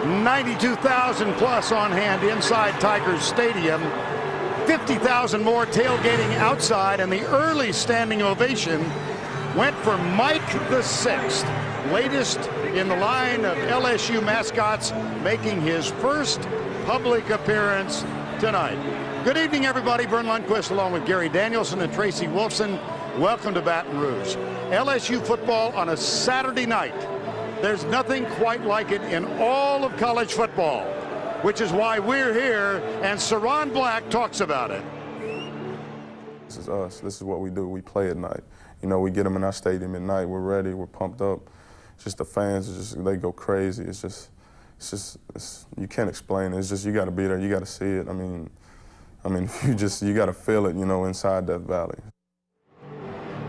92,000 plus on hand inside Tigers Stadium. 50,000 more tailgating outside, and the early standing ovation went for Mike the Sixth, latest in the line of LSU mascots, making his first public appearance tonight. Good evening, everybody. Vern Lundquist along with Gary Danielson and Tracy Wolfson. Welcome to Baton Rouge. LSU football on a Saturday night. There's nothing quite like it in all of college football, which is why we're here, and Saron Black talks about it. This is us. This is what we do. We play at night. You know, we get them in our stadium at night. We're ready. We're pumped up. It's just the fans, they go crazy. It's you can't explain it. It's just, you got to be there. You got to see it. I mean, you got to feel it, you know, inside that valley.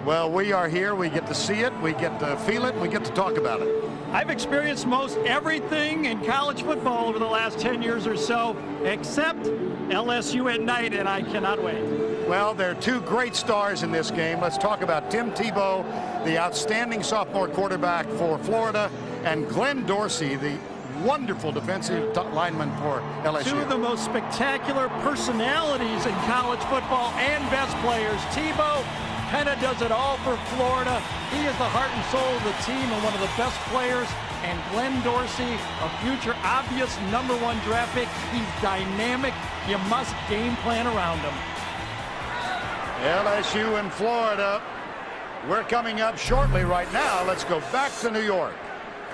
Well, we are here. We get to see it. We get to feel it. We get to talk about it. I've experienced most everything in college football over the last 10 years or so, except LSU at night, and I cannot wait. Well, there are two great stars in this game. Let's talk about Tim Tebow, the outstanding sophomore quarterback for Florida, and Glenn Dorsey, the wonderful defensive lineman for LSU. Two of the most spectacular personalities in college football and best players. Tebow kind of does it all for Florida. He is the heart and soul of the team and one of the best players. And Glenn Dorsey, a future obvious #1 draft pick. He's dynamic. You must game plan around him. LSU in Florida. We're coming up shortly right now. Let's go back to New York.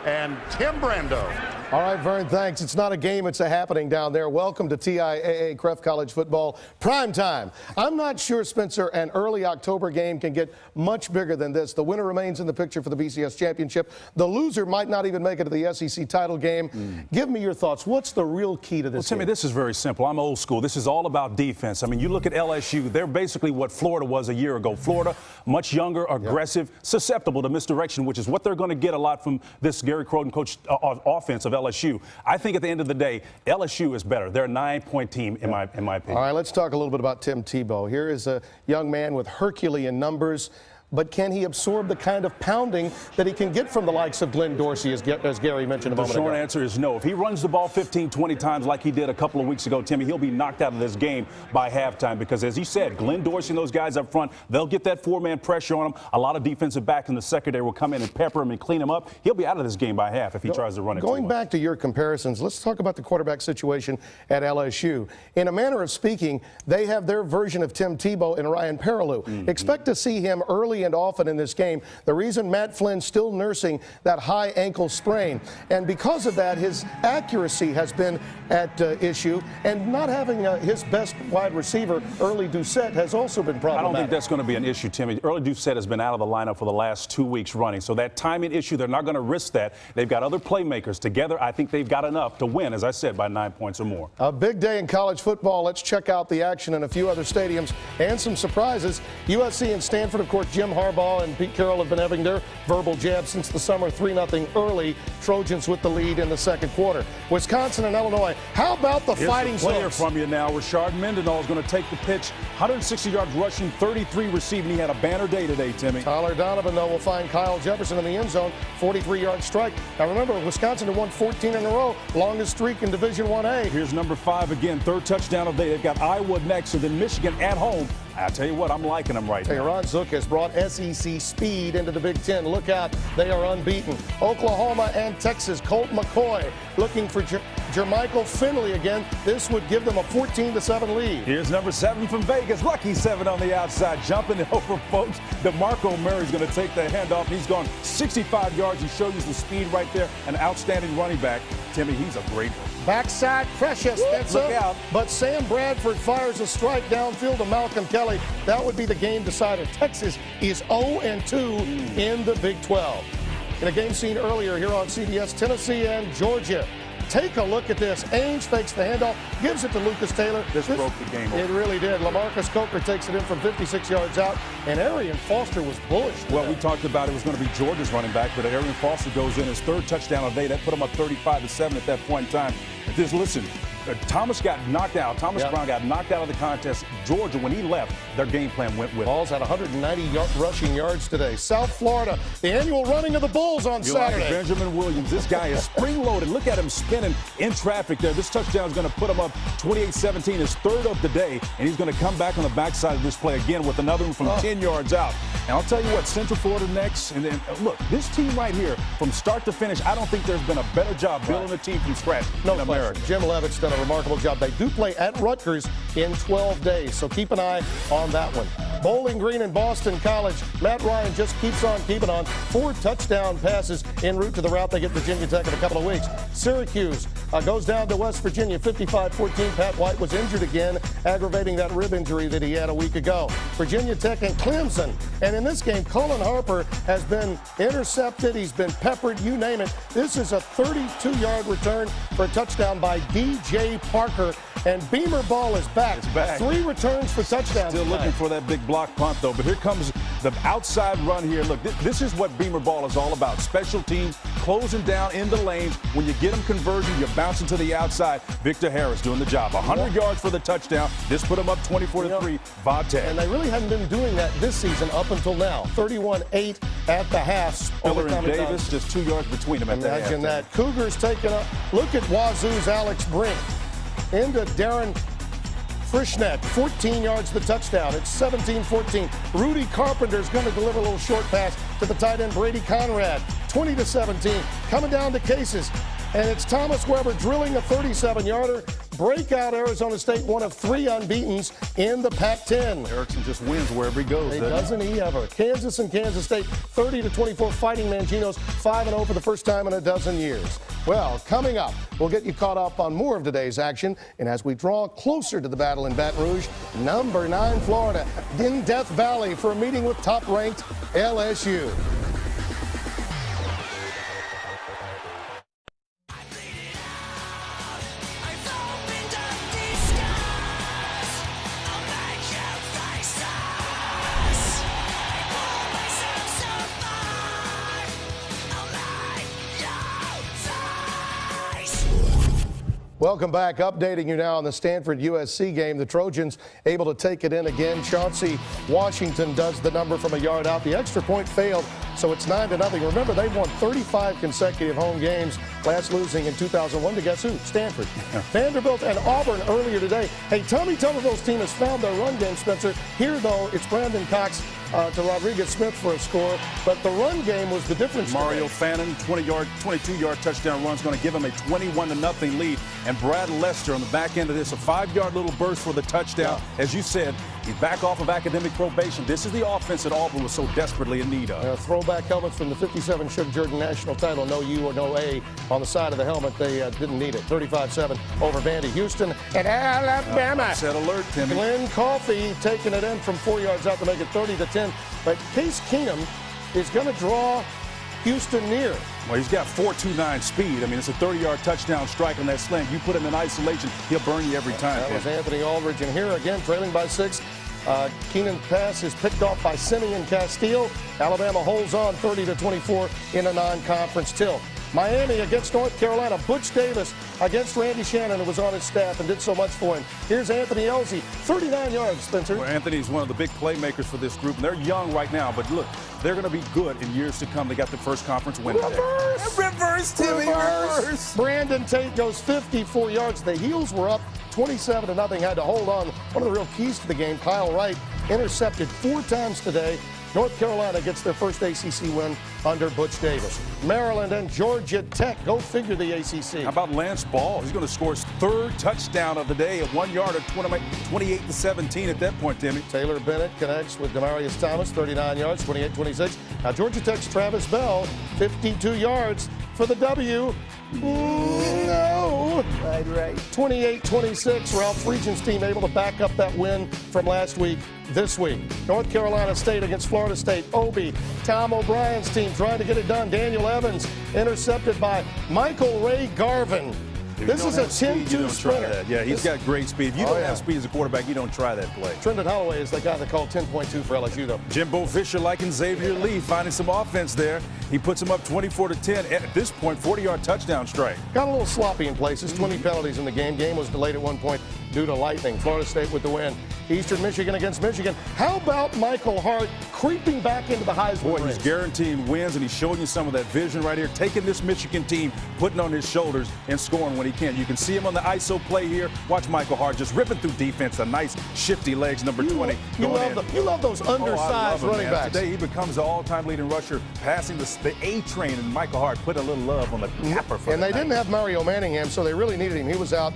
And Tim Brando. All right, Vern, thanks. It's not a game, it's a happening down there. Welcome to TIAA Cref College Football Prime Time. I'm not sure, Spencer, an early October game can get much bigger than this. The winner remains in the picture for the BCS Championship. The loser might not even make it to the SEC title game. Give me your thoughts. What's the real key to this game? Timmy, this is very simple. I'm old school. This is all about defense. I mean, you look at LSU, they're basically what Florida was a year ago. Florida, much younger, aggressive, susceptible to misdirection, which is what they're going to get a lot from this Gary Croton coach offense of LSU. I think at the end of the day, LSU is better. They're a 9-point team in my opinion. All right, let's talk a little bit about Tim Tebow. Here is a young man with Herculean numbers, but can he absorb the kind of pounding that he can get from the likes of Glenn Dorsey, as Gary mentioned a moment ago? The short answer is no. If he runs the ball 15, 20 times like he did a couple of weeks ago, Timmy, he'll be knocked out of this game by halftime because, as he said, Glenn Dorsey and those guys up front, they'll get that four-man pressure on him. A lot of defensive backs in the secondary will come in and pepper him and clean him up. He'll be out of this game by half if he tries to run it. Going back to your comparisons, let's talk about the quarterback situation at LSU. In a manner of speaking, they have their version of Tim Tebow in Ryan Perrilloux. Expect to see him early and often in this game. The reason Matt Flynn's still nursing that high ankle sprain, and because of that, his accuracy has been at issue, and not having his best wide receiver, Early Doucette, has also been problematic. I don't think that's going to be an issue, Timmy. Early Doucette has been out of the lineup for the last 2 weeks running, so that timing issue, they're not going to risk that. They've got other playmakers. Together, I think they've got enough to win, as I said, by 9 points or more. A big day in college football. Let's check out the action in a few other stadiums and some surprises. USC and Stanford, of course, Jim Harbaugh and Pete Carroll have been having their verbal jab since the summer. 3-0 early. Trojans with the lead in the second quarter. Wisconsin and Illinois. How about the Fighting Sox? Player Sox? from you now. Rashard Mendenhall is going to take the pitch. 160 yards rushing, 33 receiving. He had a banner day today, Timmy. Tyler Donovan, though, will find Kyle Jefferson in the end zone. 43-yard strike. Now remember, Wisconsin had won 14 in a row. Longest streak in Division 1A. Here's number 5 again. Third touchdown of the day. They've got Iowa next, and then Michigan at home. I tell you what, I'm liking them right now. Ron Zook has brought SEC speed into the Big Ten. Look out, they are unbeaten. Oklahoma and Texas, Colt McCoy looking for Jermichael Finley again. This would give them a 14-7 lead. Here's number 7 from Vegas. Lucky 7 on the outside, jumping over folks. DeMarco Murray's going to take the handoff. He's gone 65 yards. He shows you the speed right there. An outstanding running back. Timmy, he's a great one. Backside precious. That's Look out. But Sam Bradford fires a strike downfield to Malcolm Kelly. That would be the game decider. Texas is 0-2 in the Big 12. In a game seen earlier here on CBS, Tennessee and Georgia. Take a look at this. Ainge fakes the handoff, gives it to Lucas Taylor. This broke the game over. It really did. LaMarcus Coker takes it in from 56 yards out, and Arian Foster was bullish. Well, we talked about it was going to be Georgia's running back, but Arian Foster goes in his third touchdown of the day. That put him up 35-7 at that point in time. Just listen, Thomas got knocked out. Thomas Brown got knocked out of the contest. Georgia, when he left, their game plan went with Vols had 190 rushing yards today. South Florida, the annual running of the Bulls on Saturday. Like Benjamin Williams, this guy is spring-loaded. Look at him spinning in traffic there. This touchdown is going to put him up 28-17, his third of the day, and he's going to come back on the backside of this play again with another one from 10 yards out. And I'll tell you what, Central Florida next, and then look, this team right here, from start to finish, I don't think there's been a better job building a team from scratch in America. Jim Levitt's done a remarkable job. They do play at Rutgers in 12 days, so keep an eye on that one. Bowling Green and Boston College, Matt Ryan just keeps on keeping on. 4 touchdown passes en route to the route they get Virginia Tech in a couple of weeks. Syracuse goes down to West Virginia 55-14. Pat White was injured again, aggravating that rib injury that he had a week ago. Virginia Tech and Clemson. And in this game, Cullen Harper has been intercepted. He's been peppered, you name it. This is a 32-yard return for a touchdown by D.J. Parker. And Beamer Ball is back. It's back. 3 returns for touchdowns. Still looking for that big block punt, though. But here comes the outside run here. Look, this is what Beamer Ball is all about. Special teams, closing down in the lanes. When you get them conversion, you're bouncing to the outside. Victor Harris doing the job. 100 yards for the touchdown. This put him up 24-3. Vodtech. And they really hadn't been doing that this season up until now. 31-8 at the half. Spiller and Davis, just 2 yards between them at the half. Imagine that. Cougars taking up. Look at Wazoo's Alex Brink. Into Darren Frischneck, 14 yards the touchdown. It's 17-14. Rudy Carpenter's going to deliver a little short pass to the tight end Brady Conrad. 20-17. Coming down to Cases. And it's Thomas Weber drilling a 37-yarder. Breakout Arizona State, one of 3 unbeatens in the Pac-10. Erickson just wins wherever he goes. Doesn't he ever? Kansas and Kansas State, 30-24, fighting Manginos, 5-0 for the first time in a dozen years. Well, coming up, we'll get you caught up on more of today's action. And as we draw closer to the battle in Baton Rouge, number 9 Florida in Death Valley for a meeting with top-ranked LSU. Welcome back. Updating you now on the Stanford-USC game. The Trojans able to take it in again. Chauncey Washington does the number from a yard out. The extra point failed, so it's 9-0. Remember, they've won 35 consecutive home games, last losing in 2001 to guess who? Stanford. Vanderbilt and Auburn earlier today. Hey, Tommy Tuberville's team has found their run game, Spencer. Here, though, it's Brandon Cox to Rodriguez-Smith for a score, but the run game was the difference. Mario Fannin, 22-yard touchdown run is going to give him a 21-0 lead. And Brad Lester on the back end of this, a 5-yard little burst for the touchdown. Yeah. As you said, he's back off of academic probation. This is the offense that Auburn was so desperately in need of. Throwback helmets from the 57 Sugar Jordan national title. No U or no A on the side of the helmet. They didn't need it. 35-7 over Vandy. Houston and Alabama. Set alert, Timmy. Glenn Coffey taking it in from 4 yards out to make it 30-10. But Case Keenum is going to draw Houston near. Well, he's got 4.29 speed. I mean, it's a 30-yard touchdown strike on that slant. You put him in isolation, he'll burn you every time. That was Anthony Aldridge. And here again, trailing by 6. Keenan pass is picked off by Simeon Castile. Alabama holds on 30-24 in a non-conference tilt. Miami against North Carolina. Butch Davis against Randy Shannon, who was on his staff and did so much for him. Here's Anthony Elsie, 39 yards, Spencer. Well, Anthony's one of the big playmakers for this group, and they're young right now, but look, they're going to be good in years to come. They got the first conference win today. Reverse, Timmy, reverse. Brandon Tate goes 54 yards. The Heels were up 27-0, had to hold on. One of the real keys to the game, Kyle Wright, intercepted 4 times today. North Carolina gets their first ACC win under Butch Davis. Maryland and Georgia Tech, go figure the ACC. How about Lance Ball? He's going to score his 3rd touchdown of the day at 1 yard at 28-17 at that point, Timmy. Taylor Bennett connects with Demarius Thomas, 39 yards, 28-26. Now Georgia Tech's Travis Bell, 52 yards for the W. No. Right. 28-26. Ralph Regent's team able to back up that win from last week this week. North Carolina State against Florida State. Obi, Tom O'Brien's team trying to get it done. Daniel Evans intercepted by Michael Ray Garvin. This is a 10-2 sprinter. Yeah, he's got great speed. If you don't have speed as a quarterback, you don't try that play. Trenton Holloway is the guy that called 10.2 for LSU, though. Jimbo Fisher liking Xavier Lee, finding some offense there. He puts him up 24-10. At this point, 40-yard touchdown strike. Got a little sloppy in places. 20 penalties in the game. Game was delayed at one point due to lightning. Florida State with the win. Eastern Michigan against Michigan. How about Michael Hart creeping back into the Heisman race? He's guaranteeing wins, and he's showing you some of that vision right here, taking this Michigan team, putting on his shoulders, and scoring when he can. You can see him on the ISO play here. Watch Michael Hart just ripping through defense. A nice, shifty legs, number 20. You love those undersized running backs. Today, he becomes the all-time leading rusher, passing the A train, and Michael Hart put a little love on the tapper for And they didn't have Mario Manningham, so they really needed him. He was out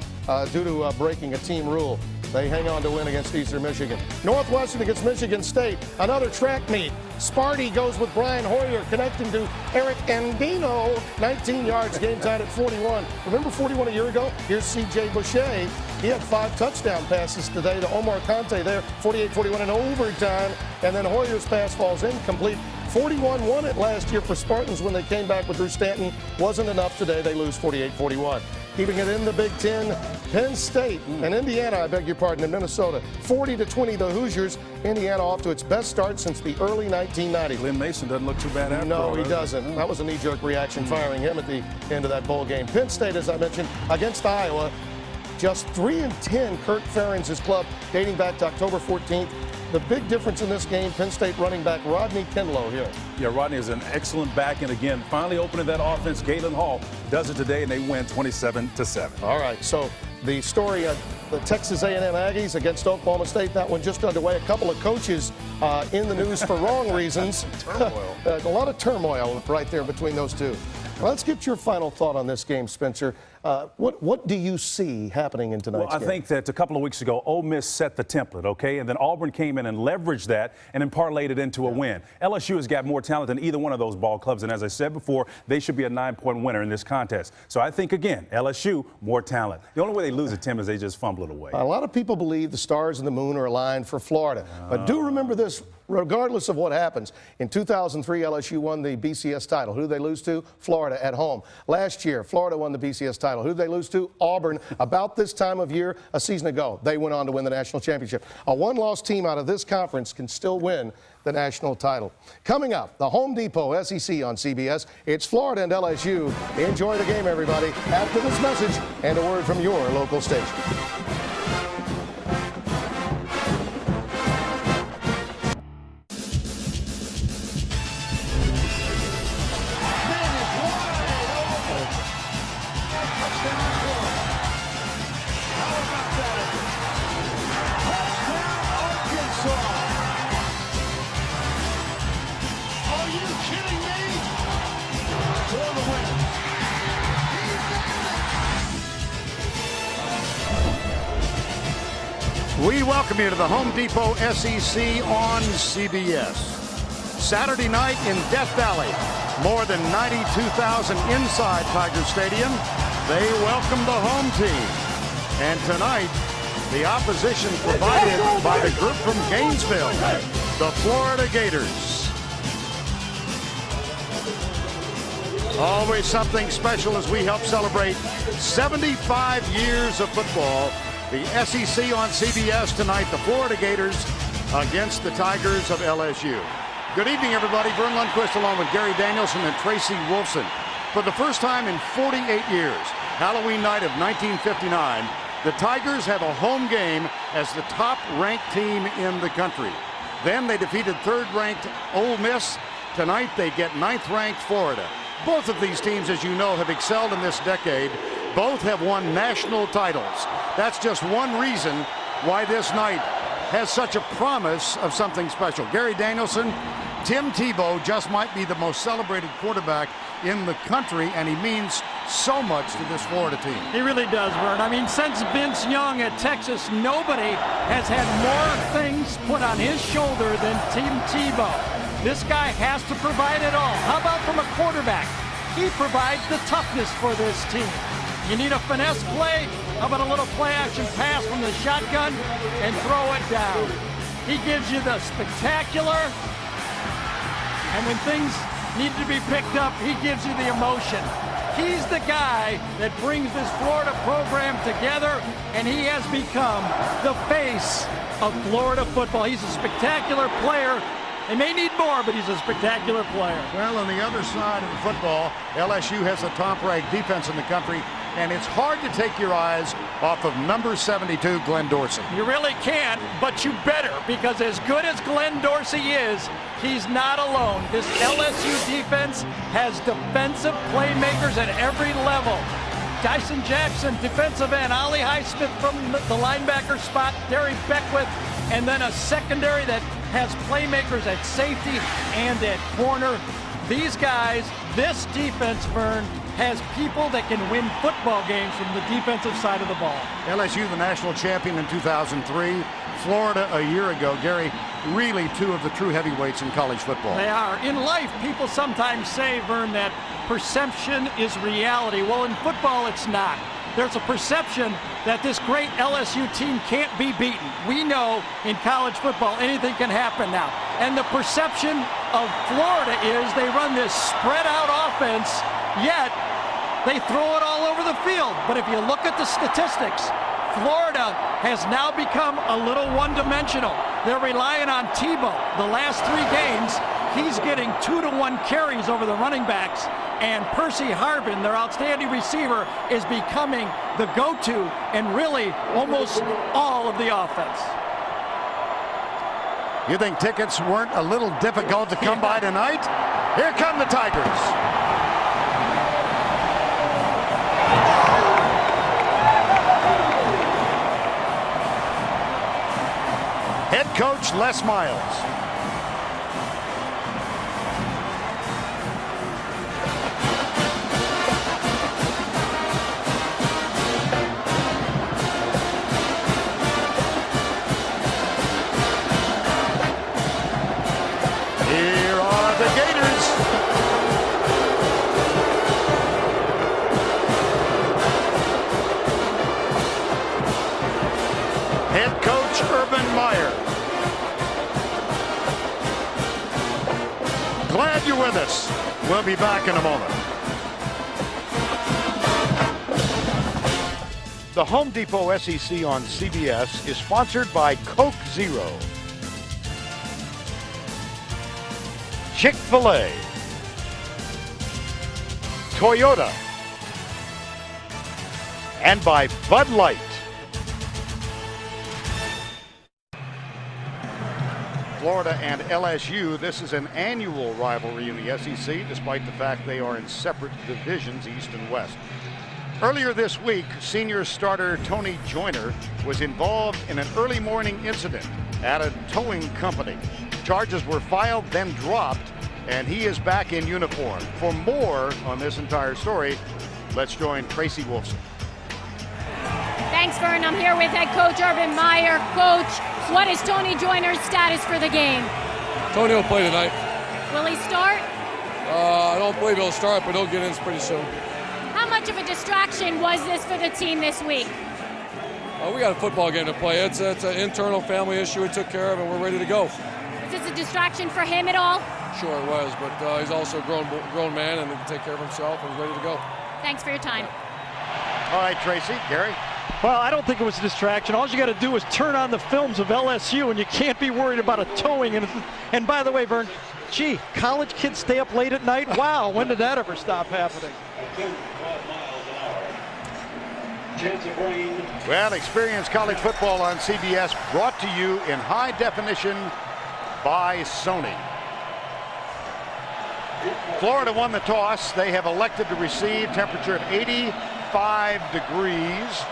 due to breaking a team rule. They hang on to win against Eastern Michigan. Northwestern against Michigan State. Another track meet. Sparty goes with Brian Hoyer, connecting to Eric Andino. 19 yards, game tied at 41. Remember 41 a year ago? Here's C.J. Boucher. He had 5 touchdown passes today to Omar Conte there, 48-41 in overtime. And then Hoyer's pass falls incomplete. 41 won it last year for Spartans when they came back with Drew Stanton. Wasn't enough today. They lose 48-41. Keeping it in the Big Ten, Penn State and Indiana, I beg your pardon, in Minnesota. 40-20, the Hoosiers. Indiana off to its best start since the early 1990s. Lynn Mason doesn't look too bad after all. No, he doesn't. That was a knee-jerk reaction, firing him at the end of that bowl game. Penn State, as I mentioned, against Iowa. Just 3-10, Kirk Ferentz' club, dating back to October 14th. The big difference in this game, Penn State running back Rodney Kinlow here. Yeah, Rodney is an excellent back, and again, finally opening that offense. Galen Hall does it today, and they win 27-7. All right, so the story of the Texas A&M Aggies against Oklahoma State, that one just underway. A couple of coaches in the news for wrong reasons. A lot of turmoil right there between those two. Well, let's get your final thought on this game, Spencer. What do you see happening in tonight's game? I think that a couple of weeks ago, Ole Miss set the template, okay? And then Auburn came in and leveraged that and then parlayed it into a win. LSU has got more talent than either one of those ball clubs. And as I said before, they should be a 9-point winner in this contest. So I think, again, LSU, more talent. The only way they lose it, Tim, is they just fumble it away. A lot of people believe the stars and the moon are aligned for Florida. But do remember this, regardless of what happens. In 2003, LSU won the BCS title. Who did they lose to? Florida at home. Last year, Florida won the BCS title. Who did they lose to? Auburn. About this time of year, a season ago, they went on to win the national championship. A one-loss team out of this conference can still win the national title. Coming up, the Home Depot SEC on CBS. It's Florida and LSU. Enjoy the game, everybody. After this message and a word from your local station. We welcome you to the Home Depot SEC on CBS. Saturday night in Death Valley, more than 92,000 inside Tiger Stadium. They welcome the home team. And tonight, the opposition provided by the group from Gainesville, the Florida Gators. Always something special as we help celebrate 75 years of football. The SEC on CBS tonight, the Florida Gators against the Tigers of LSU. Good evening, everybody. Vern Lundquist along with Gary Danielson and Tracy Wolfson. For the first time in 48 years, Halloween night of 1959, the Tigers have a home game as the top-ranked team in the country. Then they defeated third-ranked Ole Miss. Tonight they get ninth-ranked Florida. Both of these teams, as you know, have excelled in this decade. Both have won national titles. That's just one reason why this night has such a promise of something special. Gary Danielson, Tim Tebow just might be the most celebrated quarterback in the country, and he means so much to this Florida team. He really does, Vern. I mean, since Vince Young at Texas, nobody has had more things put on his shoulder than Tim Tebow. This guy has to provide it all. How about from a quarterback? He provides the toughness for this team. You need a finesse play? How about a little play-action pass from the shotgun and throw it down? He gives you the spectacular, and when things need to be picked up, he gives you the emotion. He's the guy that brings this Florida program together, and he has become the face of Florida football. He's a spectacular player. They may need more, but he's a spectacular player. Well, on the other side of the football, LSU has the top-ranked defense in the country, and it's hard to take your eyes off of number 72, Glenn Dorsey. You really can't, but you better, because as good as Glenn Dorsey is, he's not alone. This LSU defense has defensive playmakers at every level. Dyson Jackson, defensive end, Ollie Highsmith from the linebacker spot, Derry Beckwith, and then a secondary that has playmakers at safety and at corner. These guys, this defense, Vern, has people that can win football games from the defensive side of the ball. LSU, the national champion in 2003. Florida a year ago. Gary, really two of the true heavyweights in college football. They are. In life, people sometimes say, Vern, that perception is reality. Well, in football, it's not. There's a perception that this great LSU team can't be beaten. We know in college football anything can happen now. And the perception of Florida is they run this spread out offense, yet they throw it all over the field. But if you look at the statistics, Florida has now become a little one-dimensional. They're relying on Tebow. The last 3 games, he's getting 2-to-1 carries over the running backs. And Percy Harvin, their outstanding receiver, is becoming the go-to and really almost all of the offense. You think tickets weren't a little difficult to come by tonight? Here come the Tigers. Head coach Les Miles. Here are the Gators. Head coach Urban Meyer. Glad you're with us. We'll be back in a moment. The Home Depot SEC on CBS is sponsored by Coke Zero, Chick-fil-A, Toyota, and by Bud Light. Florida and LSU, this is an annual rivalry in the SEC, despite the fact they are in separate divisions, East and West. Earlier this week, senior starter Tony Joyner was involved in an early morning incident at a towing company. Charges were filed, then dropped, and he is back in uniform. For more on this entire story, let's join Tracy Wolfson. Thanks, Vern. I'm here with head coach Urban Meyer. Coach, what is Tony Joyner's status for the game? Tony will play tonight. Will he start? I don't believe he'll start, but he'll get in pretty soon. How much of a distraction was this for the team this week? We got a football game to play. It's an internal family issue we took care of, and we're ready to go. Was this a distraction for him at all? Sure it was, but he's also a grown man and he can take care of himself and he's ready to go. Thanks for your time. All right, Tracy, Gary. Well, I don't think it was a distraction. All you got to do is turn on the films of LSU, and you can't be worried about a towing. And by the way, Vern, gee, college kids stay up late at night? Wow, when did that ever stop happening? Well, experience college football on CBS, brought to you in high definition by Sony. Florida won the toss. They have elected to receive. Temperature of 85 degrees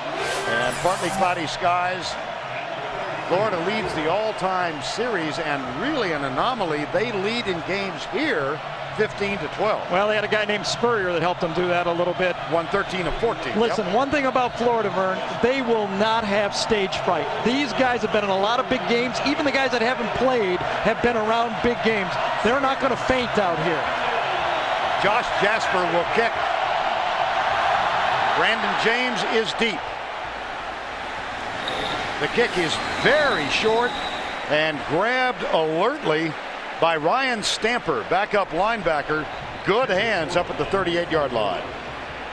and partly cloudy skies. Florida leads the all-time series, and really an anomaly. They lead in games here 15-12. Well, they had a guy named Spurrier that helped them do that a little bit. Won 13 of 14. Listen, one thing about Florida, Vern, they will not have stage fright. These guys have been in a lot of big games. Even the guys that haven't played have been around big games. They're not going to faint out here. Josh Jasper will kick. Brandon James is deep. The kick is very short and grabbed alertly by Ryan Stamper, backup linebacker. Good hands up at the 38-yard line.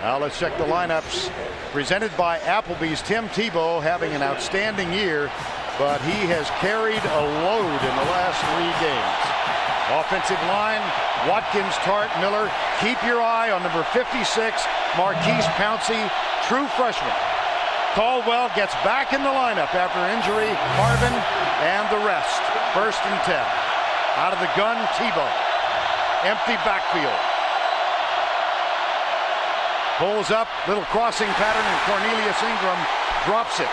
Now let's check the lineups. Presented by Applebee's. Tim Tebow having an outstanding year, but he has carried a load in the last 3 games. Offensive line, Watkins, Tart, Miller. Keep your eye on number 56, Marquise Pouncey, true freshman. Caldwell gets back in the lineup after injury. Harvin and the rest. 1st and 10. Out of the gun, Tebow. Empty backfield. Pulls up, little crossing pattern, and Cornelius Ingram drops it.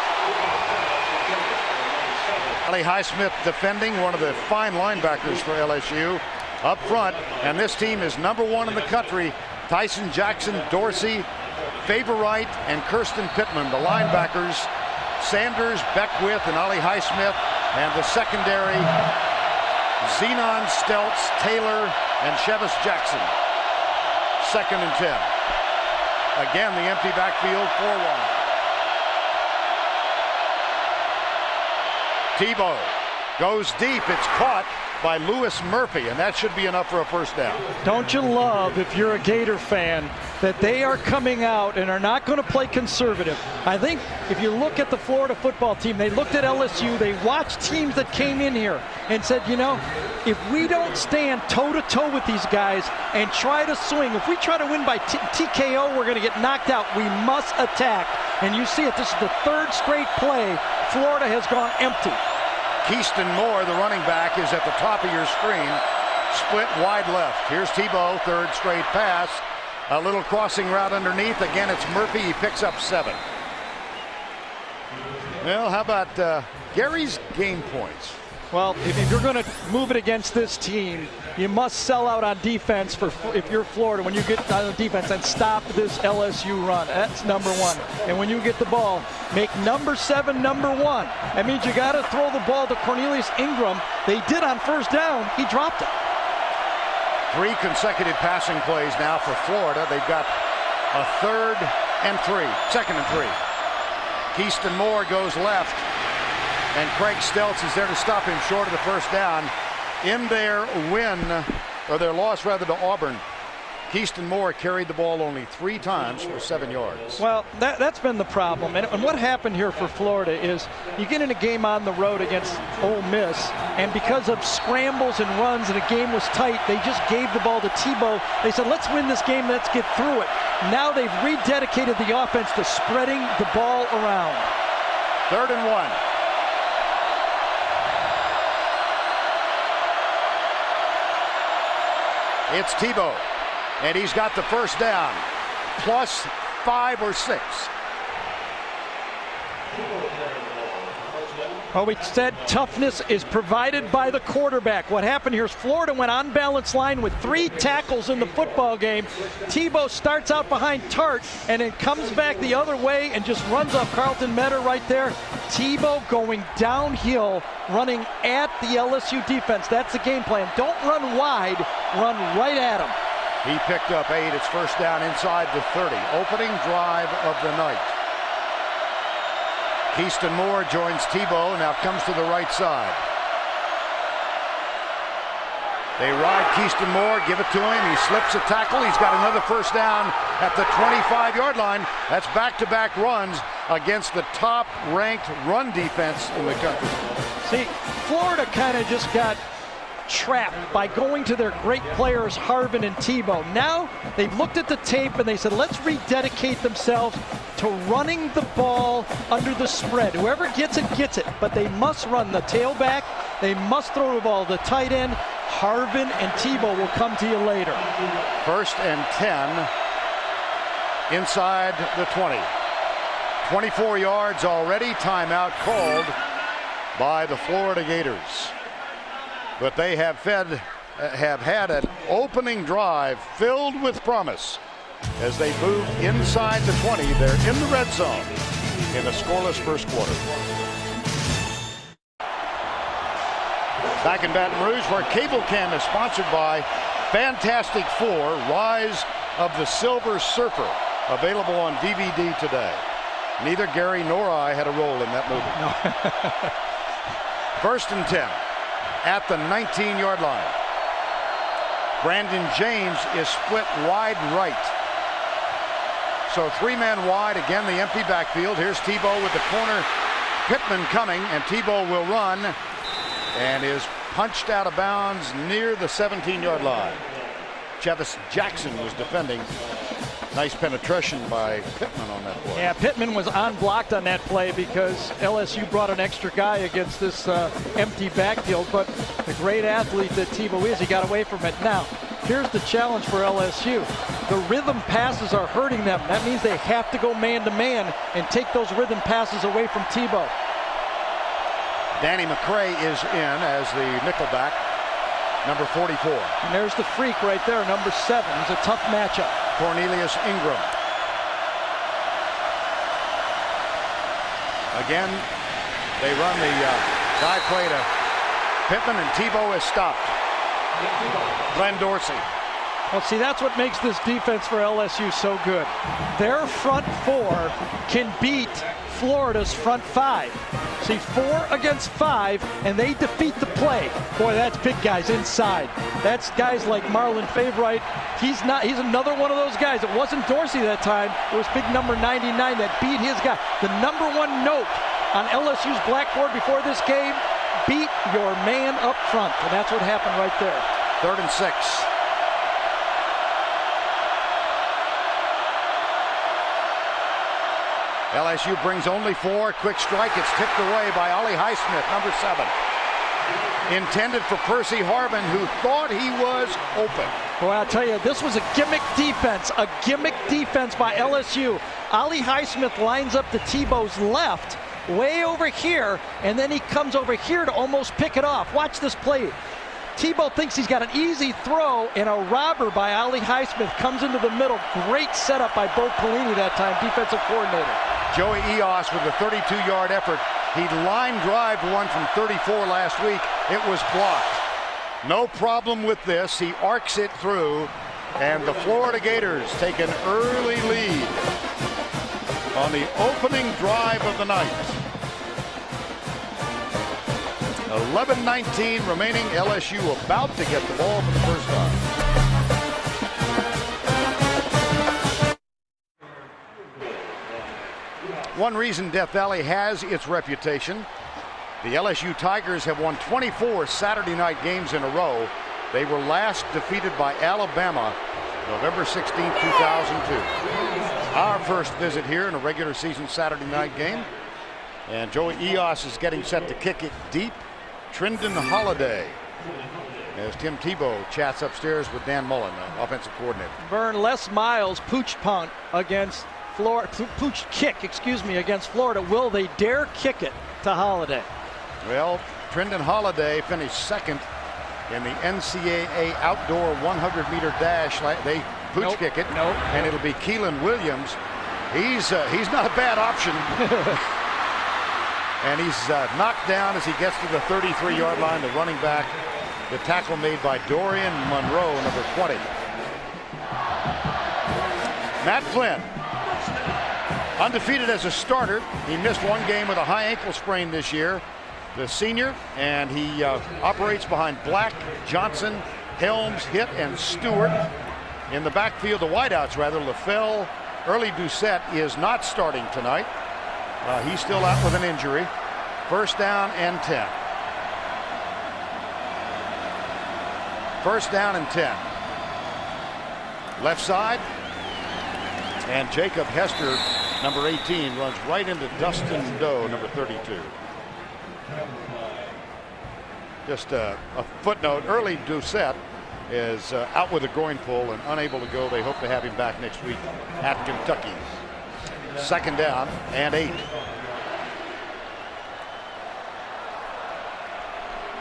Ali Highsmith defending, one of the fine linebackers for LSU. Up front, and this team is #1 in the country. Tyson Jackson, Dorsey, Favorite, and Kirsten Pittman, the linebackers. Sanders, Beckwith, and Ali Highsmith, and the secondary, Zenon, Stelz, Taylor, and Chevis Jackson. 2nd and 10. Again, the empty backfield, 4 wide. Tebow goes deep. It's caught by Lewis Murphy, and that should be enough for a 1st down. Don't you love, if you're a Gator fan, that they are coming out and are not going to play conservative? I think if you look at the Florida football team, they looked at LSU, they watched teams that came in here and said, you know, if we don't stand toe-to-toe with these guys and try to swing, if we try to win by TKO, we're going to get knocked out. We must attack. And you see it, this is the 3rd straight play. Florida has gone empty. Keyston Moore, the running back, is at the top of your screen. Split wide left. Here's Tebow, 3rd straight pass. A little crossing route underneath. Again, it's Murphy. He picks up 7. Well, how about Gary's game points? Well, if you're going to move it against this team, you must sell out on defense if you're Florida when you get on the defense and stop this LSU run. That's #1. And when you get the ball, make number 7 #1. That means you got to throw the ball to Cornelius Ingram. They did on 1st down. He dropped it. 3 consecutive passing plays now for Florida. They've got a 3rd and 3. 2nd and 3. Keyston Moore goes left, and Craig Stelz is there to stop him short of the 1st down. In their win, or their loss rather, to Auburn, Keyston Moore carried the ball only 3 times for 7 yards. Well, that's been the problem. And what happened here for Florida is you get in a game on the road against Ole Miss, and because of scrambles and runs and the game was tight, they just gave the ball to Tebow. They said, let's win this game, let's get through it. Now they've rededicated the offense to spreading the ball around. 3rd and 1. It's Tebow, and he's got the 1st down, plus 5 or 6. Well, we said toughness is provided by the quarterback. What happened here is Florida went on balance line with 3 tackles in the football game. Tebow starts out behind Tart and then comes back the other way and just runs off Carlton Metter right there. Tebow going downhill, running at the LSU defense. That's the game plan. Don't run wide, run right at him. He picked up 8. It's 1st down inside the 30. Opening drive of the night. Keyston Moore joins Tebow, now comes to the right side. They ride Keyston Moore, give it to him. He slips a tackle. He's got another 1st down at the 25-yard line. That's back-to-back runs against the top-ranked run defense in the country. See, Florida kind of just got trapped by going to their great players, Harvin and Tebow. Now they've looked at the tape and they said, let's rededicate themselves to running the ball under the spread. Whoever gets it, gets it. But they must run the tailback. They must throw the ball to the tight end. Harvin and Tebow will come to you later. 1st and 10 inside the 20. 24 yards already. Timeout called by the Florida Gators. But they have had an opening drive filled with promise. As they move inside the 20, they're in the red zone in a scoreless 1st quarter. Back in Baton Rouge, where Cable Cam is sponsored by Fantastic Four, Rise of the Silver Surfer, available on DVD today. Neither Gary nor I had a role in that movie. No. 1st and 10 at the 19-yard line. Brandon James is split wide right. So 3 men wide, again the empty backfield. Here's Tebow with the corner. Pittman coming, and Tebow will run and is punched out of bounds near the 17-yard line. Chevis Jackson was defending. Nice penetration by Pittman on that play. Yeah, Pittman was unblocked on that play because LSU brought an extra guy against this empty backfield. But the great athlete that Tebow is, he got away from it. Now, here's the challenge for LSU. The rhythm passes are hurting them. That means they have to go man-to-man and take those rhythm passes away from Tebow. Danny McCray is in as the nickelback, number 44. And there's the freak right there, number 7. It's a tough matchup. Cornelius Ingram. Again, they run the die play to Pittman, and Tebow is stopped. Glenn Dorsey. Well, see, that's what makes this defense for LSU so good. Their front 4 can beat Florida's front 5. See, 4 against 5, and they defeat the play. Boy, that's big guys inside. That's guys like Marlon Favorite. He's another one of those guys. It wasn't Dorsey that time. It was big number 99 that beat his guy. The number 1 note on LSU's blackboard before this game, beat your man up front. And that's what happened right there. 3rd and 6. LSU brings only 4. Quick strike. It's tipped away by Ollie Highsmith, number 7. Intended for Percy Harvin, who thought he was open. Boy, I'll tell you, this was a gimmick defense by LSU. Ollie Highsmith lines up to Tebow's left, way over here, and then he comes over here to almost pick it off. Watch this play. Tebow thinks he's got an easy throw, and a robber by Ollie Highsmith comes into the middle. Great setup by Bo Pelini that time, defensive coordinator. Joey Eos with a 32-yard effort. He line drive one from 34 last week. It was blocked. No problem with this. He arcs it through, and the Florida Gators take an early lead on the opening drive of the night. 11:19 remaining. LSU about to get the ball for the first time. One reason Death Valley has its reputation. The LSU Tigers have won 24 Saturday night games in a row. They were last defeated by Alabama November 16, 2002. Our first visit here in a regular season Saturday night game. And Joey Eos is getting set to kick it deep. Trendon Holiday, as Tim Tebow chats upstairs with Dan Mullen, offensive coordinator. Vern, Les Miles pooch punt against Florida, pooch kick, against Florida. Will they dare kick it to Holiday? Well, Trendon Holiday finished second in the NCAA outdoor 100-meter dash. They pooch kick it, and it'll be Keelan Williams. He's not a bad option. And he's knocked down as he gets to the 33-yard line. The running back, the tackle made by Dorian Monroe, number 20. Matt Flynn, undefeated as a starter. He missed one game with a high ankle sprain this year, the senior, and he operates behind Black, Johnson, Helms, Hitt, and Stewart. In the backfield, the wideouts rather, LaFell, Early Doucette is not starting tonight. He's still out with an injury. 1st down and 10. 1st down and 10. Left side. And Jacob Hester, number 18, runs right into Dustin Doe, number 32. Just a footnote. Early Doucette is out with a groin pull and unable to go. They hope to have him back next week at Kentucky. 2nd down and 8.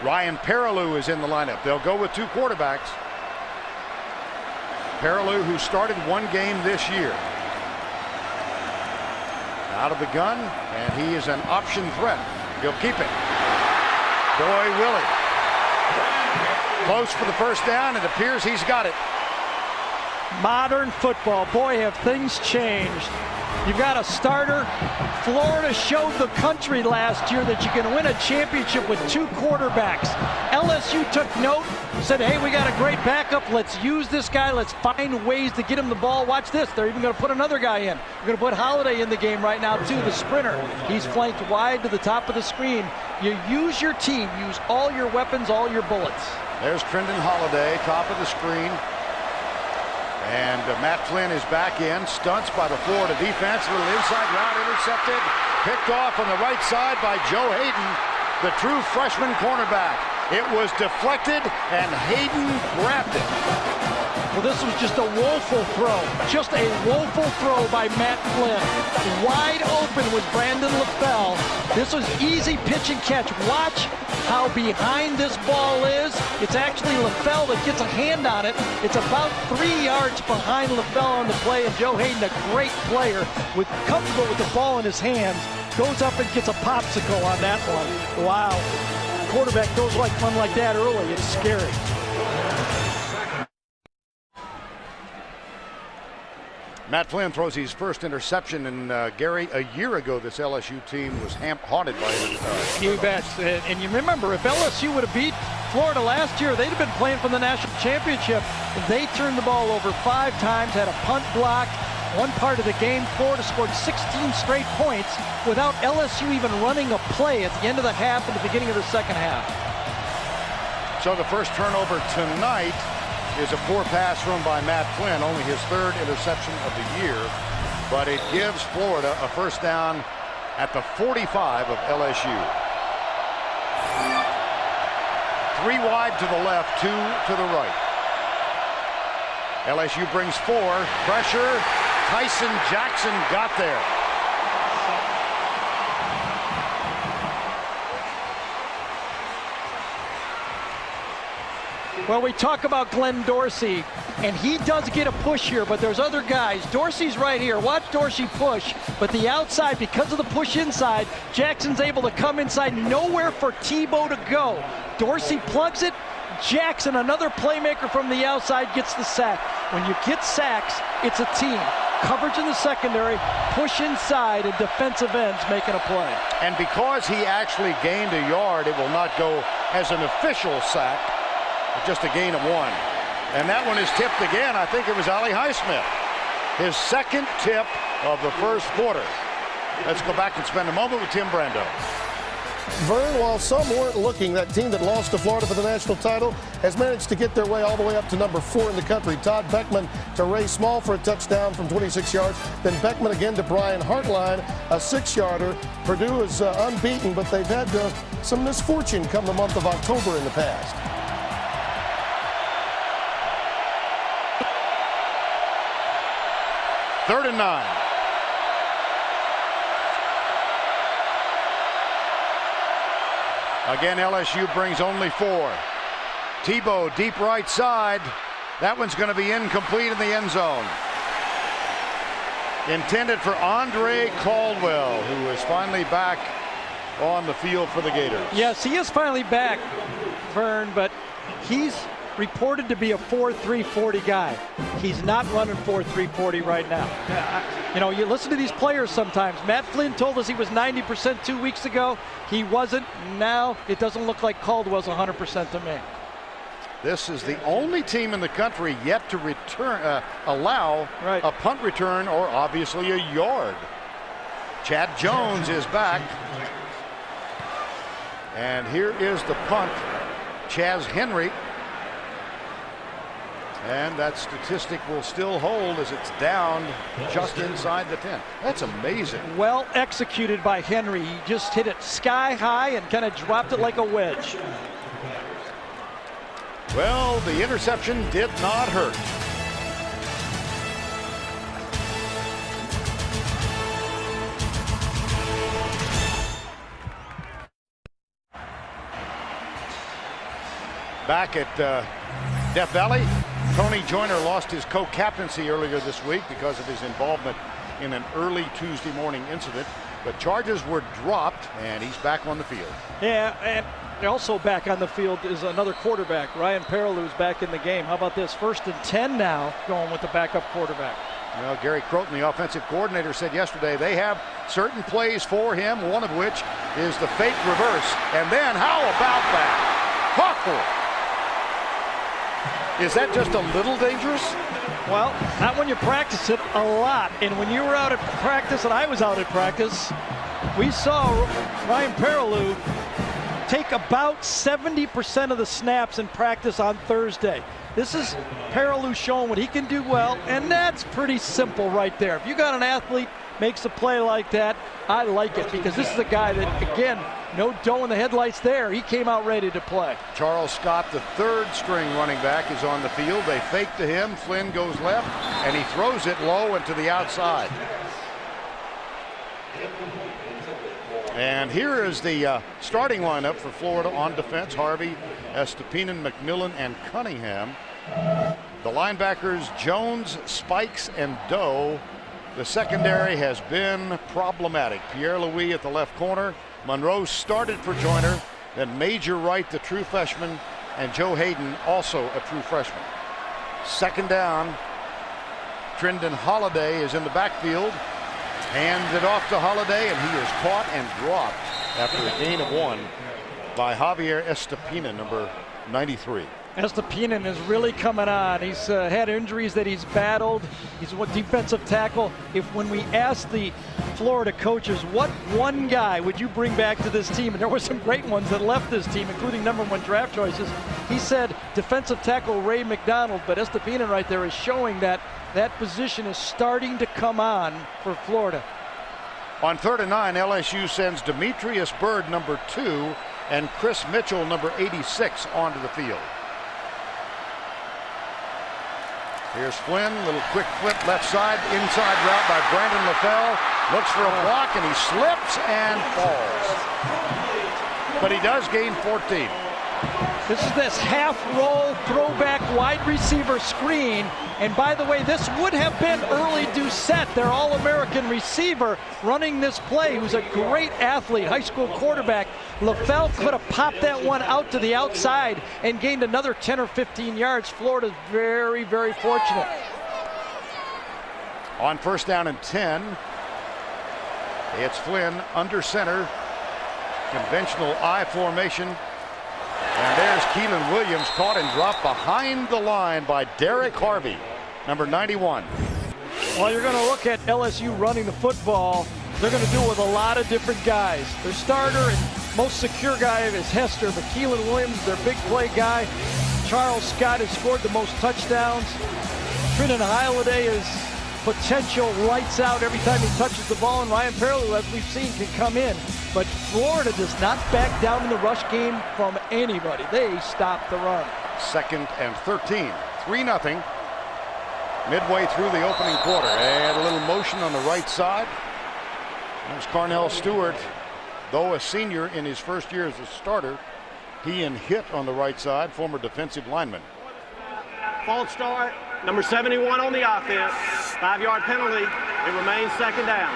Ryan Perilou is in the lineup. They'll go with 2 quarterbacks. Perilou, who started one game this year. Out of the gun, and he is an option threat. He'll keep it. Boy Willie. Close for the 1st down. It appears he's got it. Modern football. Boy, have things changed. You've got a starter. Florida showed the country last year that you can win a championship with 2 quarterbacks. LSU took note, said, hey, we got a great backup. Let's use this guy. Let's find ways to get him the ball. Watch this. They're even going to put another guy in. They're going to put Holiday in the game right now, too, the sprinter. He's flanked wide to the top of the screen. You use your team. Use all your weapons, all your bullets. There's Trendon Holiday, top of the screen. And Matt Flynn is back in. Stunts by the Florida defense. A little inside route intercepted. Picked off on the right side by Joe Hayden, the true freshman cornerback. It was deflected, and Hayden grabbed it. Well, this was just a woeful throw. Just a woeful throw by Matt Flynn. Wide open was Brandon LaFell. This was easy pitch and catch. Watch how behind this ball is. It's actually LaFell that gets a hand on it. It's about 3 yards behind LaFell on the play, and Joe Hayden, a great player, comfortable with the ball in his hands, goes up and gets a popsicle on that one. Wow. Quarterback throws like one like that early. It's scary. Matt Flynn throws his first interception, and Gary, a year ago this LSU team was haunted by it. You bet. And you remember, if LSU would have beat Florida last year, they'd have been playing for the national championship. They turned the ball over 5 times, had a punt blocked. One part of the game, Florida scored 16 straight points without LSU even running a play at the end of the half and the beginning of the second half. So the first turnover tonight is a poor pass run by Matt Flynn, only his 3rd interception of the year, but it gives Florida a first down at the 45 of LSU. 3 wide to the left, 2 to the right. LSU brings 4, pressure, Tyson Jackson got there. Well, we talk about Glenn Dorsey, and he does get a push here, but there's other guys. Dorsey's right here. Watch Dorsey push, but the outside, because of the push inside, Jackson's able to come inside. Nowhere for Tebow to go. Dorsey plugs it. Jackson, another playmaker from the outside, gets the sack. When you get sacks, it's a team. Coverage in the secondary, push inside, and defensive ends making a play. And because he actually gained a yard, it will not go as an official sack. Just a gain of 1. And that one is tipped again. I think it was Ali Highsmith. His second tip of the first quarter. Let's go back and spend a moment with Tim Brando. Vern, while some weren't looking, that team that lost to Florida for the national title has managed to get their way all the way up to number 4 in the country. Todd Beckman to Ray Small for a touchdown from 26 yards. Then Beckman again to Brian Hartline, a 6-yarder. Purdue is unbeaten, but they've had some misfortune come the month of October in the past. Third and 9. Again, LSU brings only 4. Tebow, deep right side. That one's going to be incomplete in the end zone. Intended for Andre Caldwell, who is finally back on the field for the Gators. Yes, he is finally back, Vern, but he's reported to be a 4.340 guy. He's not running 4.340 right now. You know, you listen to these players sometimes. Matt Flynn told us he was 90% 2 weeks ago. He wasn't. Now it doesn't look like Caldwell's 100% to me. This is the only team in the country yet to allow a punt return or obviously a yard. Chad Jones is back. And here is the punt. Chaz Henry. And that statistic will still hold as it's down just inside the 10. That's amazing. Well executed by Henry. He just hit it sky high and kind of dropped it like a wedge. Well, the interception did not hurt. Back at Death Valley, Tony Joyner lost his co-captaincy earlier this week because of his involvement in an early Tuesday morning incident. But charges were dropped, and he's back on the field. Yeah, and also back on the field is another quarterback. Ryan Perillou's back in the game. How about this? 1st and 10 now, going with the backup quarterback. Well, Gary Croton, the offensive coordinator, said yesterday they have certain plays for him, one of which is the fake reverse. And then how about that? Hawthorne. Is that just a little dangerous? Well, not when you practice it a lot. And when you were out at practice and I was out at practice, we saw Ryan Perrilloux take about 70% of the snaps in practice on Thursday. This is Perrilloux showing what he can do well, and that's pretty simple right there. If you got an athlete makes a play like that, I like it, because this is a guy that, again, no dough in the headlights there. He came out ready to play. Charles Scott, the third string running back, is on the field. They fake to him. Flynn goes left, and he throws it low and to the outside. And here is the starting lineup for Florida on defense. Harvey, Estepinen, McMillan, and Cunningham. The linebackers, Jones, Spikes, and Doe. The secondary has been problematic. Pierre Louis at the left corner. Monroe started for Joyner. Then Major Wright, the true freshman, and Joe Hayden, also a true freshman. Second down, Trendon Holiday is in the backfield. Hands it off to Holiday, and he is caught and dropped after a gain of 1 by Javier Estepinen, number 93. Estepinen is really coming on. He's had injuries that he's battled. He's a defensive tackle. When we asked the Florida coaches, what one guy would you bring back to this team? And there were some great ones that left this team, including #1 draft choices. He said defensive tackle Ray McDonald, but Estepinen right there is showing that that position is starting to come on for Florida. On 3rd and 9, LSU sends Demetrius Byrd, number 2, and Chris Mitchell, number 86, onto the field. Here's Flynn, little quick flip left side, inside route by Brandon LaFell. Looks for a block, and he slips and falls. But he does gain 14. This is this half-roll throwback wide receiver screen. And by the way, this would have been early Doucette, their All-American receiver, running this play, who's a great athlete, high school quarterback. LaFell could have popped that one out to the outside and gained another 10 or 15 yards. Florida's very, very fortunate. On 1st down and 10, it's Flynn under center, conventional I formation. And there's Keelan Williams, caught and dropped behind the line by Derek Harvey, number 91. Well, you're going to look at LSU running the football. They're going to do it with a lot of different guys. Their starter and most secure guy is Hester, but Keelan Williams, their big play guy. Charles Scott has scored the most touchdowns. Trendon Holiday is potential lights out every time he touches the ball, and Ryan Perrilloux, as we've seen, can come in. But Florida does not back down in the rush game from anybody. They stop the run. 2nd and 13, 3-0. Midway through the opening quarter. And a little motion on the right side. There's Carnell Stewart, though a senior in his first year as a starter. He and hit on the right side, former defensive lineman. False start, number 71 on the offense. 5-yard penalty. It remains 2nd down.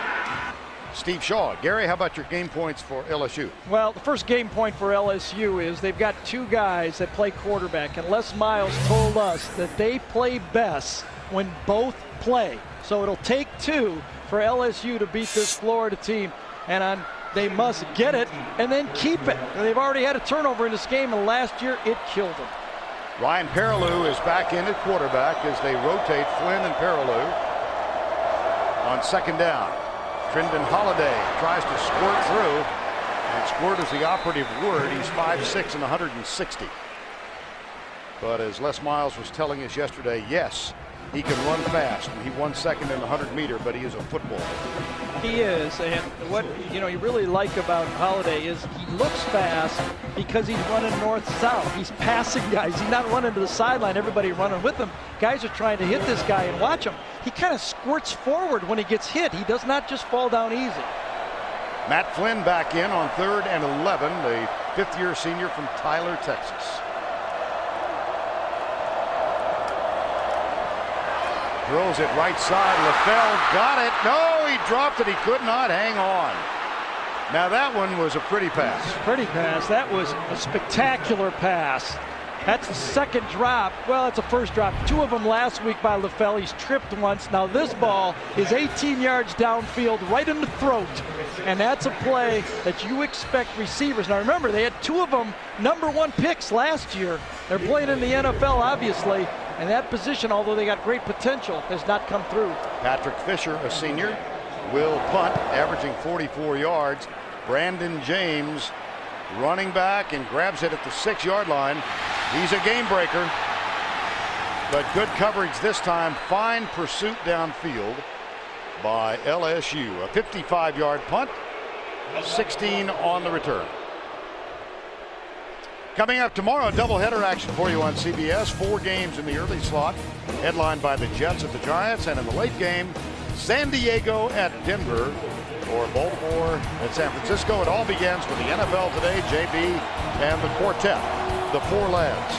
Steve Shaw. Gary, how about your game points for LSU? Well, the first game point for LSU is they've got 2 guys that play quarterback, and Les Miles told us that they play best when both play. So it'll take 2 for LSU to beat this Florida team, and they must get it and then keep it. And they've already had a turnover in this game, and last year it killed them. Ryan Perrilloux is back in at quarterback as they rotate Flynn and Perrilloux. On 2nd down, Trendon Holiday tries to squirt through, and squirt is the operative word. He's 5'6" and 160. But as Les Miles was telling us yesterday, yes, he can run fast. He won 2nd in the 100-meter, but he is a footballer. He is, and what you really like about Holiday is he looks fast because he's running north-south. He's passing guys. He's not running to the sideline. Everybody running with him. Guys are trying to hit this guy, and watch him. He kind of squirts forward when he gets hit. He does not just fall down easy. Matt Flynn back in on 3rd and 11, the 5th-year senior from Tyler, Texas. Throws it right side. LaFell got it. No, he dropped it. He could not hang on. Now that one was a pretty pass. Pretty pass. That was a spectacular pass. That's the second drop. Well, it's a first drop. 2 of them last week by LaFell. He's tripped once. Now this ball is 18 yards downfield, right in the throat. And that's a play that you expect receivers. Now remember, they had 2 of them #1 picks last year. They're playing in the NFL, obviously. And that position, although they got great potential, has not come through. Patrick Fisher, a senior, will punt, averaging 44 yards. Brandon James running back and grabs it at the 6-yard line. He's a game breaker, but good coverage this time. Fine pursuit downfield by LSU. A 55-yard punt, 16 on the return. Coming up tomorrow, doubleheader action for you on CBS. 4 games in the early slot, headlined by the Jets at the Giants, and in the late game, San Diego at Denver, or Baltimore at San Francisco. It all begins with the NFL Today, JB and the quartet, the 4 lads.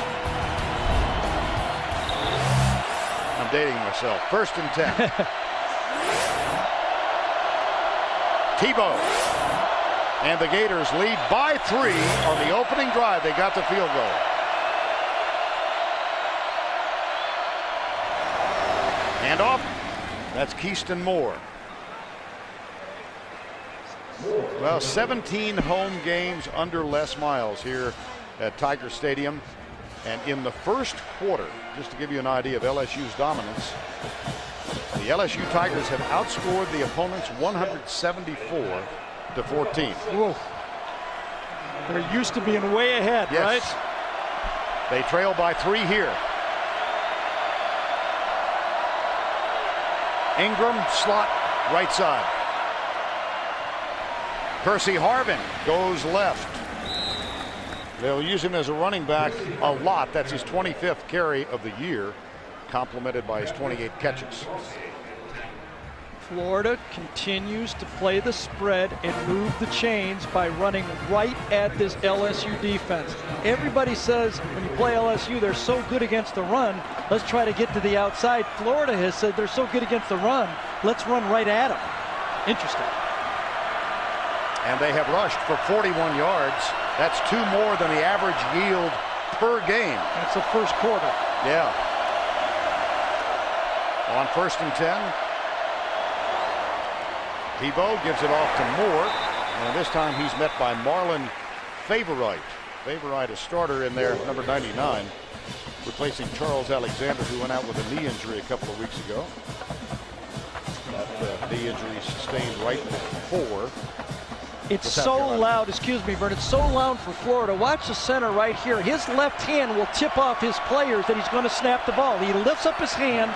I'm dating myself. 1st and 10. Tebow. And the Gators lead by 3 on the opening drive. They got the field goal. And off. That's Keyston Moore. Well, 17 home games under Les Miles here at Tiger Stadium. And in the first quarter, just to give you an idea of LSU's dominance, the LSU Tigers have outscored the opponents 174-14. Whoa. They're used to being way ahead, yes. Right? They trail by 3 here. Ingram, slot, right side. Percy Harvin goes left. They'll use him as a running back a lot. That's his 25th carry of the year, complemented by his 28 catches. Florida continues to play the spread and move the chains by running right at this LSU defense. Everybody says when you play LSU, they're so good against the run. Let's try to get to the outside. Florida has said they're so good against the run. Let's run right at them. Interesting. And they have rushed for 41 yards. That's 2 more than the average yield per game. That's the first quarter. Yeah. On 1st and 10. Tebow gives it off to Moore, and this time he's met by Marlon Favorite. Favorite, a starter in there, number 99, replacing Charles Alexander, who went out with a knee injury a couple of weeks ago. That knee injury sustained right before. It's so loud, excuse me, Vern, it's so loud for Florida. Watch the center right here. His left hand will tip off his players that he's going to snap the ball. He lifts up his hand,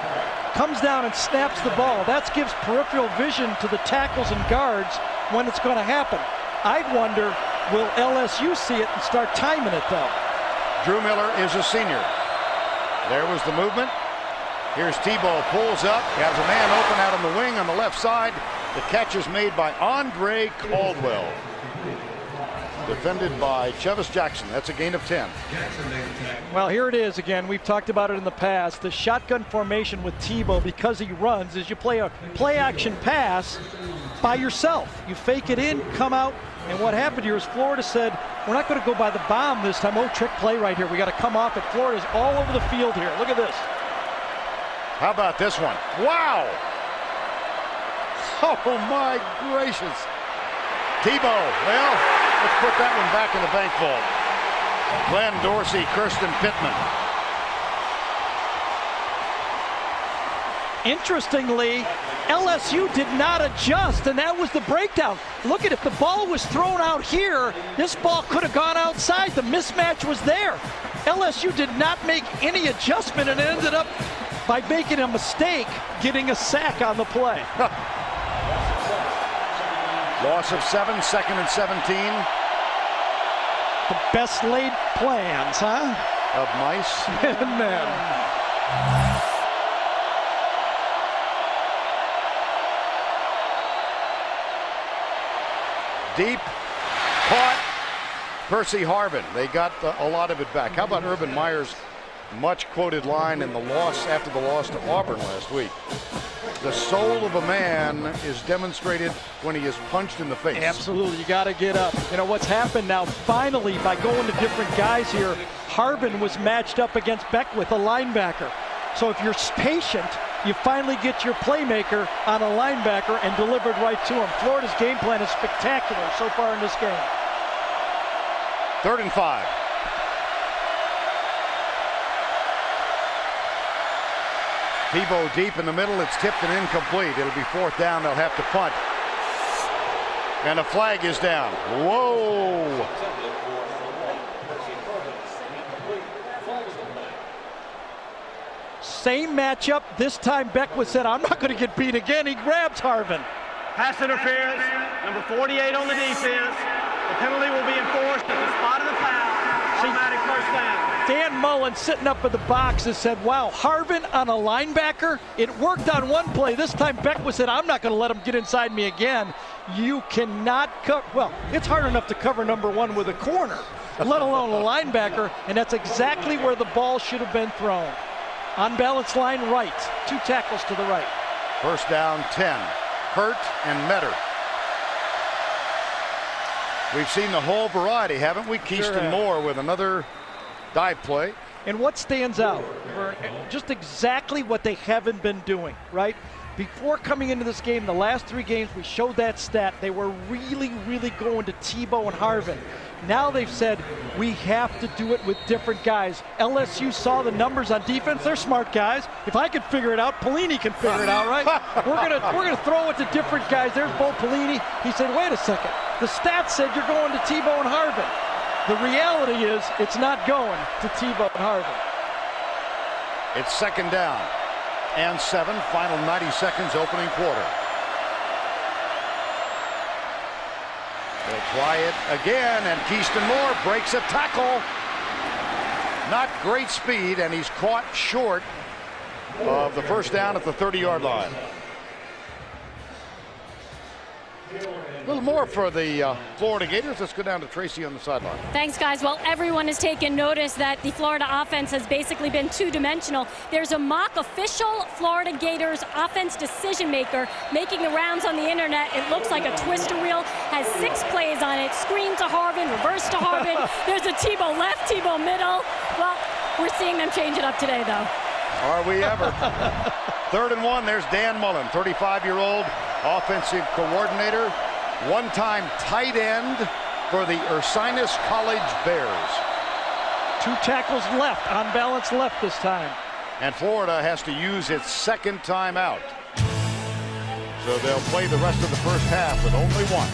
comes down and snaps the ball. That gives peripheral vision to the tackles and guards when it's going to happen. I wonder, will LSU see it and start timing it, though? Drew Miller is a senior. There was the movement. Here's Tebow, pulls up, has a man open out on the wing on the left side. The catch is made by Andre Caldwell. Defended by Chevis Jackson. That's a gain of 10. Well, here it is again. We've talked about it in the past. The shotgun formation with Tebow, because he runs, is you play a play-action pass by yourself. You fake it in, come out, and what happened here is Florida said, we're not going to go by the bomb this time. Oh, trick play right here. We got to come off it. Florida's all over the field here. Look at this. How about this one? Wow! Oh, my gracious. Tebow, well, let's put that one back in the bank vault. Glenn Dorsey, Kirsten Pittman. Interestingly, LSU did not adjust, and that was the breakdown. Look at it. If the ball was thrown out here, this ball could have gone outside. The mismatch was there. LSU did not make any adjustment and ended up, by making a mistake, getting a sack on the play. Loss of 7, 2nd and 17. The best laid plans, huh? Of mice and men. Deep, caught, Percy Harvin. They got a lot of it back. How about Urban Meyer's much quoted line in the loss after the loss to Auburn last week? The soul of a man is demonstrated when he is punched in the face. Absolutely, you got to get up. You know what's happened now, finally, by going to different guys here, Harvin was matched up against Beckwith, a linebacker. So if you're patient, you finally get your playmaker on a linebacker and delivered right to him. Florida's game plan is spectacular so far in this game. 3rd and 5. Tebow deep in the middle. It's tipped and incomplete. It'll be 4th down. They'll have to punt. And a flag is down. Whoa. Same matchup. This time Beckwith said, I'm not going to get beat again. He grabs Harvin. Pass interference, number 48 on the defense. The penalty will be enforced at the spot of the foul. Automatic first down. Dan Mullen sitting up in the box has said, wow, Harvin on a linebacker. It worked on one play. This time Beckwith said, I'm not going to let him get inside me again. You cannot cover. Well, it's hard enough to cover number 1 with a corner, let alone a linebacker, and that's exactly where the ball should have been thrown. On balance line right, 2 tackles to the right. 1st down, 10. Hurt and Metter. We've seen the whole variety, haven't we? Keyston Moore with another dive play. And what stands out? Just exactly what they haven't been doing, right? Before coming into this game, the last 3 games, we showed that stat. They were really, really going to Tebow and Harvin. Now they've said, we have to do it with different guys. LSU saw the numbers on defense. They're smart guys. If I could figure it out, Pelini can figure it out, right? We're gonna throw it to different guys. There's Bo Pelini. He said, wait a second. The stats said you're going to Tebow and Harvin. The reality is it's not going to Tebow and Harvin. It's 2nd down and 7. Final 90 seconds, opening quarter. They'll try it again, and Keyston Moore breaks a tackle. Not great speed, and he's caught short of the 1st down at the 30-yard line. A little more for the Florida Gators. Let's go down to Tracy on the sideline. Thanks, guys. Well, everyone has taken notice that the Florida offense has basically been two-dimensional. There's a mock official Florida Gators offense decision maker making the rounds on the internet. It looks like a twister wheel, has 6 plays on it. Screen to Harvin, reverse to Harvin. There's a Tebow left, Tebow middle. Well, we're seeing them change it up today, though. Are we ever? 3rd and 1. There's Dan Mullen, 35-year-old offensive coordinator. One-time tight end for the Ursinus College Bears. 2 tackles left, on balance left this time. And Florida has to use its 2nd timeout. So they'll play the rest of the 1st half with only 1.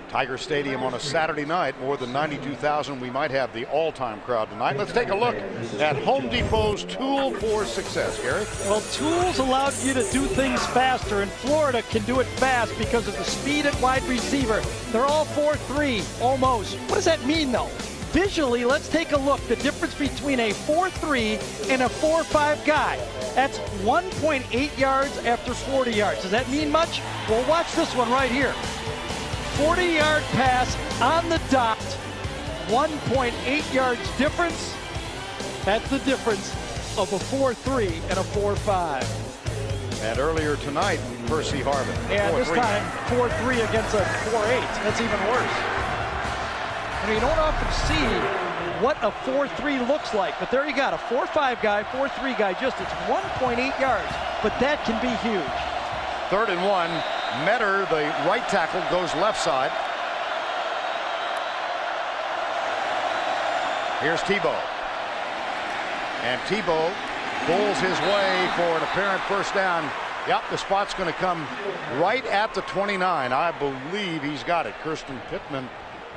Tiger Stadium on a Saturday night, more than 92,000. We might have the all-time crowd tonight. Let's take a look at Home Depot's tool for success, Gary. Well, tools allow you to do things faster, and Florida can do it fast because of the speed at wide receiver. They're all 4-3, almost. What does that mean, though? Visually, let's take a look. The difference between a 4-3 and a 4-5 guy. That's 1.8 yards after 40 yards. Does that mean much? Well, watch this one right here. 40-yard pass on the dot, 1.8 yards difference. That's the difference of a 4-3 and a 4-5. And earlier tonight, Percy Harvin. Yeah, this time 4-3 against a 4-8. That's even worse. And you don't often see what a 4-3 looks like, but there you got a 4-5 guy, 4-3 guy, just it's 1.8 yards, but that can be huge. 3rd and 1. Metter, the right tackle, goes left side. Here's Tebow. And Tebow pulls his way for an apparent 1st down. Yep, the spot's going to come right at the 29. I believe he's got it. Kirsten Pittman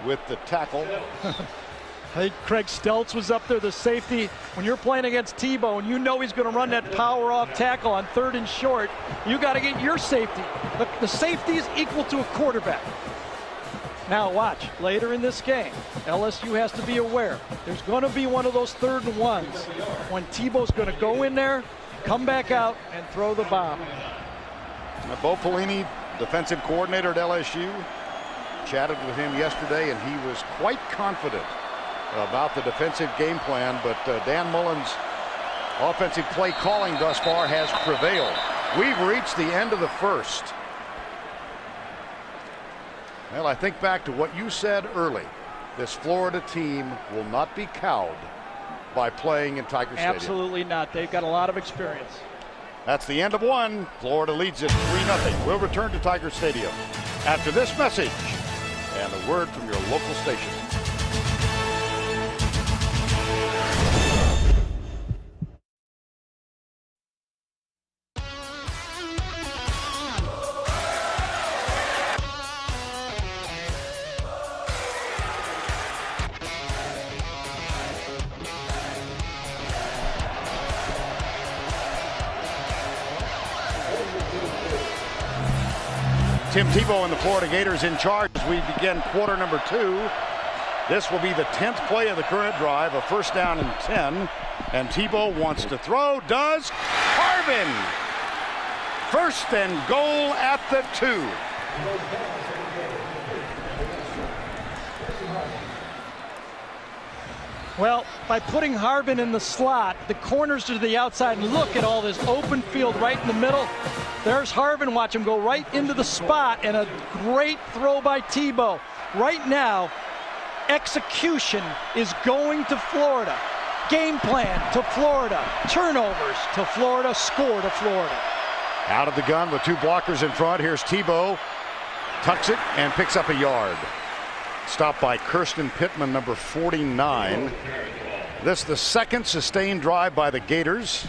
with the tackle. I think Craig Stelz was up there, the safety. When you're playing against Tebow and you know he's going to run that power off tackle on 3rd and short, you got to get your safety. The safety is equal to a quarterback. Now watch, later in this game, LSU has to be aware. There's going to be one of those 3rd and 1s when Tebow's going to go in there, come back out, and throw the bomb. Bo Pelini, defensive coordinator at LSU, chatted with him yesterday, and he was quite confident about the defensive game plan, but Dan Mullen's offensive play calling thus far has prevailed. We've reached the end of the first. Well, I think back to what you said early. This Florida team will not be cowed by playing in Tiger Stadium. Absolutely not. They've got a lot of experience. That's the end of one. Florida leads it 3-0. We'll return to Tiger Stadium after this message and a word from your local station. Tim Tebow and the Florida Gators in charge as we begin quarter number 2. This will be the 10th play of the current drive, a first down and 10. And Tebow wants to throw, does. Harvin! First and goal at the 2. Well, by putting Harvin in the slot, the corners to the outside, and look at all this open field right in the middle. There's Harvin. Watch him go right into the spot, and a great throw by Tebow. Right now, execution is going to Florida. Game plan to Florida. Turnovers to Florida. Score to Florida. Out of the gun with 2 blockers in front. Here's Tebow. Tucks it and picks up a yard. Stopped by Kirsten Pittman, number 49. This the second sustained drive by the Gators.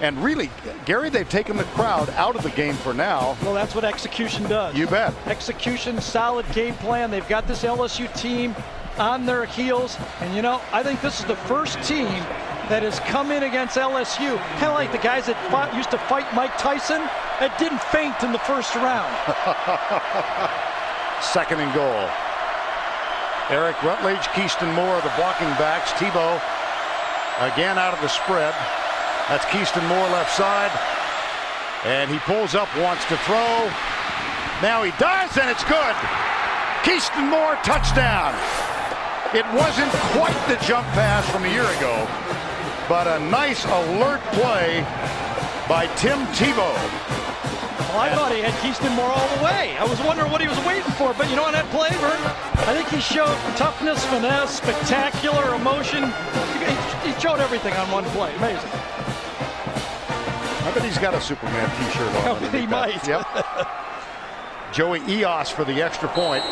And really, Gary, they've taken the crowd out of the game for now. Well, that's what execution does. You bet. Execution, solid game plan. They've got this LSU team on their heels. And, you know, I think this is the first team that has come in against LSU, kind of like the guys that used to fight Mike Tyson, that didn't faint in the first round. Second and goal. Eric Rutledge, Keyston Moore, the blocking backs. Tebow again out of the spread. That's Keyston Moore left side. And he pulls up, wants to throw. Now he does, and it's good. Keyston Moore, touchdown. It wasn't quite the jump pass from a year ago, but a nice alert play by Tim Tebow. Well, I thought he had Keyston Moore all the way. I was wondering what he was waiting for, but you know, on that play, Vern, I think he showed toughness, finesse, spectacular emotion. He showed everything on one play. Amazing. I bet he's got a Superman t-shirt on. Oh, he might. Yep. Joey Eos for the extra point.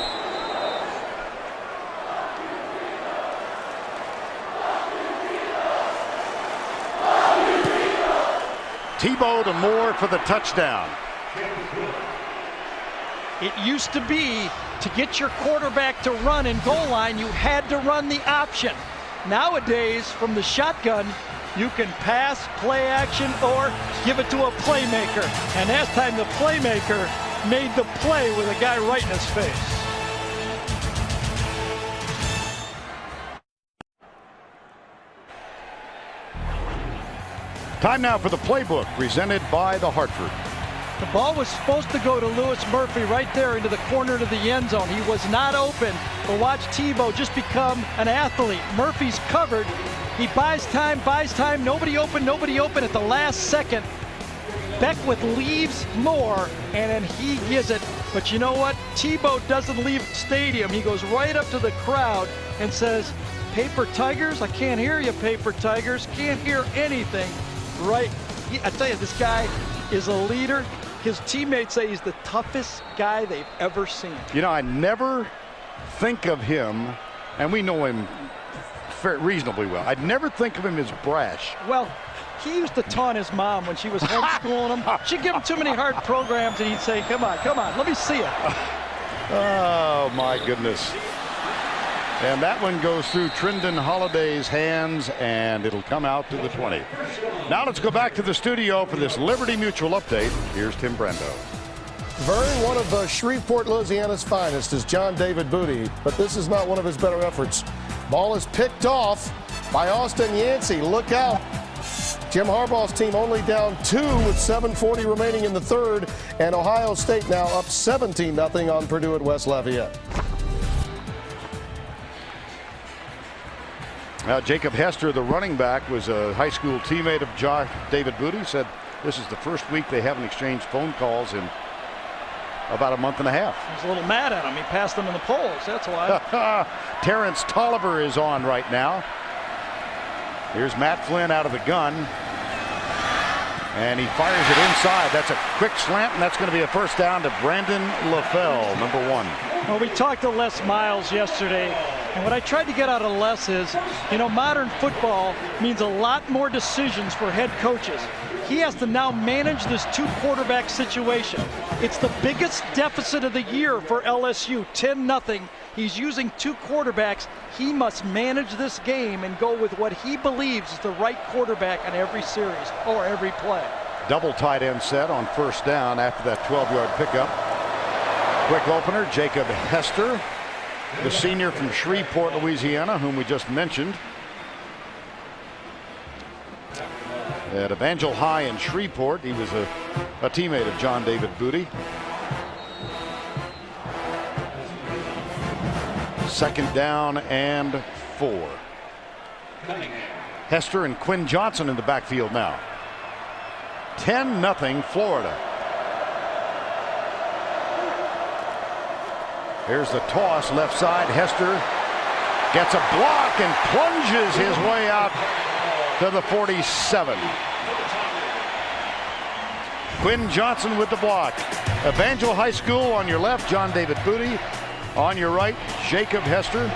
Tebow to Moore for the touchdown. It used to be to get your quarterback to run in goal line, you had to run the option. Nowadays, from the shotgun, you can pass, play action, or give it to a playmaker. And that time the playmaker made the play with a guy right in his face. Time now for the playbook presented by the Hartford. The ball was supposed to go to Lewis Murphy right there into the corner to the end zone. He was not open. But watch Tebow just become an athlete. Murphy's covered. He buys time. Nobody open at the last second. Beckwith leaves Moore, and then he gives it. But you know what? Tebow doesn't leave the stadium. He goes right up to the crowd and says, "Paper Tigers, I can't hear you, Paper Tigers. Can't hear anything." Right. I tell you, this guy is a leader. His teammates say he's the toughest guy they've ever seen. You know, I never think of him, and we know him reasonably well. I'd never think of him as brash. Well, he used to taunt his mom when she was homeschooling him. She'd give him too many hard programs, and he'd say, come on, let me see it. Oh, my goodness. And that one goes through Trendon Holliday's hands, and it'll come out to the 20. Now let's go back to the studio for this Liberty Mutual update. Here's Tim Brando. Vern, one of Shreveport, Louisiana's finest is John David Booty, but this is not one of his better efforts. Ball is picked off by Austin Yancey. Look out. Jim Harbaugh's team only down 2 with 7:40 remaining in the third, and Ohio State now up 17-0 on Purdue at West Lafayette. Jacob Hester, the running back, was a high school teammate of David Booty. Said this is the first week they haven't exchanged phone calls in about a month and a half. He's a little mad at him. He passed them in the polls. That's why. Terrence Tolliver is on right now. Here's Matt Flynn out of the gun. And he fires it inside. That's a quick slant, and that's going to be a first down to Brandon LaFell, number 1. Well, we talked to Les Miles yesterday, and what I tried to get out of Les is, modern football means a lot more decisions for head coaches. He has to now manage this 2-quarterback situation. It's the biggest deficit of the year for LSU, 10-0. He's using 2 quarterbacks. He must manage this game and go with what he believes is the right quarterback in every series or every play. Double tight end set on first down after that 12-yard pickup. Quick opener, Jacob Hester, the senior from Shreveport, Louisiana, whom we just mentioned. At Evangel High in Shreveport, he was a teammate of John David Booty. Second down and 4. Hester and Quinn Johnson in the backfield now. 10-0 Florida. Here's the toss left side. Hester gets a block and plunges his way out to the 47. Quinn Johnson with the block. Evangel High School on your left, John David Booty. On your right, Jacob Hester.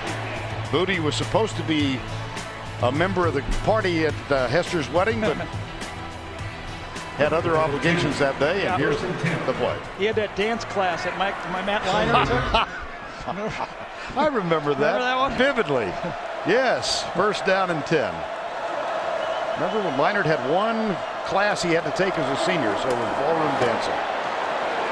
Booty was supposed to be a member of the party at Hester's wedding, but had other obligations that day, and here's the play. He had that dance class at my Matt Leinart. I remember that, Remember that one? Vividly. Yes, first down and 10. Remember when Leinart had one class he had to take as a senior, so it was ballroom dancing.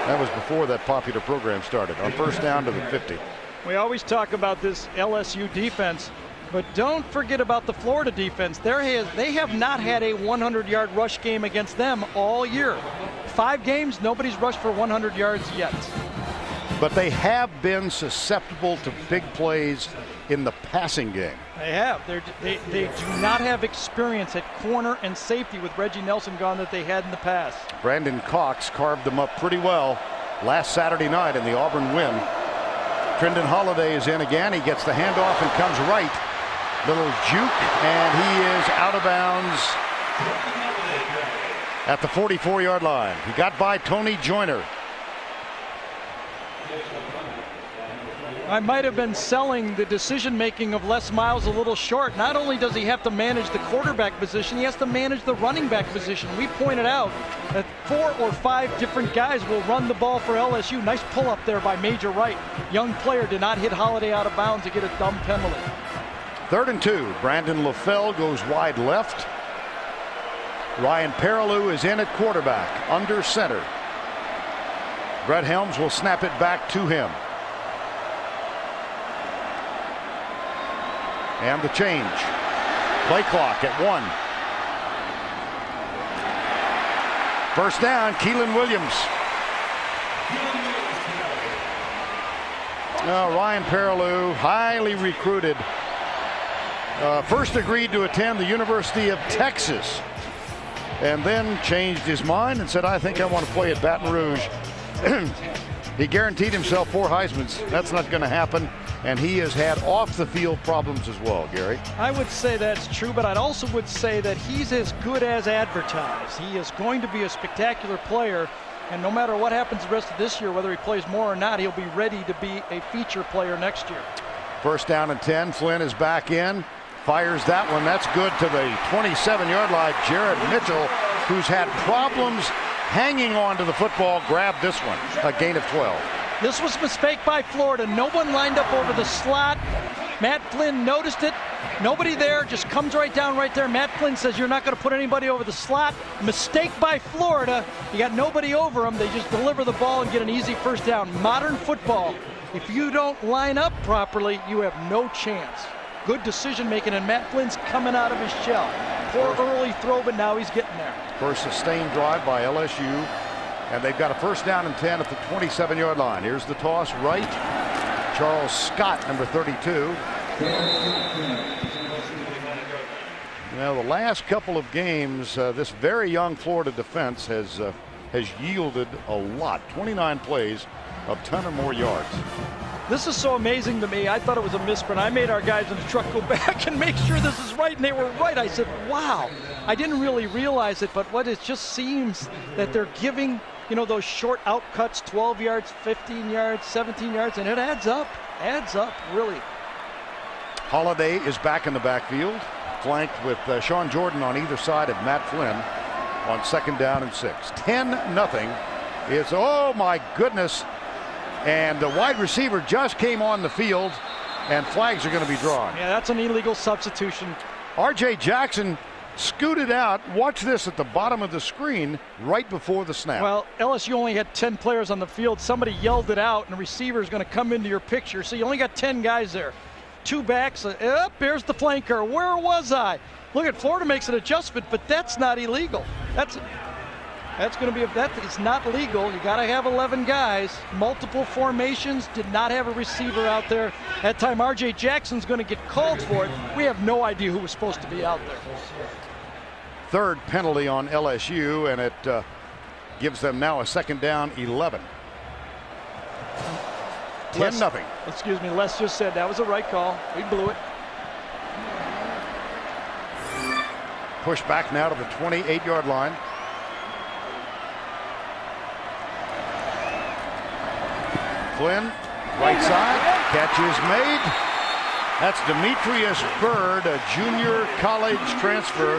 That was before that popular program started. On first down to the 50. We always talk about this LSU defense, but don't forget about the Florida defense. They have not had a 100-yard rush game against them all year. 5 games, nobody's rushed for 100 yards yet. But they have been susceptible to big plays in the passing game. They have. They do not have experience at corner and safety with Reggie Nelson gone that they had in the past. Brandon Cox carved them up pretty well last Saturday night in the Auburn win. Trendon Holiday is in again. He gets the handoff and comes right. Little juke, and he is out of bounds at the 44-yard line. He got by Tony Joyner. I might have been selling the decision-making of Les Miles a little short. Not only does he have to manage the quarterback position, he has to manage the running back position. We pointed out that 4 or 5 different guys will run the ball for LSU. Nice pull-up there by Major Wright. Young player did not hit Holiday out of bounds to get a dumb penalty. 3rd and 2. Brandon LaFell goes wide left. Ryan Perilou is in at quarterback, under center. Brett Helms will snap it back to him. And the change. Play clock at 1. First down, Keelan Williams. Ryan Perilou, highly recruited. First agreed to attend the University of Texas. And then changed his mind and said, I think I want to play at Baton Rouge. He guaranteed himself 4 Heismans. That's not going to happen. And he has had off-the-field problems as well, Gary. I would say that's true, but I also would say that he's as good as advertised. He is going to be a spectacular player, and no matter what happens the rest of this year, whether he plays more or not, he'll be ready to be a feature player next year. First down and 10. Flynn is back in. Fires that one. That's good to the 27-yard line. Jared Mitchell, who's had problems hanging on to the football, grabbed this one. A gain of 12. This was a mistake by Florida. No one lined up over the slot. Matt Flynn noticed it. Nobody there, just comes right down right there. Matt Flynn says, you're not going to put anybody over the slot. Mistake by Florida. You got nobody over them. They just deliver the ball and get an easy first down. Modern football, if you don't line up properly, you have no chance. Good decision making, and Matt Flynn's coming out of his shell. Poor early throw, but now he's getting there. First sustained drive by LSU, and they've got a first down and 10 at the 27-yard line. Here's the toss right. Charles Scott, number 32. Now, the last couple of games, this very young Florida defense has yielded a lot. 29 plays of 10 or more yards. This is so amazing to me. I thought it was a misprint. I made our guys in the truck go back and make sure this is right, and they were right. I said, wow. I didn't really realize it, but what it just seems that they're giving, you know, those short out cuts, 12 yards, 15 yards, 17 yards, and it adds up, really. Holiday is back in the backfield, flanked with Sean Jordan on either side of Matt Flynn on 2nd down and 6. 10-0. It's, oh my goodness. And the wide receiver just came on the field, and flags are going to be drawn. Yeah, that's an illegal substitution. R.J. Jackson scooted out. Watch this at the bottom of the screen right before the snap. Well, LSU only had 10 players on the field. Somebody yelled it out, and the receiver is going to come into your picture. So you only got 10 guys there. 2 backs. There's the flanker. Where was I? Look at Florida makes an adjustment, but that's not illegal. That's going to be that is not legal. You got to have 11 guys. Multiple formations. Did not have a receiver out there. That time R.J. Jackson's going to get called for it. We have no idea who was supposed to be out there. 3rd penalty on LSU, and it gives them now a 2nd down, 11. 10-0. Excuse me, Les just said that was the right call. We blew it. Push back now to the 28-yard line. Flynn, right side, catch is made. That's Demetrius Byrd, a junior college transfer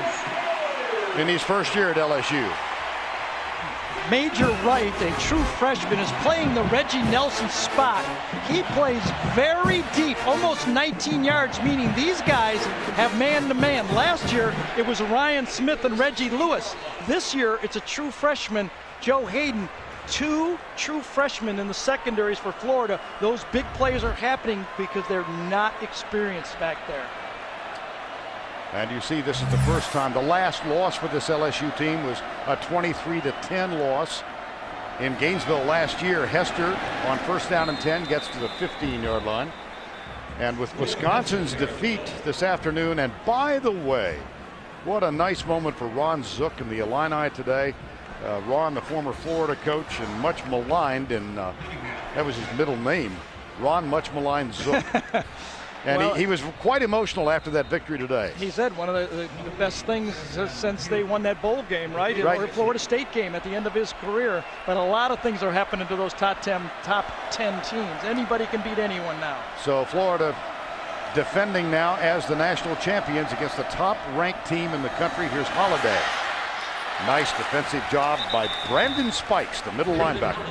in his first year at LSU. Major Wright, a true freshman, is playing the Reggie Nelson spot. He plays very deep, almost 19 yards, meaning these guys have man-to-man. Last year, it was Ryan Smith and Reggie Lewis. This year, it's a true freshman, Joe Hayden. 2 true freshmen in the secondaries for Florida. Those big plays are happening because they're not experienced back there. And you see, this is the first time. The last loss for this LSU team was a 23-10 loss in Gainesville last year. Hester on 1st down and 10 gets to the 15-yard line. And with Wisconsin's defeat this afternoon, and by the way, what a nice moment for Ron Zook and the Illini today. Ron, the former Florida coach and much maligned, and that was his middle name, Ron Much Maligned Zook. And well, he was quite emotional after that victory today. He said one of the best things since they won that bowl game, right? Or Florida State game at the end of his career. But a lot of things are happening to those top 10 teams. Anybody can beat anyone now. So Florida defending now as the national champions against the top-ranked team in the country. Here's Holiday. Nice defensive job by Brandon Spikes, the middle linebacker.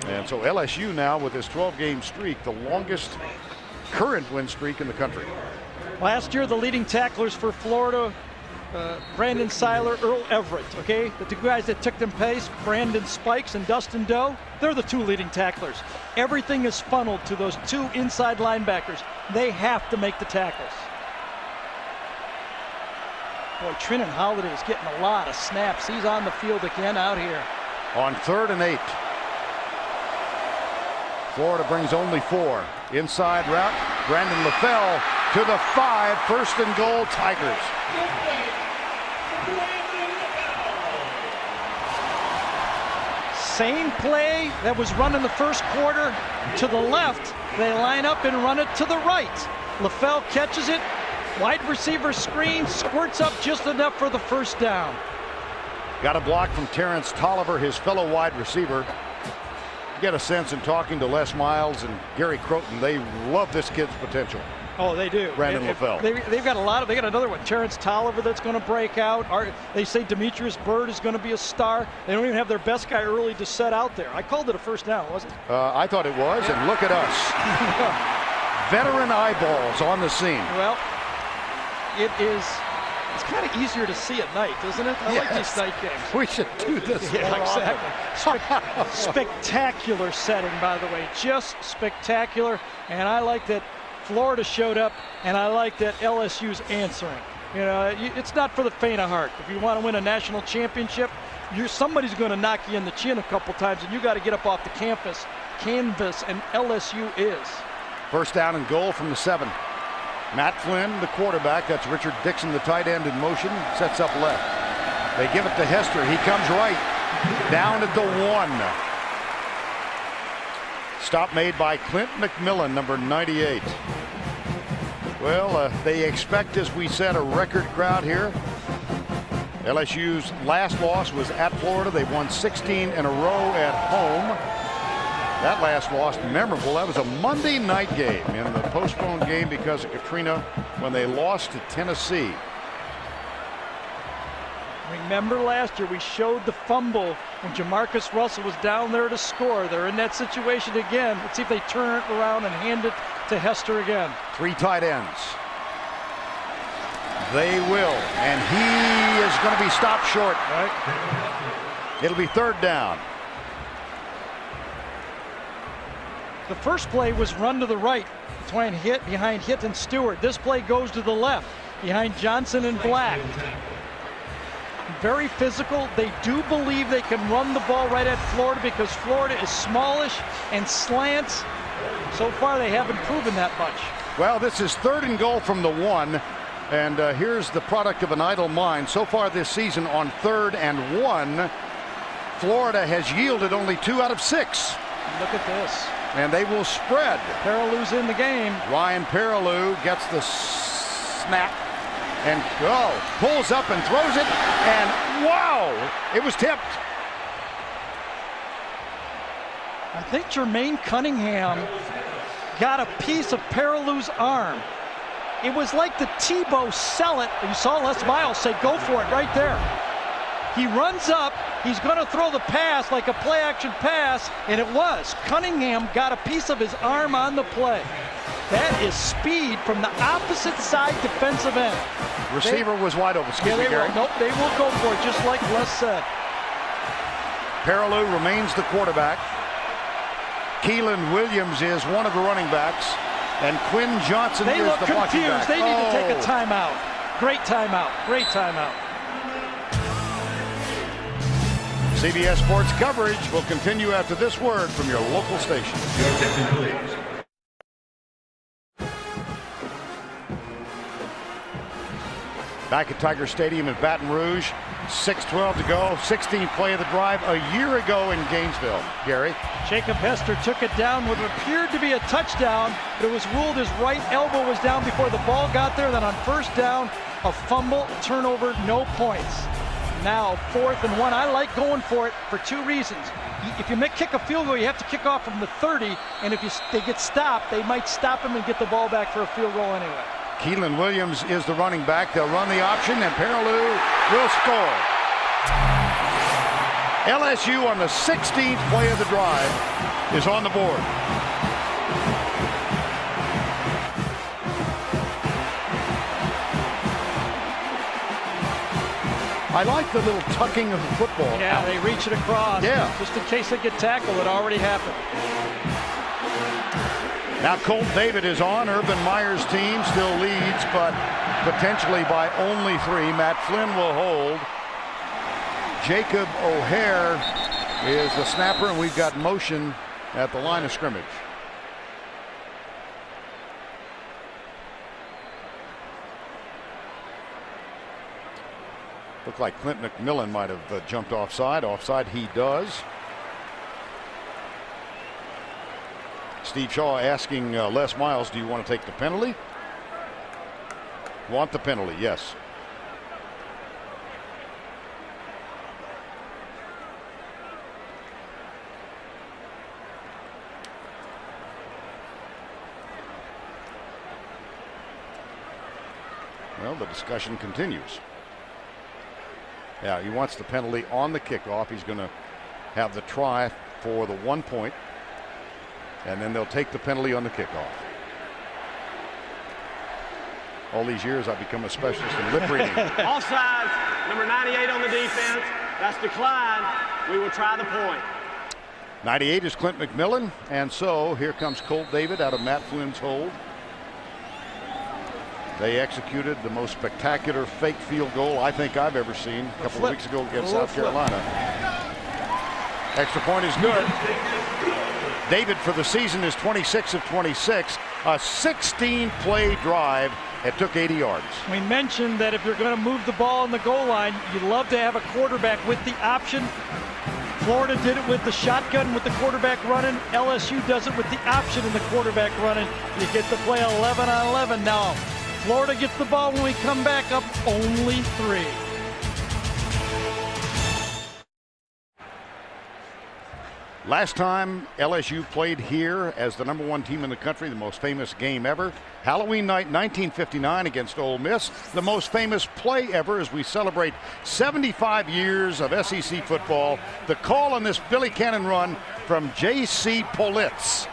And so LSU now with this 12-game streak, the longest current win streak in the country. Last year, the leading tacklers for Florida, Brandon Seiler, Earl Everett, okay? The 2 guys that took them pace, Brandon Spikes and Dustin Doe, they're the 2 leading tacklers. Everything is funneled to those 2 inside linebackers. They have to make the tackles. Boy, Trenton Holiday is getting a lot of snaps. He's on the field again out here. On 3rd and 8. Florida brings only 4. Inside route, Brandon LaFell to the 5. 1st and goal, Tigers. Same play that was run in the first quarter to the left. They line up and run it to the right. LaFell catches it. Wide receiver screen, squirts up just enough for the 1st down. Got a block from Terrence Tolliver, his fellow wide receiver. You get a sense in talking to Les Miles and Gary Croton, they love this kid's potential. Oh, they do. Brandon LaFell. They've got a lot of. They got another one, Terrence Tolliver, that's going to break out. They say Demetrius Byrd is going to be a star. They don't even have their best guy early to set out there. I called it a 1st down, wasn't it? I thought it was, and look at us. Veteran eyeballs on the scene. Well, it's kind of easier to see at night, isn't it? I like these night games. We should do this. Yeah, exactly. Spectacular setting, by the way. Just spectacular. And I like that Florida showed up, and I like that LSU's answering. You know, it's not for the faint of heart. If you want to win a national championship, somebody's going to knock you in the chin a couple times, and you got to get up off the canvas, and LSU is. 1st down and goal from the 7. Matt Flynn, the quarterback. That's Richard Dixon, the tight end, in motion. Sets up left. They give it to Hester. He comes right. Down at the 1. Stop made by Clint McMillan, number 98. Well, they expect, as we said, a record crowd here. LSU's last loss was at Florida. They've won 16 in a row at home. That last loss, memorable. That was a Monday night game in the postponed game because of Katrina when they lost to Tennessee. Remember last year we showed the fumble when Jamarcus Russell was down there to score. They're in that situation again. Let's see if they turn it around and hand it to Hester again. 3 tight ends. They will, and he is going to be stopped short. Right. It'll be 3rd down. The first play was run to the right behind Hitt and Stewart. This play goes to the left behind Johnson and Black. Very physical. They do believe they can run the ball right at Florida because Florida is smallish and slants. So far they haven't proven that much. Well, this is 3rd and goal from the 1. And here's the product of an idle mind. So far this season on 3rd and 1, Florida has yielded only 2 out of 6. Look at this. And they will spread. Perillou's in the game. Ryan Perilou gets the snap and pulls up and throws it. And wow, it was tipped. I think Jermaine Cunningham got a piece of Perilou's arm. It was like the Tebow sell it. You saw Les Miles say, go for it right there. He runs up. He's going to throw the pass like a play-action pass, and it was. Cunningham got a piece of his arm on the play. That is speed from the opposite side defensive end. Receiver was wide open. Excuse me, Gary. Nope, they will go for it, just like Les said. Perilou remains the quarterback. Keelan Williams is one of the running backs. And Quinn Johnson is the blocking back. They look confused. They need to take a timeout. Great timeout. Great timeout. CBS Sports coverage will continue after this word from your local station. Back at Tiger Stadium in Baton Rouge, 6:12 to go, 16th play of the drive a year ago in Gainesville. Gary? Jacob Hester took it down what appeared to be a touchdown, but it was ruled his right elbow was down before the ball got there. Then on 1st down, a fumble, turnover, no points. Now 4th and 1. I like going for it for 2 reasons. If you kick a field goal, you have to kick off from the 30, and if they get stopped, they might stop him and get the ball back for a field goal anyway. Keelan Williams is the running back. They'll run the option, and Perilou will score. LSU on the 16th play of the drive is on the board. I like the little tucking of the football. Yeah, they reach it across. Yeah. Just in case they get tackled, it already happened. Now Colt David is on. Urban Meyer's team still leads, but potentially by only 3. Matt Flynn will hold. Jacob O'Hare is the snapper, and we've got motion at the line of scrimmage. Looked like Clint McMillan might have jumped offside. Offside he does. Steve Shaw asking Les Miles, do you want to take the penalty? Want the penalty, yes. Well, the discussion continues. Yeah, he wants the penalty on the kickoff. He's going to have the try for the 1 point. And then they'll take the penalty on the kickoff. All these years I've become a specialist in lip reading. Offsides, number 98 on the defense. That's declined. We will try the point. 98 is Clint McMillan. And so here comes Colt David out of Matt Flynn's hold. They executed the most spectacular fake field goal I think I've ever seen a couple of weeks ago against South Carolina. Extra point is good. David for the season is 26 of 26. A 16-play drive. It took 80 yards. We mentioned that if you're going to move the ball on the goal line, you'd love to have a quarterback with the option. Florida did it with the shotgun with the quarterback running. LSU does it with the option and the quarterback running. You get to play 11 on 11 now. Florida gets the ball when we come back up only 3. Last time LSU played here as the #1 team in the country, the most famous game ever. Halloween night 1959 against Ole Miss. The most famous play ever as we celebrate 75 years of SEC football. The call on this Billy Cannon run from J.C. Politz.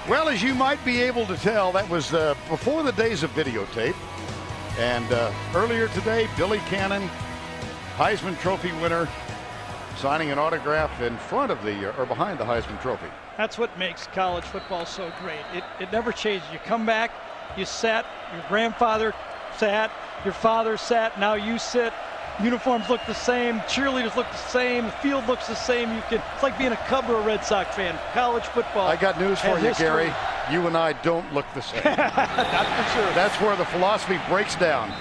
Well, as you might be able to tell, that was before the days of videotape. And earlier today, Billy Cannon, Heisman Trophy winner, signing an autograph in front of or behind the Heisman Trophy. That's what makes college football so great. It never changes. You come back, you sat, your grandfather sat, your father sat, now you sit. Uniforms look the same, cheerleaders look the same, the field looks the same. It's like being a Cub or a Red Sox fan. College football. I got news for you, Gary. You and I don't look the same. Not for sure. That's where the philosophy breaks down.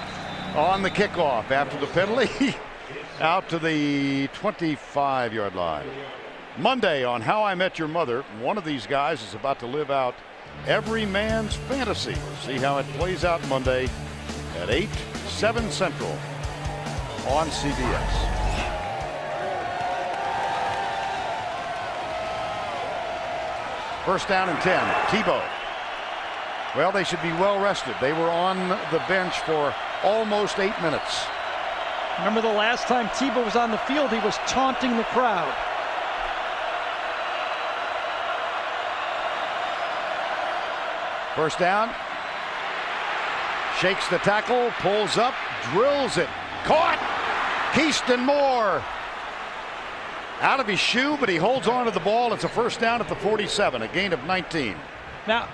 On the kickoff after the penalty, out to the 25-yard line. Monday on How I Met Your Mother, one of these guys is about to live out every man's fantasy. See how it plays out Monday at 8, 7 Central. On CBS. First down and 10. Tebow. Well, they should be well rested. They were on the bench for almost 8 minutes. Remember the last time Tebow was on the field, he was taunting the crowd. First down. Shakes the tackle, pulls up, drills it. Caught! Keyston Moore out of his shoe, but he holds on to the ball. It's a first down at the 47, a gain of 19. Now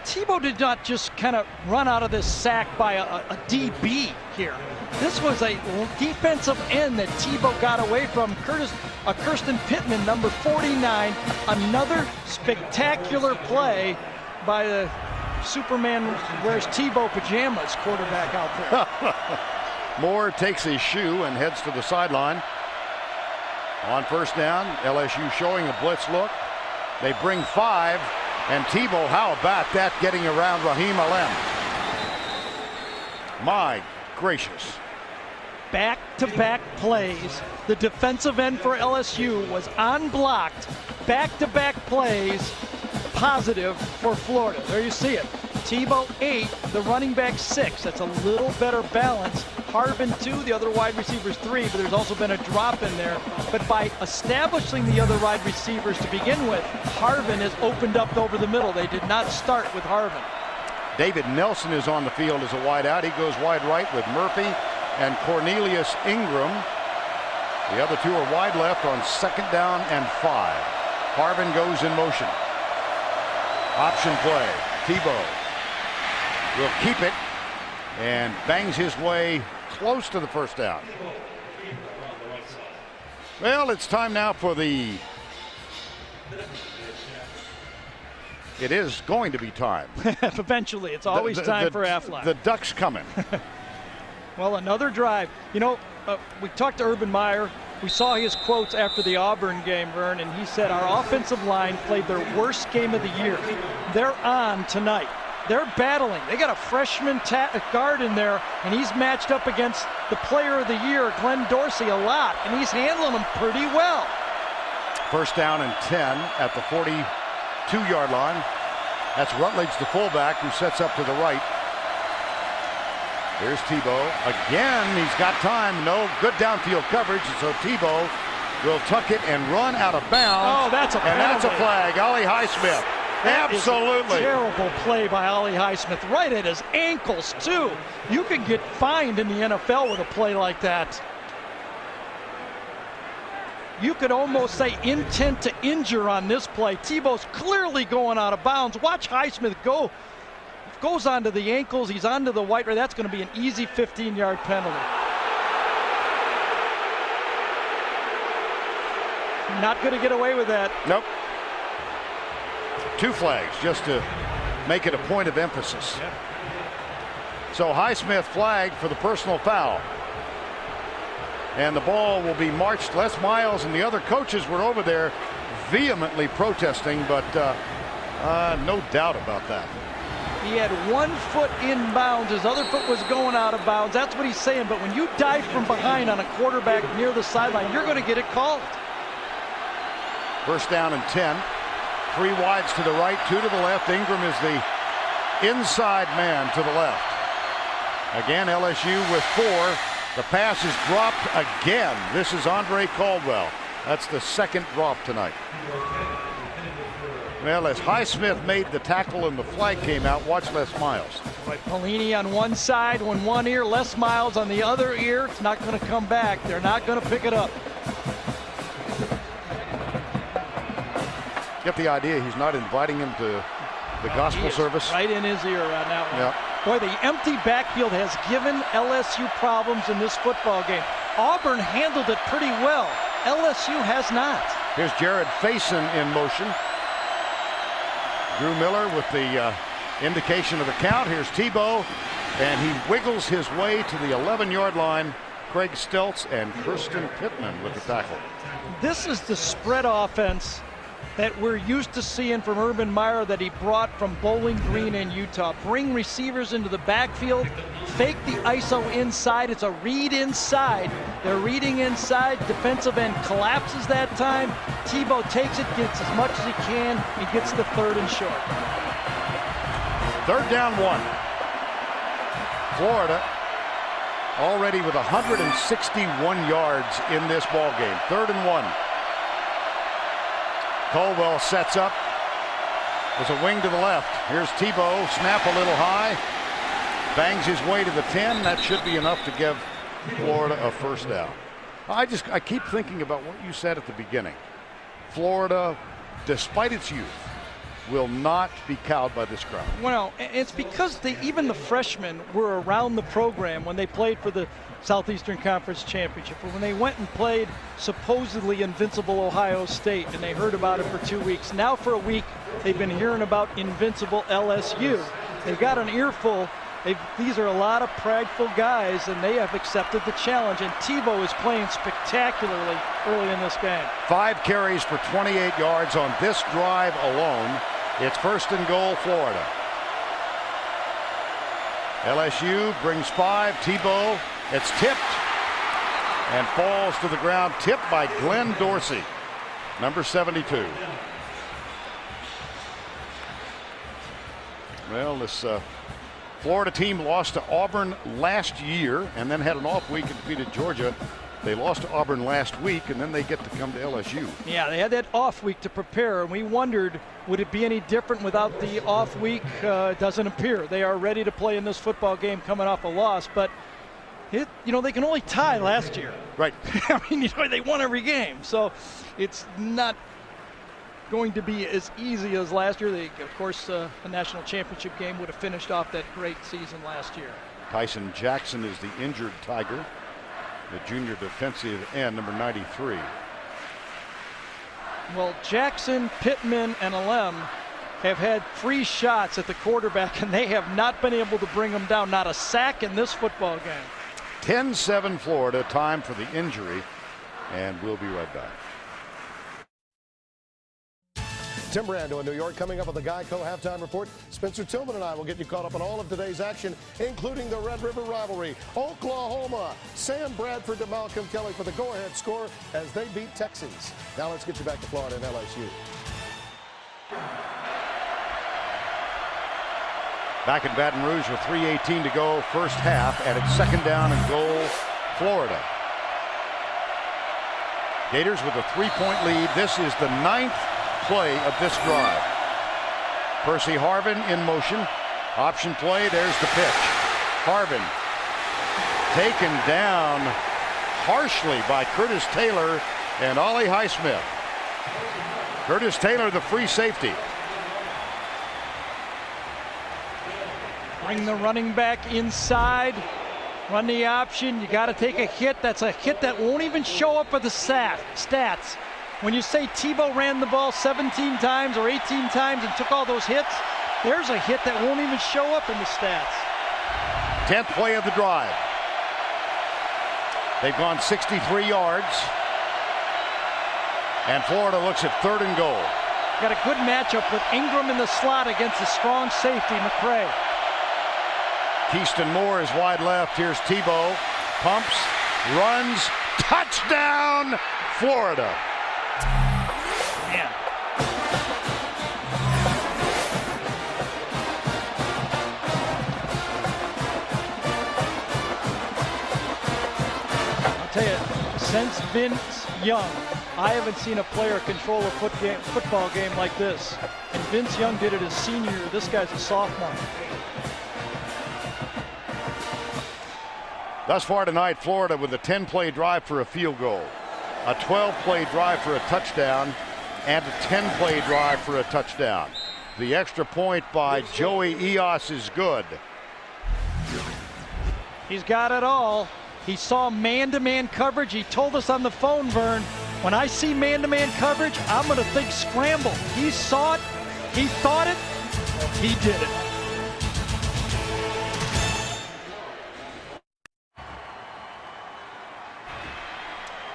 Tebow did not just kind of run out of this sack by a DB here. This was a defensive end that Tebow got away from. Kirsten Pittman, number 49. Another spectacular play by the Superman wears Tebow pajamas quarterback out there. Moore takes his shoe and heads to the sideline. On first down, LSU showing a blitz look. They bring 5, and Tebow, how about that, getting around Raheem Alem? My gracious. Back-to-back plays. The defensive end for LSU was unblocked. Back-to-back plays, positive for Florida. There you see it. Tebow 8, the running back 6. That's a little better balance. Harvin 2, the other wide receivers 3, but there's also been a drop in there. But by establishing the other wide receivers to begin with, Harvin has opened up over the middle. They did not start with Harvin. David Nelson is on the field as a wide out. He goes wide right with Murphy and Cornelius Ingram. The other two are wide left on second down and 5. Harvin goes in motion. Option play. Tebow will keep it and bangs his way close to the first down. Well, it's time now for it is going to be time. Eventually, it's always time for Aflac. The Ducks coming. Well, another drive. You know, we talked to Urban Meyer. We saw his quotes after the Auburn game, Vern, and he said our offensive line played their worst game of the year. They're on tonight. They're battling. They got a freshman guard in there, and he's matched up against the player of the year, Glenn Dorsey, a lot, and he's handling them pretty well. First down and 10 at the 42-yard line. That's Rutledge, the fullback, who sets up to the right. Here's Tebow. Again, he's got time. No good downfield coverage, so Tebow will tuck it and run out of bounds. Oh, that's a penalty. And that's a flag. Ollie Highsmith. Absolutely. Terrible play by Ollie Highsmith, right at his ankles, too. You can get fined in the NFL with a play like that. You could almost say intent to injure on this play. Tebow's clearly going out of bounds. Watch Highsmith go goes onto the ankles, he's onto the white, that's going to be an easy 15-yard penalty. Not going to get away with that. Nope. 2 flags just to make it a point of emphasis. Yep. So Highsmith flagged for the personal foul. And the ball will be marched. Les Miles and the other coaches were over there vehemently protesting, but no doubt about that. He had 1 foot inbounds. His other foot was going out of bounds. That's what he's saying. But when you dive from behind on a quarterback near the sideline, you're going to get it called. First down and 10. 3 wides to the right, 2 to the left. Ingram is the inside man to the left. Again, LSU with 4. The pass is dropped again. This is Andre Caldwell. That's the 2nd drop tonight. Well, as Highsmith made the tackle and the flag came out, watch Les Miles. Right, Pelini on one side, one ear, Les Miles on the other ear. It's not going to come back. They're not going to pick it up. Get the idea he's not inviting him to the gospel service. Right in his ear on that one. Yep. Boy, the empty backfield has given LSU problems in this football game. Auburn handled it pretty well. LSU has not. Here's Jared Faison in motion. Drew Miller with the indication of the count. Here's Tebow, and he wiggles his way to the 11-yard line. Craig Stelz and Kirsten Pittman with the tackle. This is the spread offense that we're used to seeing from Urban Meyer that he brought from Bowling Green in Utah. Bring receivers into the backfield, fake the ISO inside. It's a read inside. They're reading inside. Defensive end collapses that time. Tebow takes it, gets as much as he can, and gets the 3rd and short. 3rd down 1. Florida already with 161 yards in this ball game. 3rd and 1. Caldwell sets up. There's a wing to the left. Here's Tebow. Snap a little high. Bangs his way to the 10. That should be enough to give Florida a 1st down. I keep thinking about what you said at the beginning. Florida, despite its youth, will not be cowed by this crowd. Well, it's because even the freshmen were around the program when they played for the Southeastern Conference Championship, or when they went and played supposedly invincible Ohio State, and they heard about it for 2 weeks. Now for a week, they've been hearing about invincible LSU. They've got an earful. These are a lot of prideful guys, and they have accepted the challenge, and Tebow is playing spectacularly early in this game. 5 carries for 28 yards on this drive alone. It's 1st and goal, Florida. LSU brings 5. Tebow, it's tipped and falls to the ground. Tipped by Glenn Dorsey, number 72. Well, this Florida team lost to Auburn last year and then had an off week and defeated Georgia. They lost to Auburn last week, and then they get to come to LSU. Yeah, they had that off week to prepare, and we wondered, would it be any different without the off week? It doesn't appear. They are ready to play in this football game coming off a loss, but they can only tie last year. Right. I mean, they won every game, so it's not going to be as easy as last year. Of course, the national championship game would have finished off that great season last year. Tyson Jackson is the injured Tiger, the junior defensive end, number 93. Well, Jackson, Pittman, and Alem have had 3 shots at the quarterback, and they have not been able to bring them down. Not a sack in this football game. 10-7 Florida, time for the injury, and we'll be right back. Tim Brando in New York coming up with the Geico Halftime Report. Spencer Tillman and I will get you caught up on all of today's action, including the Red River rivalry. Oklahoma, Sam Bradford to Malcolm Kelly for the go-ahead score as they beat Texas. Now let's get you back to Florida and LSU. Back in Baton Rouge with 3:18 to go, first half, and it's 2nd down and goal, Florida. Gators with a 3-point lead. This is the 9th play of this drive. Percy Harvin in motion. Option play, there's the pitch. Harvin taken down harshly by Curtis Taylor and Ollie Highsmith. Curtis Taylor, the free safety. Bring the running back inside. Run the option. You got to take a hit. That's a hit that won't even show up for the stats. When you say Tebow ran the ball 17 times or 18 times and took all those hits, there's a hit that won't even show up in the stats. 10th play of the drive. They've gone 63 yards. And Florida looks at 3rd and goal. Got a good matchup with Ingram in the slot against the strong safety, McCray. Keyston Moore is wide left. Here's Tebow. Pumps, runs, touchdown, Florida. Man. I'll tell you, since Vince Young, I haven't seen a player control a football game like this. And Vince Young did it his senior year. This guy's a sophomore. Thus far tonight, Florida with a 10-play drive for a field goal, a 12-play drive for a touchdown, and a 10-play drive for a touchdown. The extra point by Joey Eos is good. He's got it all. He saw man-to-man coverage. He told us on the phone, Vern, when I see man-to-man coverage, I'm going to think scramble. He saw it. He thought it. He did it.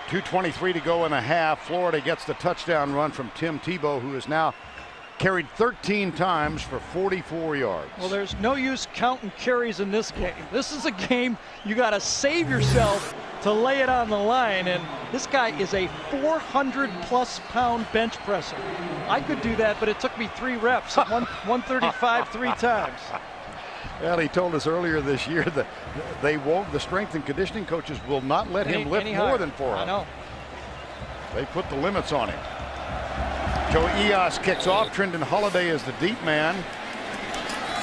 .223 to go in the half. Florida gets the touchdown run from Tim Tebow, who has now carried 13 times for 44 yards. Well, there's no use counting carries in this game. This is a game you got to save yourself to lay it on the line, and this guy is a 400-plus pound bench presser. I could do that, but it took me 3 reps, 135 3 times. Well, he told us earlier this year that they won't. The strength and conditioning coaches will not let him lift more than 400. I know. They put the limits on him. Joe Eos kicks off. Trendon Holiday is the deep man,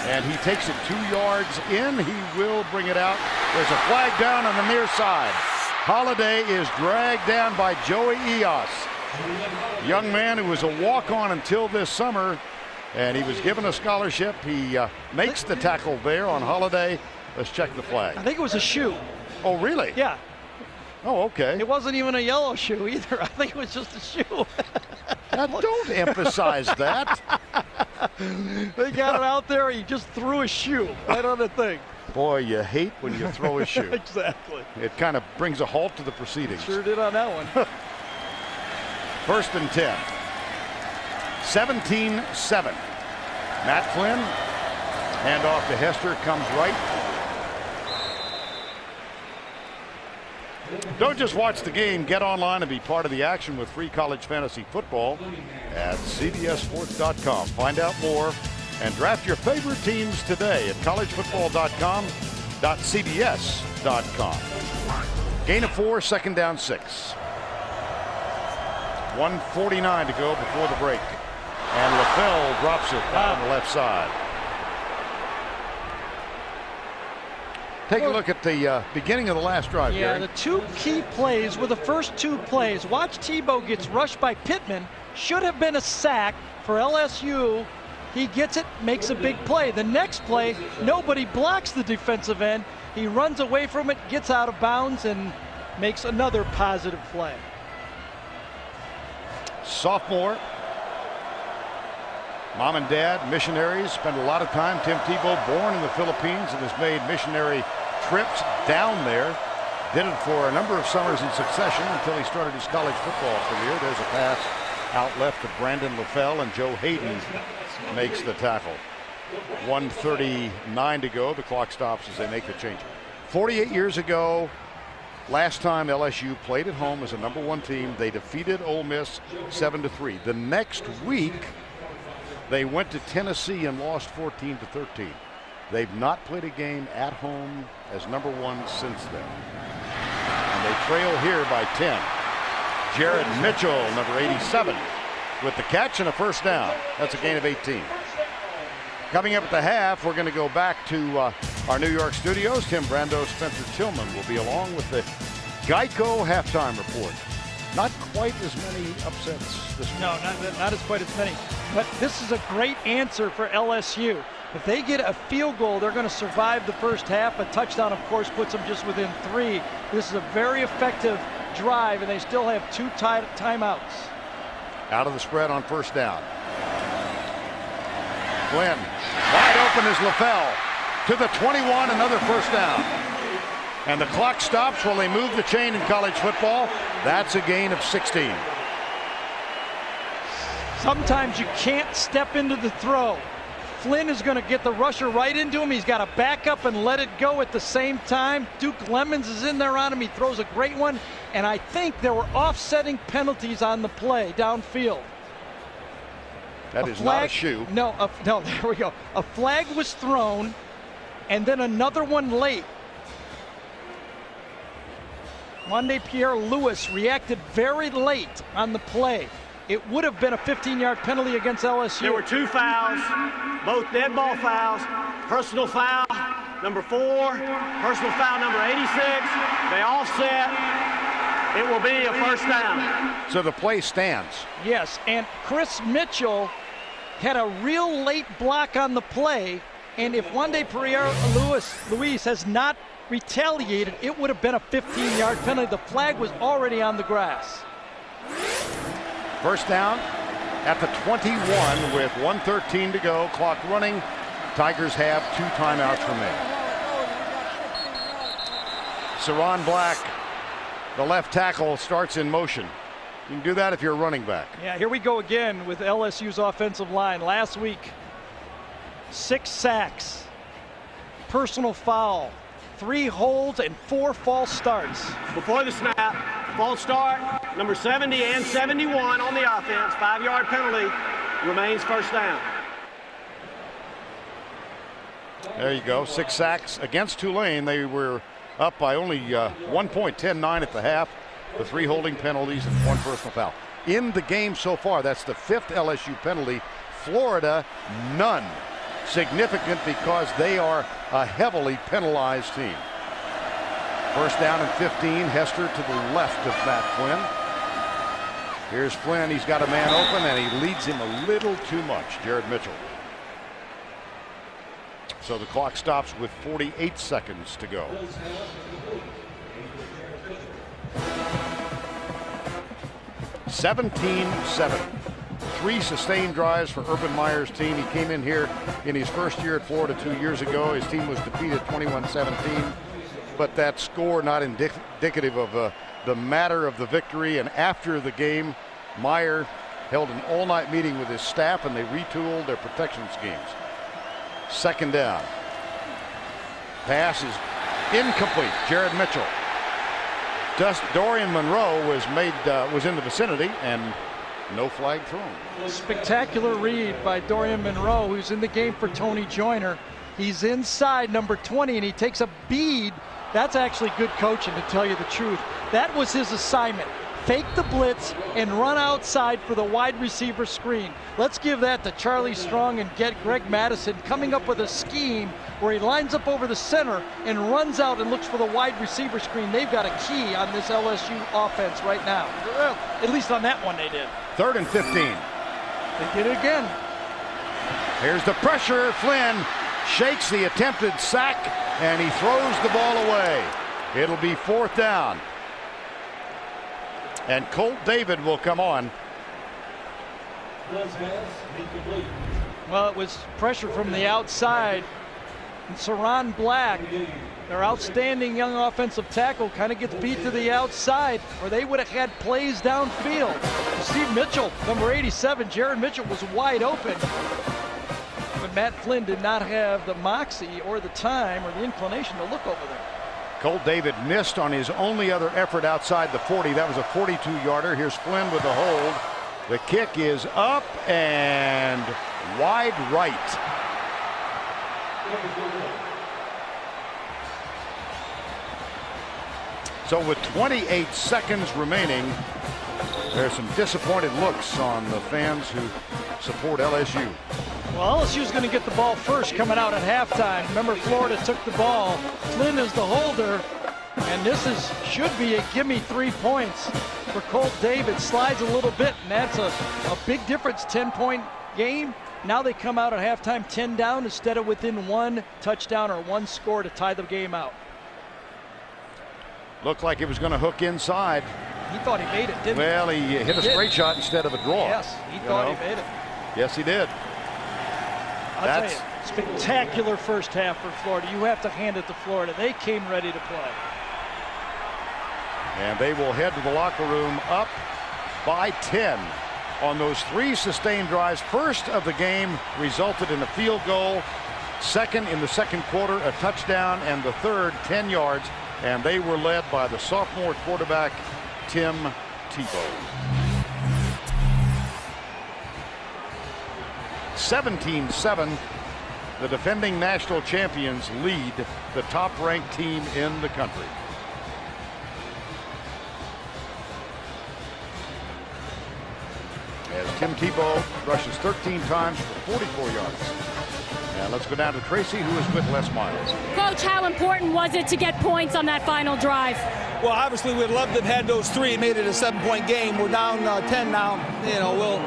and he takes it 2 yards in. He will bring it out. There's a flag down on the near side. Holiday is dragged down by Joey Eos, young man who was a walk-on until this summer, and he was given a scholarship. He makes the tackle there on Holiday. Let's check the flag. I think it was a shoe. Oh, really? Yeah. Oh, okay. It wasn't even a yellow shoe either. I think it was just a shoe. Now, don't emphasize that. They got it out there. He just threw a shoe right on the thing. Boy, you hate when you throw a shoe. Exactly. It kind of brings a halt to the proceedings. Sure did on that one. 1st and 10. 17-7. Matt Flynn, handoff to Hester, comes right. Don't just watch the game. Get online and be part of the action with free college fantasy football at CBSSports.com. Find out more and draft your favorite teams today at collegefootball.com.cbs.com. Gain of 4, 2nd down 6. 1:49 to go before the break. And LaFell drops it on the left side. Take a look at the beginning of the last drive. Yeah, Gary. the 2 key plays were the first 2 plays. Watch Tebow gets rushed by Pittman. Should have been a sack for LSU. He gets it, makes a big play. The next play, nobody blocks the defensive end. He runs away from it, gets out of bounds, and makes another positive play. Sophomore. Mom and dad, missionaries, spend a lot of time. Tim Tebow, born in the Philippines and has made missionary trips down there. Did it for a number of summers in succession until he started his college football career. There's a pass out left to Brandon LaFell, and Joe Hayden makes the tackle. 1:39 to go. The clock stops as they make the change. 48 years ago, last time LSU played at home as a #1 team, they defeated Ole Miss 7-3. The next week, they went to Tennessee and lost 14-13. They've not played a game at home as #1 since then. And they trail here by 10. Jared Mitchell, number 87, with the catch and a 1st down. That's a gain of 18. Coming up at the half, we're going to go back to our New York studios. Tim Brando, Spencer Tillman will be along with the Geico halftime report. Not quite as many upsets this week. No, not as quite as many. But this is a great answer for LSU. If they get a field goal, they're going to survive the first half. A touchdown, of course, puts them just within 3. This is a very effective drive, and they still have 2 timeouts. Out of the spread on first down. Flynn, wide open is LaFell. To the 21, another first down. And the clock stops while they move the chain in college football. That's a gain of 16. Sometimes you can't step into the throw. Flynn is going to get the rusher right into him. He's got to back up and let it go at the same time. Duke Lemons is in there on him. He throws a great one. And I think there were offsetting penalties on the play downfield. That is not a shoe. No, no, there we go. A flag was thrown, and then another one late. Monday Pierre Lewis reacted very late on the play. It would have been a 15-yard penalty against LSU. There were 2 fouls, both dead ball fouls. Personal foul number 4, personal foul number 86. They all set. It will be a first down. So the play stands. Yes, and Chris Mitchell had a real late block on the play, and if Wande Luis has not retaliated, it would have been a 15-yard penalty. The flag was already on the grass. First down at the 21 with 1:13 to go. Clock running. Tigers have 2 timeouts remaining. Saron Black, the left tackle, starts in motion. You can do that if you're a running back. Yeah, here we go again with LSU's offensive line. Last week, 6 sacks, personal foul, 3 holds, and 4 false starts. Before the snap, false start, number 70 and 71 on the offense. 5-yard penalty, remains first down. There you go. 6 sacks against Tulane. They were up by only 1 point, 10-9 at the half. The 3 holding penalties and 1 personal foul. In the game so far, that's the 5th LSU penalty. Florida, none. Significant because they are a heavily penalized team. First down and 15. Hester to the left of Matt Flynn. Here's Flynn. He's got a man open, and he leads him a little too much, Jared Mitchell. So the clock stops with 48 seconds to go. (17-7). 3 sustained drives for Urban Meyer's team. He came in here in his first year at Florida 2 years ago. His team was defeated 21-17, but that score not indicative of the matter of the victory. And after the game, Meyer held an all-night meeting with his staff, and they retooled their protection schemes. Second down. Pass is incomplete. Jared Mitchell. Dorian Monroe was in the vicinity, and no flag thrown. Spectacular read by Dorian Monroe, who's in the game for Tony Joyner. He's inside number 20, and he takes a bead. That's actually good coaching, to tell you the truth. That was his assignment. Fake the blitz and run outside for the wide receiver screen. Let's give that to Charlie Strong and get Greg Madison coming up with a scheme where he lines up over the center and runs out and looks for the wide receiver screen. They've got a key on this LSU offense right now. Well, at least on that one they did. 3rd and 15. They did it again. Here's the pressure. Flynn shakes the attempted sack, and he throws the ball away. It'll be 4th down. And Colt David will come on. Well, it was pressure from the outside. And Saron Black, their outstanding young offensive tackle, kind of gets beat to the outside, or they would have had plays downfield. Steve Mitchell, number 87, Jared Mitchell was wide open. But Matt Flynn did not have the moxie or the time or the inclination to look over there. Colt David missed on his only other effort outside the 40. That was a 42-yarder. Here's Flynn with the hold. The kick is up and wide right. So with 28 seconds remaining, there's some disappointed looks on the fans who support LSU. Well, LSU's going to get the ball first coming out at halftime. Remember, Florida took the ball. Flynn is the holder. And this should be a gimme 3 points for Colt David. Slides a little bit, and that's a big difference. 10-point game. Now they come out at halftime 10 down instead of within 1 touchdown or 1 score to tie the game out. Looked like he was going to hook inside. He thought he made it, didn't he? Well, he hit a straight shot instead of a draw. Yes, he thought he made it. Yes, he did. I'll tell you, spectacular first half for Florida. You have to hand it to Florida. They came ready to play. And they will head to the locker room up by 10 on those 3 sustained drives. First of the game resulted in a field goal. Second in the second quarter, a touchdown, and the third 10 yards. And they were led by the sophomore quarterback, Tim Tebow. 17-7, the defending national champions lead the top-ranked team in the country. As Tim Tebow rushes 13 times for 44 yards. And let's go down to Tracy, who is with Les Miles. Coach, how important was it to get points on that final drive? Well, obviously, we'd love to have had those 3 and made it a 7-point game. We're down 10 now. You know,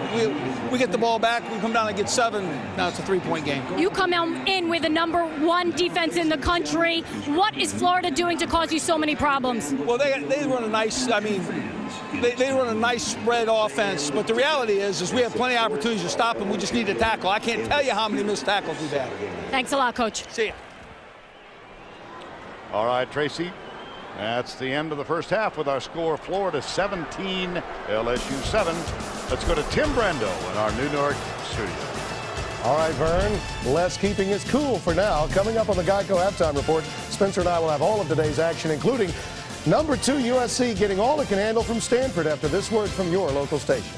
we get the ball back. We come down and get 7. Now it's a 3-point game. You come in with the #1 defense in the country. What is Florida doing to cause you so many problems? Well, they run a nice. I mean, they run a nice spread offense. But the reality is we have plenty of opportunities to stop them. We just need to tackle. I can't tell you how many missed tackles we've had. Thanks a lot, Coach. See ya. All right, Tracy. That's the end of the first half with our score: Florida 17, LSU 7. Let's go to Tim Brando in our New York studio. All right, Vern. Les keeping us cool for now. Coming up on the Geico Halftime Report, Spencer and I will have all of today's action, including #2 USC getting all it can handle from Stanford after this word from your local station.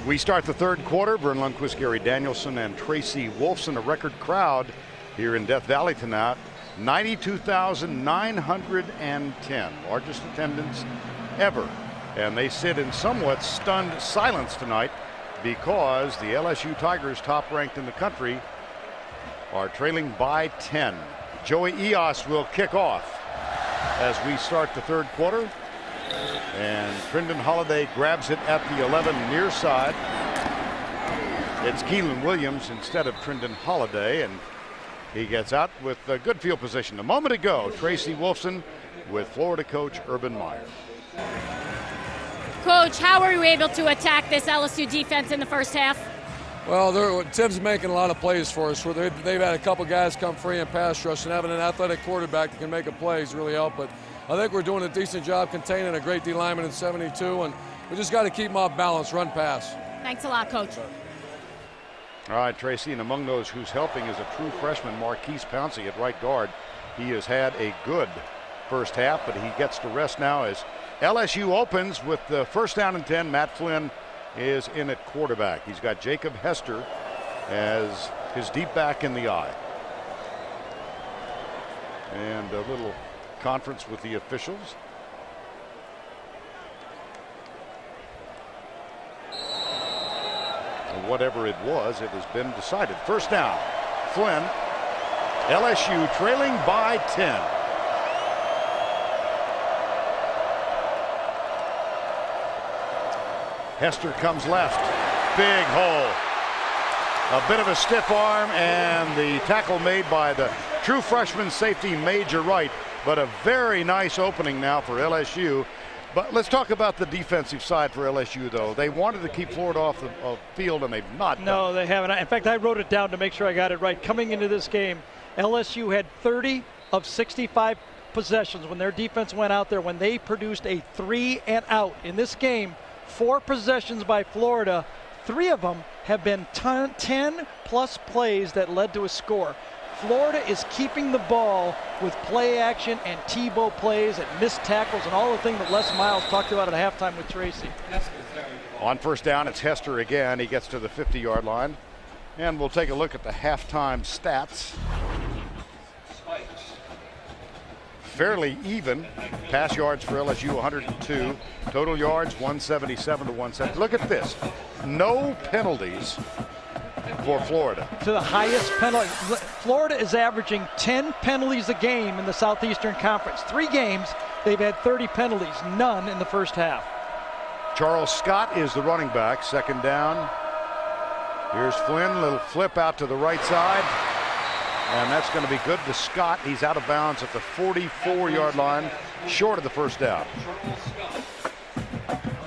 We start the third quarter. Vern Lundquist, Gary Danielson, and Tracy Wolfson. A record crowd here in Death Valley tonight. 92,910. Largest attendance ever. And they sit in somewhat stunned silence tonight because the LSU Tigers, top ranked in the country, are trailing by 10. Joey Eos will kick off as we start the third quarter. And Trindon Holliday grabs it at the 11 near side. It's Keelan Williams instead of Trindon Holliday, and he gets out with a good field position. A moment ago, Tracy Wolfson with Florida coach Urban Meyer. Coach, how were you able to attack this LSU defense in the first half? Well, Tim's making a lot of plays for us. They've had a couple guys come free and pass rush, and having an athletic quarterback that can make a play has really helped. But I think we're doing a decent job containing a great D lineman in 72, and we just got to keep them off balance, run pass. Thanks a lot, Coach. All right, Tracy, and among those who's helping is a true freshman, Marquise Pouncey at right guard. He has had a good first half, but he gets to rest now as LSU opens with the first down and 10. Matt Flynn is in at quarterback. He's got Jacob Hester as his deep back in the eye. And a little conference with the officials. Whatever it was, it has been decided. First down, Flynn. LSU trailing by 10. Hester comes left. Big hole. A bit of a stiff arm, and the tackle made by the true freshman safety Major Wright. But a very nice opening now for LSU. But let's talk about the defensive side for LSU, though. They wanted to keep Florida off the field, and they've not. No, they haven't. In fact, I wrote it down to make sure I got it right. Coming into this game, LSU had 30 of 65 possessions when their defense went out there, when they produced a 3 and out. In this game, 4 possessions by Florida, 3 of them have been 10-plus plays that led to a score. Florida is keeping the ball with play action and Tebow plays and missed tackles and all the things that Les Miles talked about at halftime with Tracy. On first down, it's Hester again. He gets to the 50-yard line. And we'll take a look at the halftime stats. Fairly even. Pass yards for LSU, 102. Total yards, 177 to 170. Look at this. No penalties for Florida. To the highest penalty. Florida is averaging 10 penalties a game in the Southeastern Conference. 3 games, they've had 30 penalties, none in the first half. Charles Scott is the running back. Second down. Here's Flynn, little flip out to the right side. And that's going to be good to Scott. He's out of bounds at the 44-yard line, short of the first down.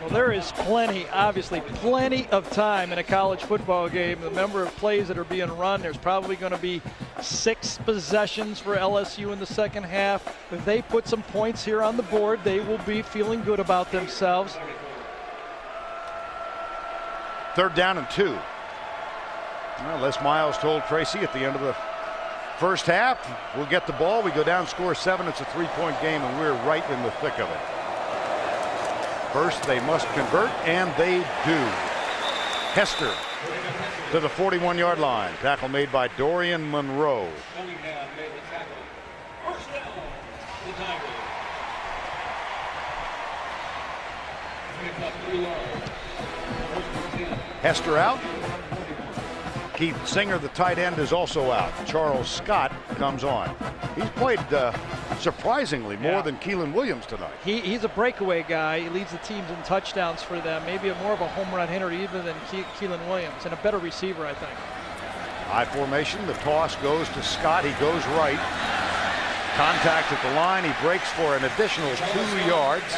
Well, there is plenty, obviously, plenty of time in a college football game. The number of plays that are being run, there's probably going to be 6 possessions for LSU in the second half. If they put some points here on the board, they will be feeling good about themselves. Third down and 2. Well, Les Miles told Tracy at the end of the first half, we'll get the ball, we go down, score 7, it's a 3-point game, and we're right in the thick of it. First, they must convert, and they do. Hester to the 41-yard line. Tackle made by Dorian Monroe. Hester out. Keith Singer, the tight end, is also out. Charles Scott comes on. He's played surprisingly more than Keelan Williams tonight. He's a breakaway guy. He leads the teams in touchdowns for them. Maybe more of a home run hitter even than Keelan Williams, and a better receiver, I think. High formation. The toss goes to Scott. He goes right. Contact at the line. He breaks for an additional 2 yards.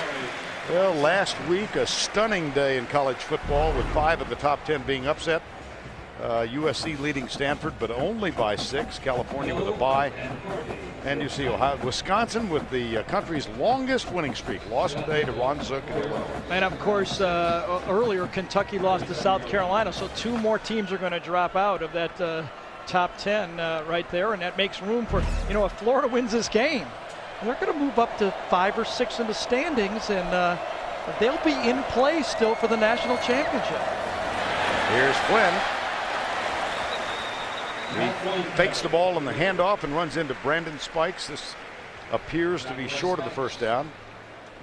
Well, last week, a stunning day in college football with 5 of the top 10 being upset. USC leading Stanford, but only by 6. California with a bye. And you see Wisconsin with the country's longest winning streak. Lost today to Ron Zook in Illinois. And of course, earlier Kentucky lost to South Carolina, so 2 more teams are going to drop out of that top 10 right there, and that makes room for, if Florida wins this game, they're going to move up to 5 or 6 in the standings, and they'll be in play still for the national championship. Here's Flynn. He fakes the ball in the handoff and runs into Brandon Spikes. This appears to be short of the first down.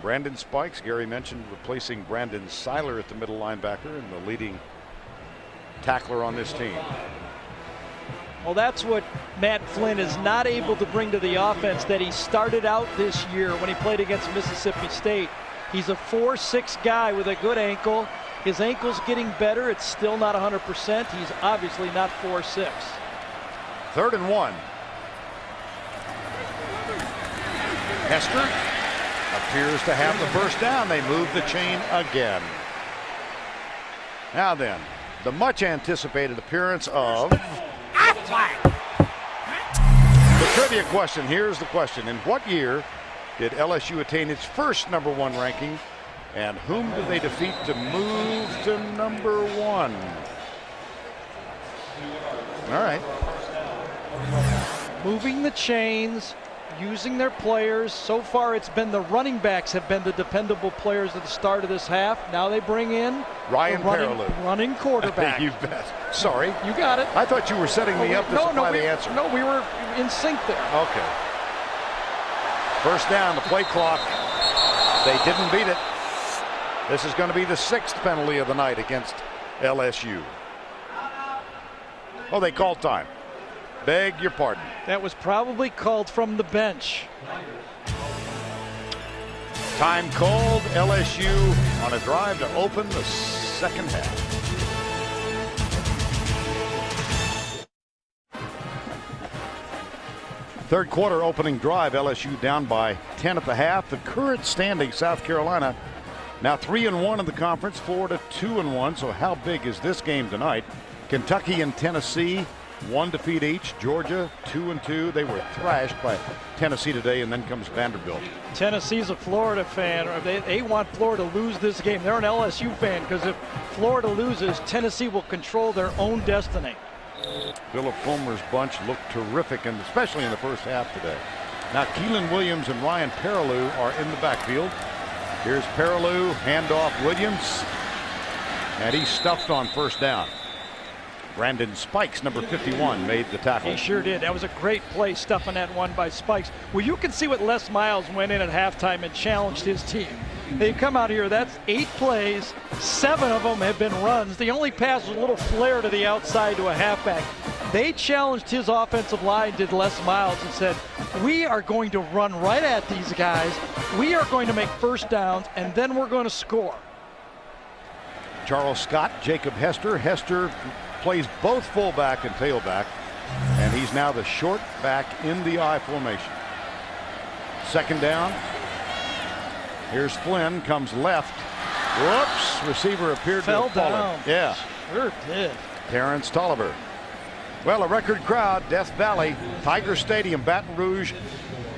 Brandon Spikes, Gary mentioned, replacing Brandon Seiler at the middle linebacker and the leading tackler on this team. Well, that's what Matt Flynn is not able to bring to the offense that he started out this year when he played against Mississippi State. He's a 4'6" guy with a good ankle. His ankle's getting better. It's still not 100%. He's obviously not 4'6". 3rd and 1. Hester appears to have the first down. They move the chain again. Now then, the much anticipated appearance of the trivia question. Here's the question. In what year did LSU attain its first #1 ranking, and whom did they defeat to move to #1? All right. Moving the chains, using their players. So far, it's been the running backs have been the dependable players at the start of this half. Now they bring in Ryan Paraloo, running quarterback. You bet. Sorry. You got it. I thought you were setting me up to supply the answer. No, we were in sync there. Okay. First down, the play clock. They didn't beat it. This is going to be the 6th penalty of the night against LSU. Oh, they called time. Beg your pardon. That was probably called from the bench. Time called. LSU on a drive to open the second half. Third quarter opening drive. LSU down by 10 at the half. The current standing, South Carolina now 3-1 in the conference. Florida 2-1. So how big is this game tonight? Kentucky and Tennessee, 1 defeat each. Georgia 2-2. They were thrashed by Tennessee today, and then comes Vanderbilt. Tennessee's a Florida fan. They want Florida to lose this game. They're an LSU fan because if Florida loses, Tennessee will control their own destiny. Philip Fulmer's bunch looked terrific, and especially in the first half today. Now Keelan Williams and Ryan Perilou are in the backfield. Here's Perilou, handoff Williams, and he's stuffed on first down. Brandon Spikes, number 51, made the tackle. He sure did. That was a great play, stuffing that one by Spikes. Well, you can see what Les Miles went in at halftime and challenged his team. They come out here, that's 8 plays, 7 of them have been runs. The only pass was a little flare to the outside to a halfback. They challenged his offensive line, did Les Miles, and said, we are going to run right at these guys. We are going to make first downs, and then we're going to score. Charles Scott, Jacob Hester. Hester plays both fullback and tailback, and he's now the short back in the I formation. Second down. Here's Flynn, comes left. Whoops, receiver appeared to have fallen. Down. Yeah. Sure did. Terrence Tolliver. Well, a record crowd, Death Valley, Tiger Stadium, Baton Rouge.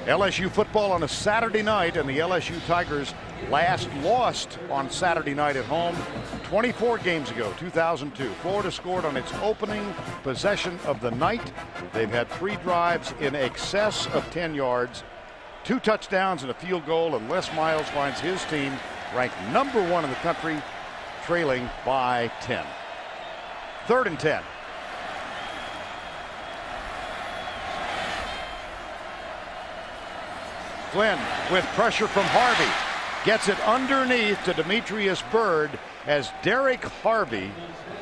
LSU football on a Saturday night, and the LSU Tigers last lost on Saturday night at home 24 games ago, 2002. Florida scored on its opening possession of the night. They've had 3 drives in excess of 10 yards, 2 touchdowns and a field goal, and Les Miles finds his team ranked number 1 in the country, trailing by 10. 3rd and 10. Flynn with pressure from Harvey. Gets it underneath to Demetrius Byrd as Derek Harvey,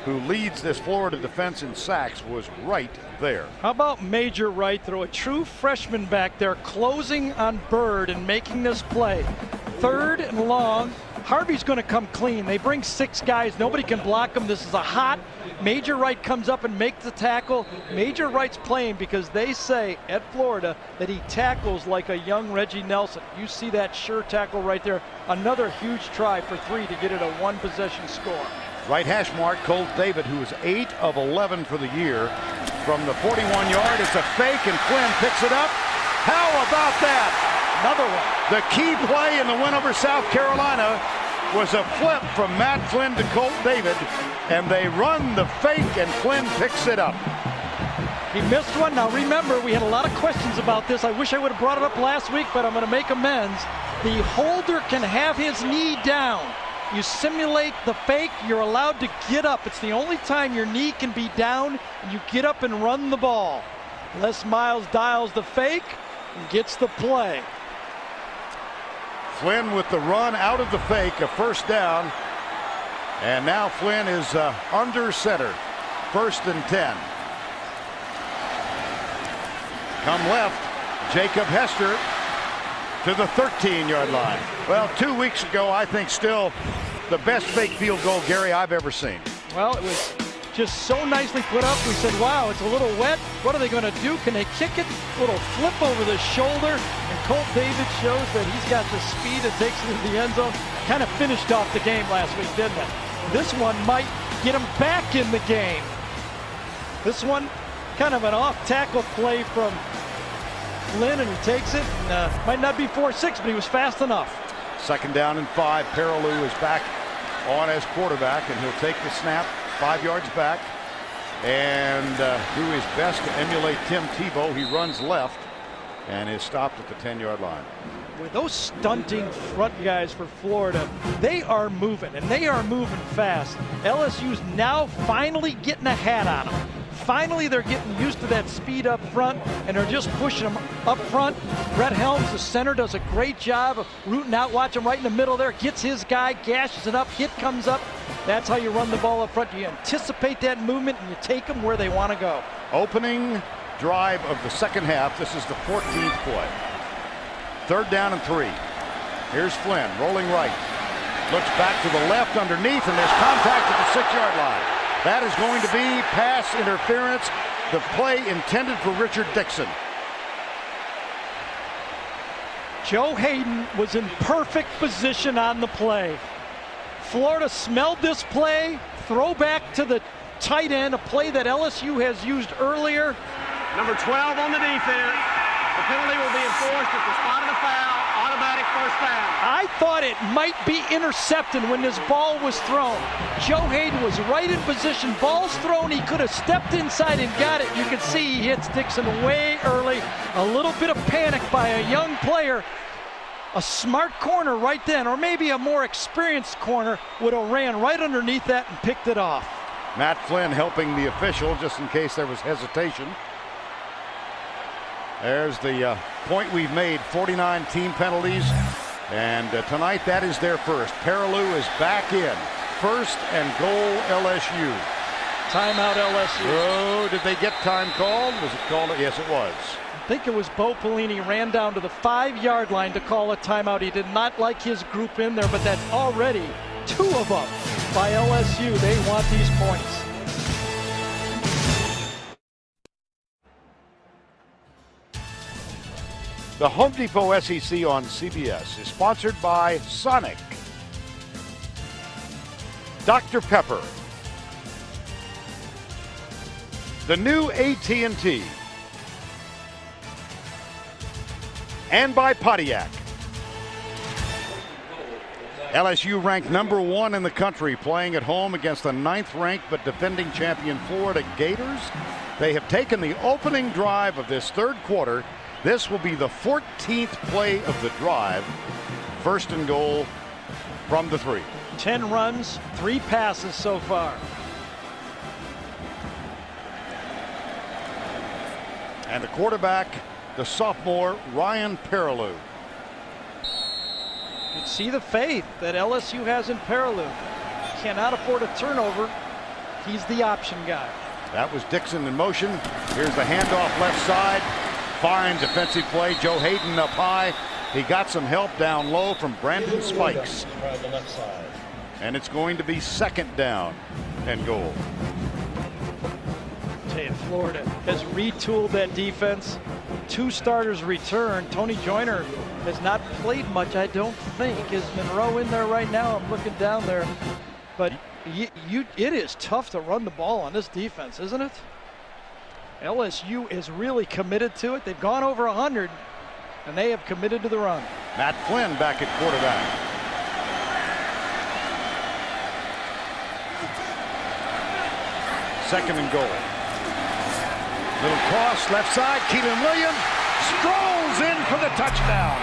who leads this Florida defense in sacks, was right there. How about Major Wright, throw a true freshman back there, closing on Byrd and making this play. 3rd and long. Harvey's going to come clean. They bring 6 guys. Nobody can block him. This is a hot. Major Wright comes up and makes the tackle. Major Wright's playing because they say at Florida that he tackles like a young Reggie Nelson. You see that sure tackle right there. Another huge try for 3 to get it a 1-possession score. Right hash mark, Colt David, who is 8 of 11 for the year. From the 41-yard, it's a fake, and Flynn picks it up. How about that? Another one. The key play in the win over South Carolina was a flip from Matt Flynn to Colt David, and they run the fake, and Flynn picks it up. He missed one. Now remember, we had a lot of questions about this. I wish I would have brought it up last week, but I'm going to make amends. The holder can have his knee down. You simulate the fake, you're allowed to get up. It's the only time your knee can be down, and you get up and run the ball. Les Miles dials the fake and gets the play. Flynn with the run out of the fake, a first down. And now Flynn is under center. 1st and 10. Come left, Jacob Hester to the 13-yard line. Well, 2 weeks ago, I think still the best fake field goal, Gary, I've ever seen. Well, it was just so nicely put up. We said, wow, it's a little wet. What are they going to do? Can they kick it? A little flip over the shoulder. And Colt David shows that he's got the speed that takes it into the end zone. Kind of finished off the game last week, didn't it? This one might get him back in the game. This one, kind of an off-tackle play from Flynn, and he takes it. And, might not be 4-6, but he was fast enough. 2nd down and 5. Perilou is back on as quarterback, and he'll take the snap 5 yards back and do his best to emulate Tim Tebow. He runs left and is stopped at the 10-yard line. With those stunting front guys for Florida, they are moving, and they are moving fast. LSU's now finally getting a hat on them. Finally, they're getting used to that speed up front, and they're just pushing them up front. Brett Helms, the center, does a great job of rooting out. Watch him right in the middle there. Gets his guy, gashes it up, hit comes up. That's how you run the ball up front. You anticipate that movement, and you take them where they want to go. Opening drive of the second half. This is the 14th play. 3rd down and 3. Here's Flynn rolling right. Looks back to the left underneath, and there's contact at the 6-yard line. That is going to be pass interference, the play intended for Richard Dixon. Joe Hayden was in perfect position on the play. Florida smelled this play, throw back to the tight end, a play that LSU has used earlier. Number 12 on the defense. The penalty will be enforced at the spot of the foul. Automatic first down. I thought it might be intercepted when this ball was thrown. Joe Hayden was right in position. Ball's thrown. He could have stepped inside and got it. You can see he hits Dixon way early. A little bit of panic by a young player. A smart corner right then, or maybe a more experienced corner, would have ran right underneath that and picked it off. Matt Flynn helping the official just in case there was hesitation. There's the point we've made, 49 team penalties, and tonight that is their first. Perilou is back in. First and goal, LSU. Timeout, LSU. Oh, did they get time called? Was it called? Yes, it was. I think it was Bo Pelini ran down to the 5-yard line to call a timeout. He did not like his group in there, but that's already 2 of them by LSU. They want these points. The Home Depot SEC on CBS is sponsored by Sonic, Dr. Pepper, the new AT&T, and by Pontiac. LSU ranked #1 in the country, playing at home against the 9th-ranked but defending champion Florida Gators. They have taken the opening drive of this third quarter. This will be the 14th play of the drive. First and goal from the 3. 10 runs, 3 passes so far. And the quarterback, the sophomore Ryan Perilou. You can see the faith that LSU has in Perilou. Cannot afford a turnover. He's the option guy. That was Dixon in motion. Here's the handoff left side. Fine defensive play. Joe Hayden up high. He got some help down low from Brandon Spikes. And it's going to be second down and goal. I tell you, Florida has retooled that defense. 2 starters return. Tony Joyner has not played much, I don't think. Is Monroe in there right now? I'm looking down there. But it is tough to run the ball on this defense, isn't it? LSU is really committed to it. They've gone over 100, and they have committed to the run. Matt Flynn back at quarterback. Second and goal. Little cross left side. Keelan Williams strolls in for the touchdown.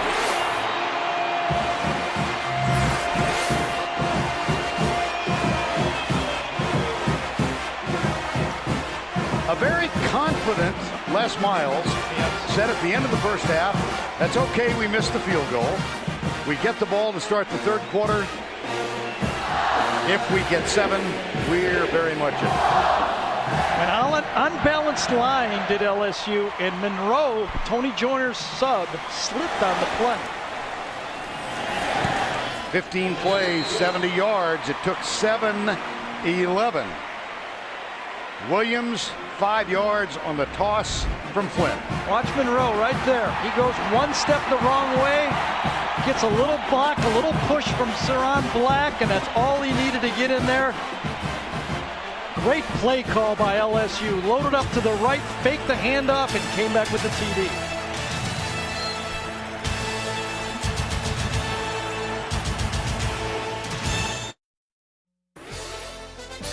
A very confident Les Miles said at the end of the first half, that's okay, we missed the field goal. We get the ball to start the third quarter. If we get 7, we're very much in. An unbalanced line did LSU, and Monroe, Tony Joyner's sub, slipped on the play. 15 plays, 70 yards. It took 7-11. Williams, 5 yards on the toss from Flynn. Watch Monroe right there. He goes 1 step the wrong way, gets a little block, a little push from Saron Black, and that's all he needed to get in there. Great play call by LSU. Loaded up to the right, faked the handoff, and came back with the TD.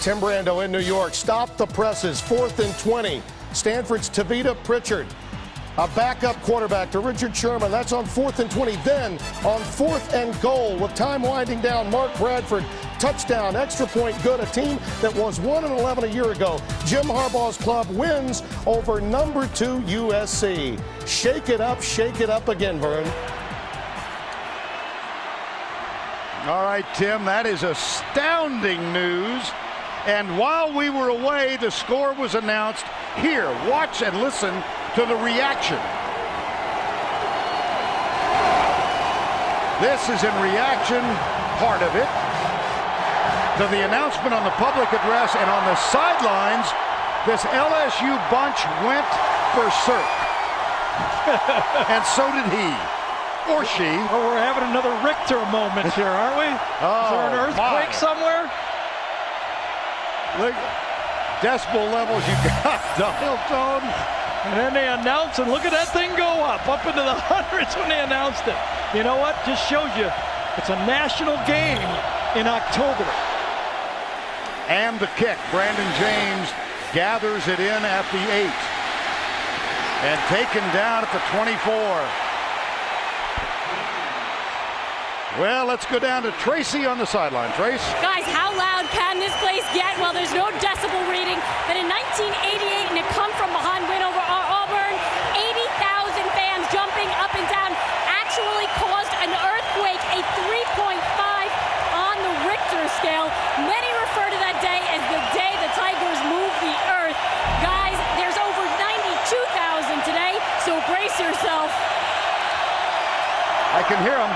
Tim Brando in New York. Stop the presses. 4th and 20. Stanford's Tavita Pritchard. A backup quarterback to Richard Sherman. That's on 4th and 20. Then on 4th and goal with time winding down, Mark Bradford. Touchdown, extra point good. A team that was 1-11 a year ago. Jim Harbaugh's club wins over #2 USC. Shake it up again, Vern. All right, Tim, that is astounding news. And while we were away, the score was announced. Here, watch and listen to the reaction. This is in reaction, part of it, to the announcement on the public address, and on the sidelines, this LSU bunch went berserk. And so did he. Or she. Oh, we're having another Richter moment here, aren't we? Oh, is there an earthquake somewhere? Look, decibel levels you got, dial tone. And then they announced it. Look at that thing go up into the hundreds when they announced it. You know what? Just shows you it's a national game in October. And the kick. Brandon James gathers it in at the 8. And taken down at the 24. Well, let's go down to Tracy on the sideline. Trace? Guys, how loud can this place get? Well, there's no decibel reading. But in 1988, in a come-from-behind win over Auburn, 80,000 fans jumping up and down actually caused an earthquake, a 3.5 on the Richter scale. Many refer to that day as the day the Tigers moved the earth. Guys, there's over 92,000 today, so brace yourself. I can hear them.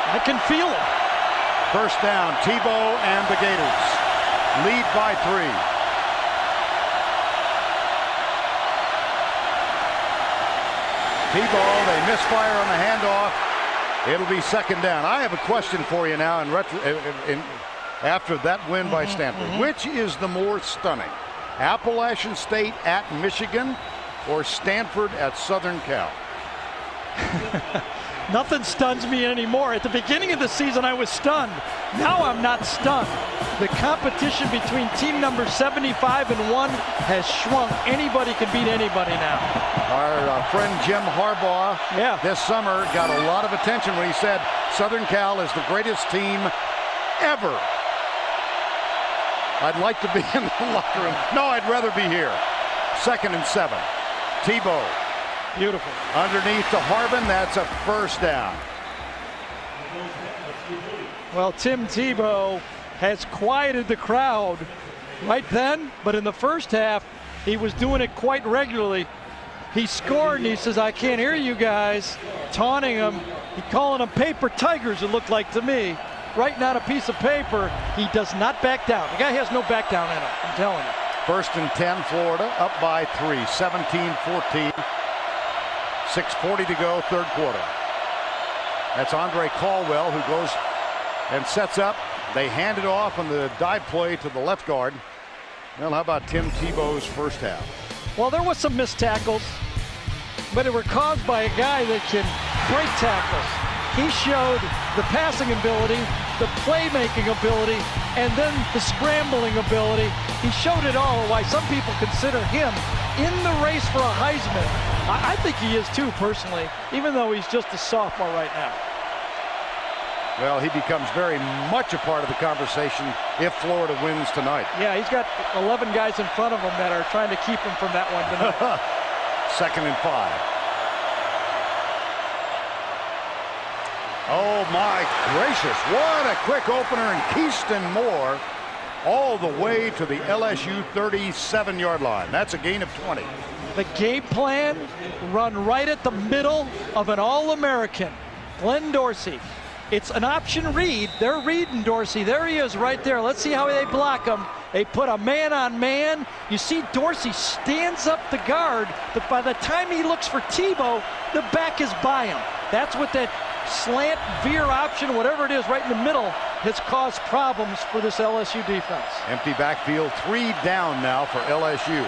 I can feel it. First down, Tebow and the Gators lead by 3. Tebow, they misfire on the handoff. It'll be second down. I have a question for you now after that win by Stanford. Which is the more stunning? Appalachian State at Michigan or Stanford at Southern Cal? Nothing stuns me anymore. At the beginning of the season, I was stunned. Now I'm not stunned. The competition between team number 75 and 1 has shrunk. Anybody can beat anybody now. Our friend Jim Harbaugh this summer got a lot of attention when he said Southern Cal is the greatest team ever. I'd like to be in the locker room. No, I'd rather be here. 2nd and 7. Tebow. Beautiful. Underneath to Harbin, that's a first down. Well, Tim Tebow has quieted the crowd right then, but in the first half, he was doing it quite regularly. He scored, and he says, I can't hear you guys, taunting them. He calling them paper tigers, it looked like to me. Writing on a piece of paper, he does not back down. The guy has no back down in him, I'm telling you. 1st and 10, Florida, up by 3, 17-14. 6:40 to go, third quarter. That's Andre Caldwell who goes and sets up. They hand it off on the dive play to the left guard. Well, how about Tim Tebow's first half? Well, there was some missed tackles, but it were caused by a guy that can break tackles. He showed the passing ability, the playmaking ability, and then the scrambling ability. He showed it all, why some people consider him in the race for a Heisman. I think he is too, personally, even though he's just a sophomore right now. Well, he becomes very much a part of the conversation if Florida wins tonight. Yeah, he's got 11 guys in front of him that are trying to keep him from that one tonight. 2nd and 5. Oh my gracious, what a quick opener, and Keyston Moore all the way to the LSU 37-yard line. That's a gain of 20. The game plan, run right at the middle of an All-American, Glenn Dorsey. It's an option read. They're reading Dorsey. There he is right there. Let's see how they block him. They put a man on man. You see Dorsey stands up the guard, but by the time he looks for Tebow, the back is by him. That's what that slant veer option, whatever it is, right in the middle, has caused problems for this LSU defense. Empty backfield, 3 down now for LSU.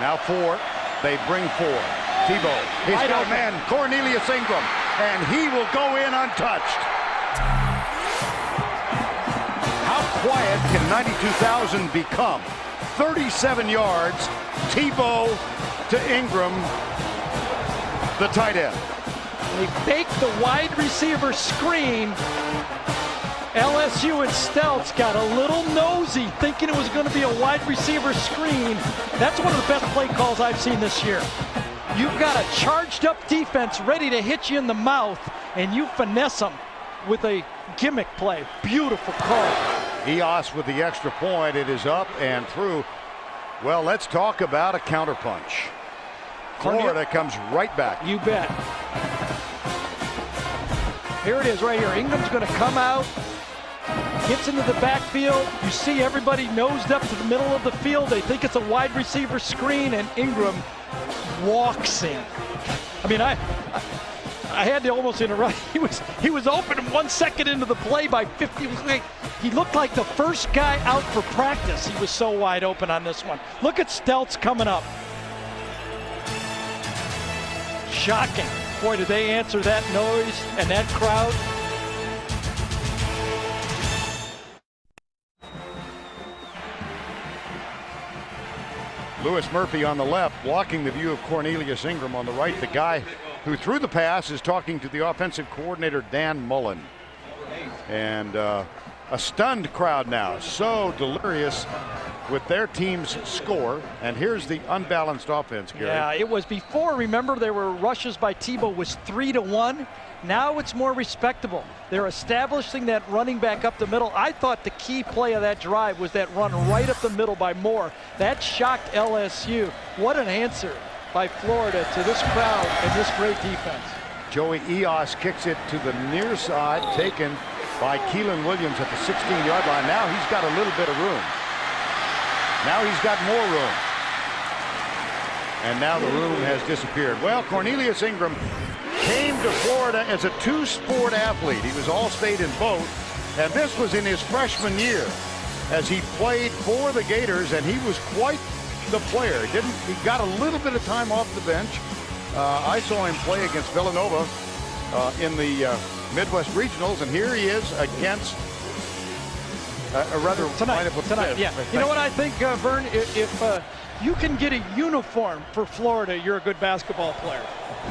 Now 4, they bring 4. Tebow, he's got a man, Cornelius Ingram, and he will go in untouched. How quiet can 92,000 become? 37 yards, Tebow to Ingram, the tight end. They faked the wide receiver screen. LSU and Stelz got a little nosy, thinking it was going to be a wide receiver screen. That's one of the best play calls I've seen this year. You've got a charged up defense ready to hit you in the mouth, and you finesse them with a gimmick play. Beautiful call. Eos with the extra point. It is up and through. Well, let's talk about a counterpunch. Florida comes right back. You bet. Here it is right here. Ingram's going to come out, gets into the backfield. You see everybody nosed up to the middle of the field. They think it's a wide receiver screen, and Ingram walks in. I mean, I had to almost interrupt. He was open 1 second into the play by 50. He looked like the first guy out for practice. He was so wide open on this one. Look at Stelz coming up. Shocking. Boy, did they answer that noise and that crowd. Lewis Murphy on the left, blocking the view of Cornelius Ingram on the right. The guy who threw the pass is talking to the offensive coordinator, Dan Mullen. And a stunned crowd now, so delirious with their team's score. And here's the unbalanced offense, Gary. Yeah, it was before. Remember, there were rushes by Tebow was 3-1. Now it's more respectable. They're establishing that running back up the middle. I thought the key play of that drive was that run right up the middle by Moore. That shocked LSU. What an answer by Florida to this crowd and this great defense. Joey Eos kicks it to the near side, taken by Keelan Williams at the 16-yard line. Now he's got a little bit of room. Now he's got more room. And now the room has disappeared. Well, Cornelius Ingram came to Florida as a two-sport athlete. He was All-State in both, and this was in his freshman year as he played for the Gators, and he was quite the player. He got a little bit of time off the bench. I saw him play against Villanova in the Midwest Regionals, and here he is against tonight. Yeah. You know what I think, Vern? If you can get a uniform for Florida, you're a good basketball player.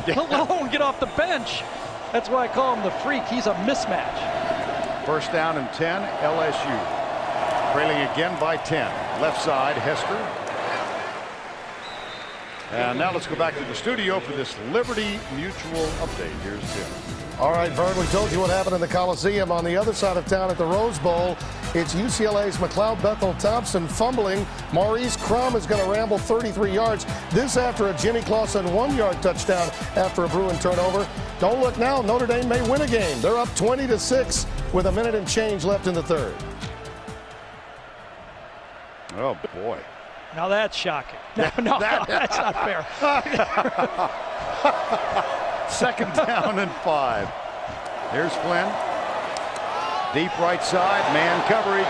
Yeah. Let alone get off the bench. That's why I call him the freak. He's a mismatch. First down and 10, LSU. Trailing again by 10. Left side, Hester. And now let's go back to the studio for this Liberty Mutual update. Here's Tim. All right, Vern, we told you what happened in the Coliseum. On the other side of town at the Rose Bowl, it's UCLA's McLeod Bethel-Thompson fumbling. Maurice Crum is going to ramble 33 yards. This after a Jimmy Clausen 1-yard touchdown after a Bruin turnover. Don't look now. Notre Dame may win a game. They're up 20-6 with a minute and change left in the third. Oh, boy. Now that's shocking. No, that's not fair. Second down and 5. Here's Flynn. Deep right side, man coverage,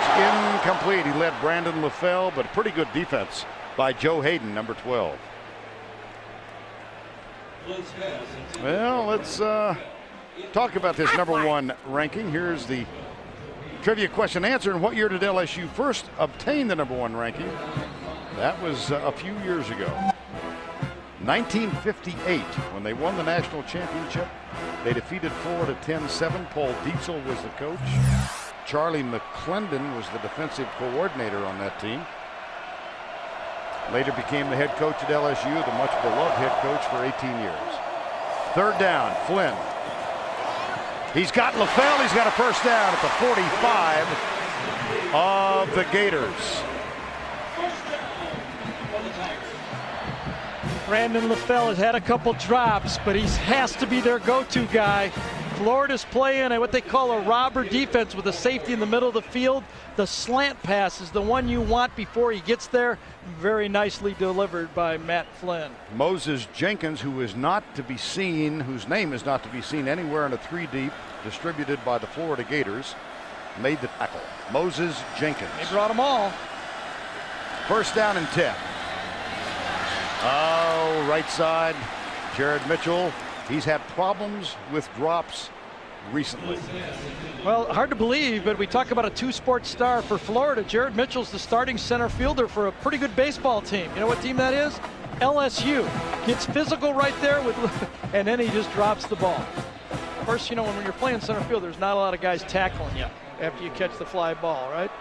incomplete. He led Brandon LaFell, but pretty good defense by Joe Hayden, number 12. Well, let's talk about this number 1 ranking. Here's the trivia question answer. In what year did LSU first obtain the number 1 ranking? That was a few years ago. 1958, when they won the national championship. They defeated Florida 10-7. Paul Dietzel was the coach. Charlie McClendon was the defensive coordinator on that team. Later became the head coach at LSU, the much beloved head coach for 18 years. Third down, Flynn. He's got LaFell. He's got a first down at the 45 of the Gators. Brandon LaFell has had a couple drops, but he has to be their go-to guy. Florida's playing what they call a robber defense with a safety in the middle of the field. The slant pass is the one you want before he gets there. Very nicely delivered by Matt Flynn. Moses Jenkins, who is not to be seen, whose name is not to be seen anywhere in a 3-deep distributed by the Florida Gators, made the tackle. Moses Jenkins. They brought them all. First down and 10. Oh, right side, Jared Mitchell. He's had problems with drops recently. Well, hard to believe, but we talk about a two-sport star for Florida. Jared Mitchell's the starting center fielder for a pretty good baseball team. You know what team that is? LSU. Gets physical right there, and then he just drops the ball. Of course, you know, when you're playing center field, there's not a lot of guys tackling you after you catch the fly ball, right?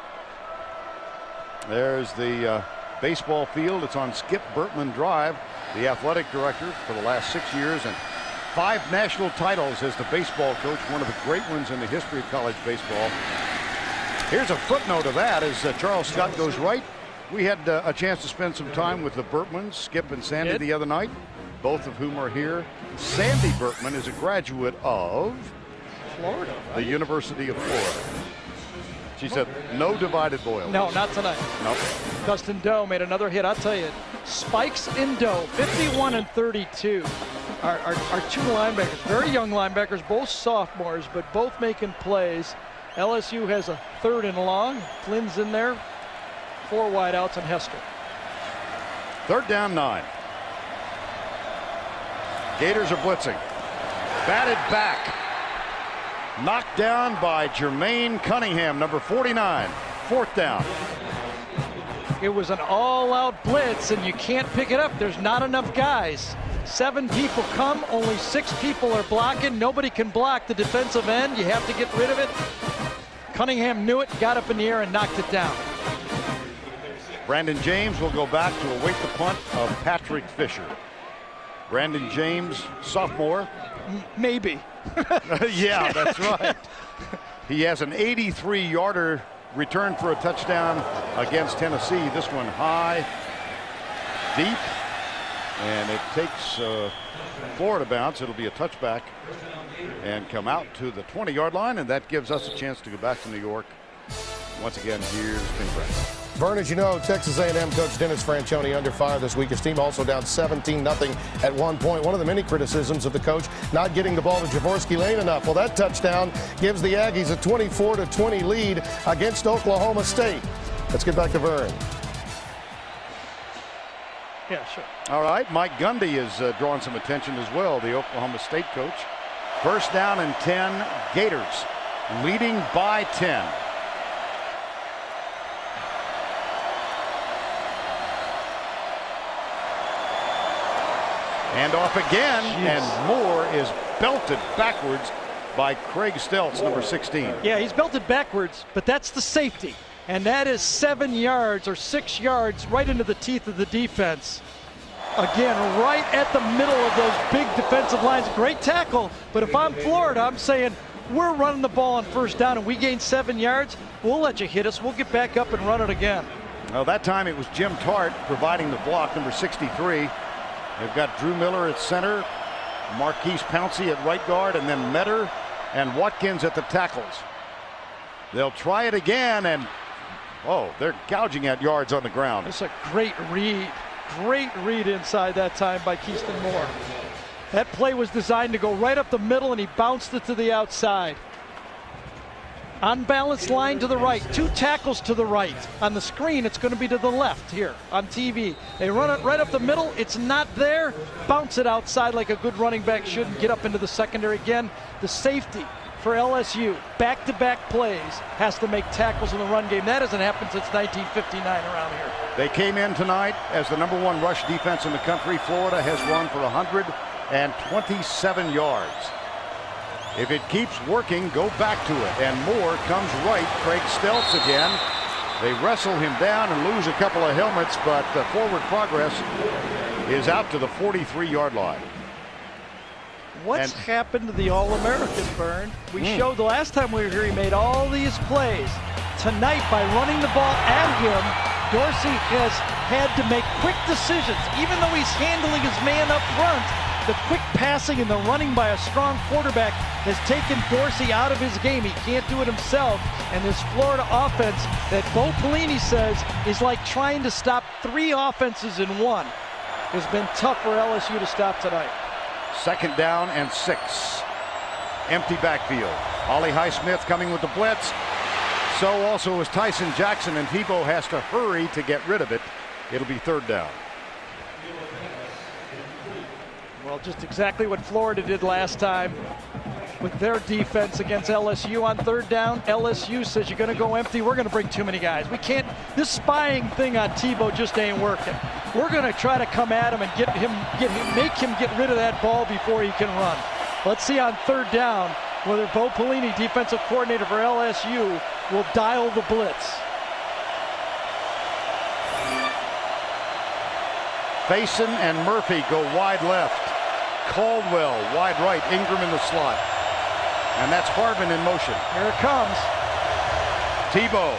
There's the baseball field. It's on Skip Bertman Drive, the athletic director for the last 6 years, and 5 national titles as the baseball coach, one of the great ones in the history of college baseball. Here's a footnote of that as Charles Scott goes right. We had a chance to spend some time with the Bertmans, Skip and Sandy, the other night, both of whom are here. Sandy Bertman is a graduate of Florida, right? The University of Florida. She said, no divided boils. No, not tonight. Nope. Dustin Doe made another hit. I'll tell you, spikes in Doe, 51 and 32. Our two linebackers, very young linebackers, both sophomores, but both making plays. LSU has a 3rd and long. Flynn's in there. 4 wideouts and Hester. 3rd down 9. Gators are blitzing. Batted back. Knocked down by Jermaine Cunningham, number 49. 4th down. It was an all-out blitz, and you can't pick it up. There's not enough guys. 7 people come, only 6 people are blocking. Nobody can block the defensive end. You have to get rid of it. Cunningham knew it, got up in the air, and knocked it down. Brandon James will go back to await the punt of Patrick Fisher. Brandon James, sophomore. Maybe. Yeah, that's right. He has an 83-yarder return for a touchdown against Tennessee. This one high, deep, and it takes Florida bounce. It'll be a touchback and come out to the 20-yard line, and that gives us a chance to go back to New York. Once again, here's Tim Brett. Vern, as you know, Texas A&M coach Dennis Franchione under fire this week. His team also down 17-0 at one point. One of the many criticisms of the coach not getting the ball to Jaworski Lane enough. Well, that touchdown gives the Aggies a 24-20 lead against Oklahoma State. Let's get back to Vern. Yeah, sure. All right, Mike Gundy is drawing some attention as well, the Oklahoma State coach. 1st down and 10, Gators leading by 10. And off again, and Moore is belted backwards by Craig Stelz, number 16. Yeah, he's belted backwards, but that's the safety. And that is 7 yards or 6 yards right into the teeth of the defense. Again, right at the middle of those big defensive lines. Great tackle, but if I'm Florida, I'm saying, we're running the ball on 1st down and we gain 7 yards, we'll let you hit us. We'll get back up and run it again. Well, that time it was Jim Tart providing the block, number 63. They've got Drew Miller at center, Marquise Pouncey at right guard, and then Metter and Watkins at the tackles. They'll try it again, and they're gouging at yards on the ground. It's a great read inside that time by Keyston Moore. That play was designed to go right up the middle, and he bounced it to the outside. Unbalanced line to the right, 2 tackles to the right. On the screen, it's going to be to the left here on TV. They run it right up the middle. It's not there. Bounce it outside like a good running back should and get up into the secondary again. The safety for LSU, back-to-back plays, has to make tackles in the run game. That hasn't happened since 1959 around here. They came in tonight as the number 1 rush defense in the country. Florida has run for 127 yards. If it keeps working, go back to it. And Moore comes right. Craig Stelz again. They wrestle him down and lose a couple of helmets, but the forward progress is out to the 43-yard line. What's happened to the All-American, Byrne? We showed the last time we were here, he made all these plays. Tonight, by running the ball at him, Dorsey has had to make quick decisions. Even though he's handling his man up front, the quick passing and the running by a strong quarterback has taken Dorsey out of his game. He can't do it himself. And this Florida offense that Bo Pelini says is like trying to stop 3 offenses in one has been tough for LSU to stop tonight. 2nd down and 6. Empty backfield. Ollie Highsmith coming with the blitz. So also is Tyson Jackson, and Tebow has to hurry to get rid of it. It'll be 3rd down. Well, just exactly what Florida did last time with their defense against LSU on 3rd down. LSU says you're going to go empty. We're going to bring too many guys. We can't. This spying thing on Tebow just ain't working. We're going to try to come at him and make him get rid of that ball before he can run. Let's see on 3rd down whether Bo Pelini, defensive coordinator for LSU, will dial the blitz. Faison and Murphy go wide left. Caldwell wide right. Ingram in the slot. And that's Harvin in motion. Here it comes. Tebow.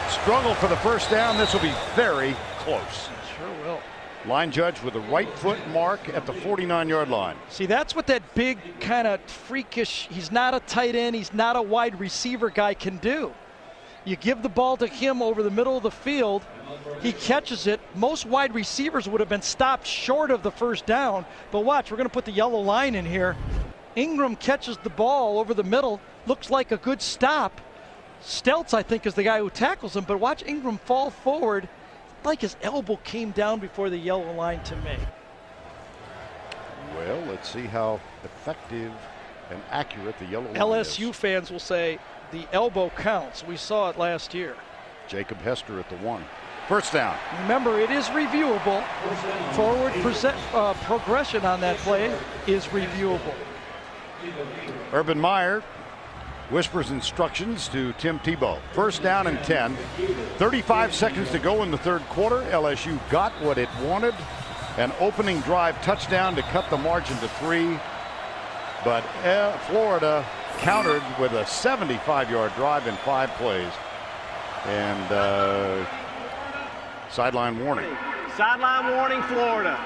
Struggle for the 1st down. This will be very close. Sure will. Line judge with a right foot mark at the 49-yard line. See, that's what that big kind of freakish, he's not a tight end, he's not a wide receiver guy can do. You give the ball to him over the middle of the field. He catches it. Most wide receivers would have been stopped short of the first down. But watch, we're going to put the yellow line in here. Ingram catches the ball over the middle. Looks like a good stop. Stelz, I think, is the guy who tackles him. But watch Ingram fall forward. Like his elbow came down before the yellow line to me. Well, let's see how effective and accurate the yellow line LSU is. fans will say the elbow counts. We saw it last year. Jacob Hester at the 1. First down. Remember, it is reviewable. Forward progression on that play is reviewable. Urban Meyer whispers instructions to Tim Tebow. First down and 10. 35 seconds to go in the third quarter. LSU got what it wanted. An opening drive touchdown to cut the margin to 3. But Florida countered with a 75-yard drive in 5 plays. And sideline warning. Sideline warning, Florida.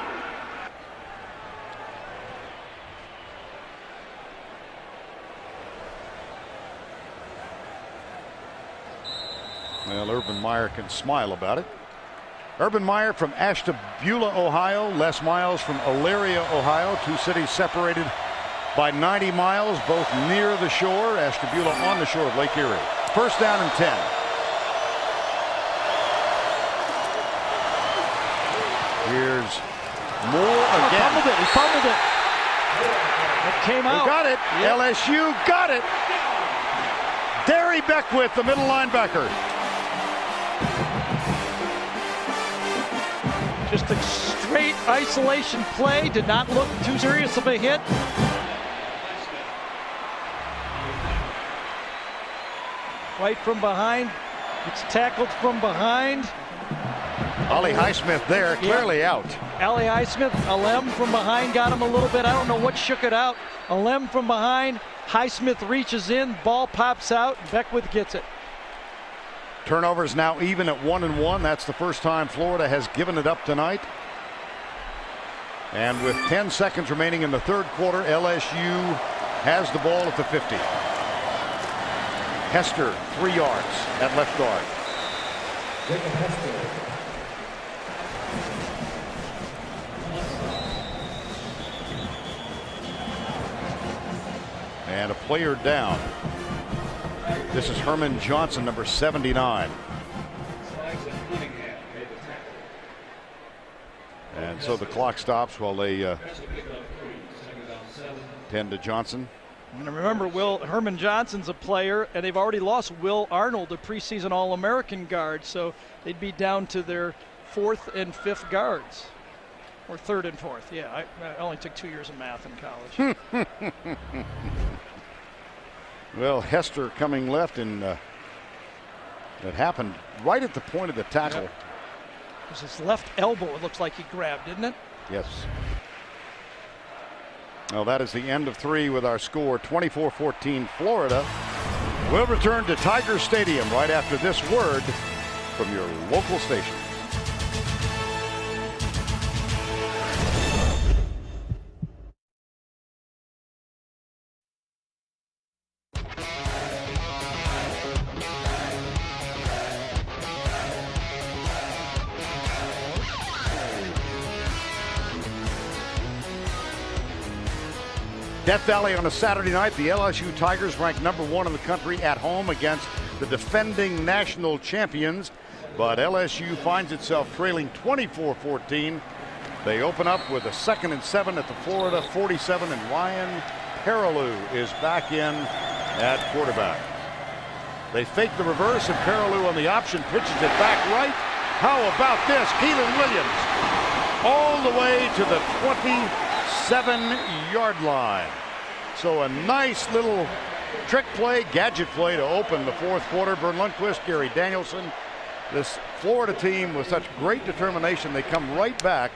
Well, Urban Meyer can smile about it. Urban Meyer from Ashtabula, Ohio. Les Miles from Elyria, Ohio. 2 cities separated by 90 miles, both near the shore. Ashtabula on the shore of Lake Erie. First down and 10. Here's Moore again. He fumbled it. It came out. He got it. Yep. LSU got it. Derry Beckwith, the middle linebacker. Just a straight isolation play. Did not look too serious of a hit. Right from behind. It's tackled from behind. Ollie Highsmith there, clearly out. Ollie Highsmith, Alem from behind got him a little bit. I don't know what shook it out. Alem from behind. Highsmith reaches in. Ball pops out. Beckwith gets it. Turnovers now even at 1-1. That's the first time Florida has given it up tonight. And with 10 seconds remaining in the third quarter, LSU has the ball at the 50. Hester, 3 yards at left guard. And a player down. This is Herman Johnson, number 79. And so the clock stops while they tend to Johnson. And remember, Herman Johnson's a player, and they've already lost Will Arnold, a preseason All-American guard, so they'd be down to their 4th and 5th guards. Or 3rd and 4th, yeah. I only took 2 years of math in college. Well, Hester coming left, and that happened right at the point of the tackle. It was his left elbow, it looks like he grabbed, didn't it? Yes. Well, that is the end of 3 with our score 24-14 Florida. We'll return to Tiger Stadium right after this word from your local station. Death Valley on a Saturday night. The LSU Tigers ranked number 1 in the country at home against the defending national champions. But LSU finds itself trailing 24-14. They open up with a 2nd and 7 at the Florida 47, and Ryan Perilou is back in at quarterback. They fake the reverse, and Perilou on the option pitches it back right. How about this? Keelan Williams all the way to the 27-yard line. So a nice little trick play, gadget play to open the fourth quarter. Vern Lundquist, Gary Danielson. This Florida team with such great determination, they come right back,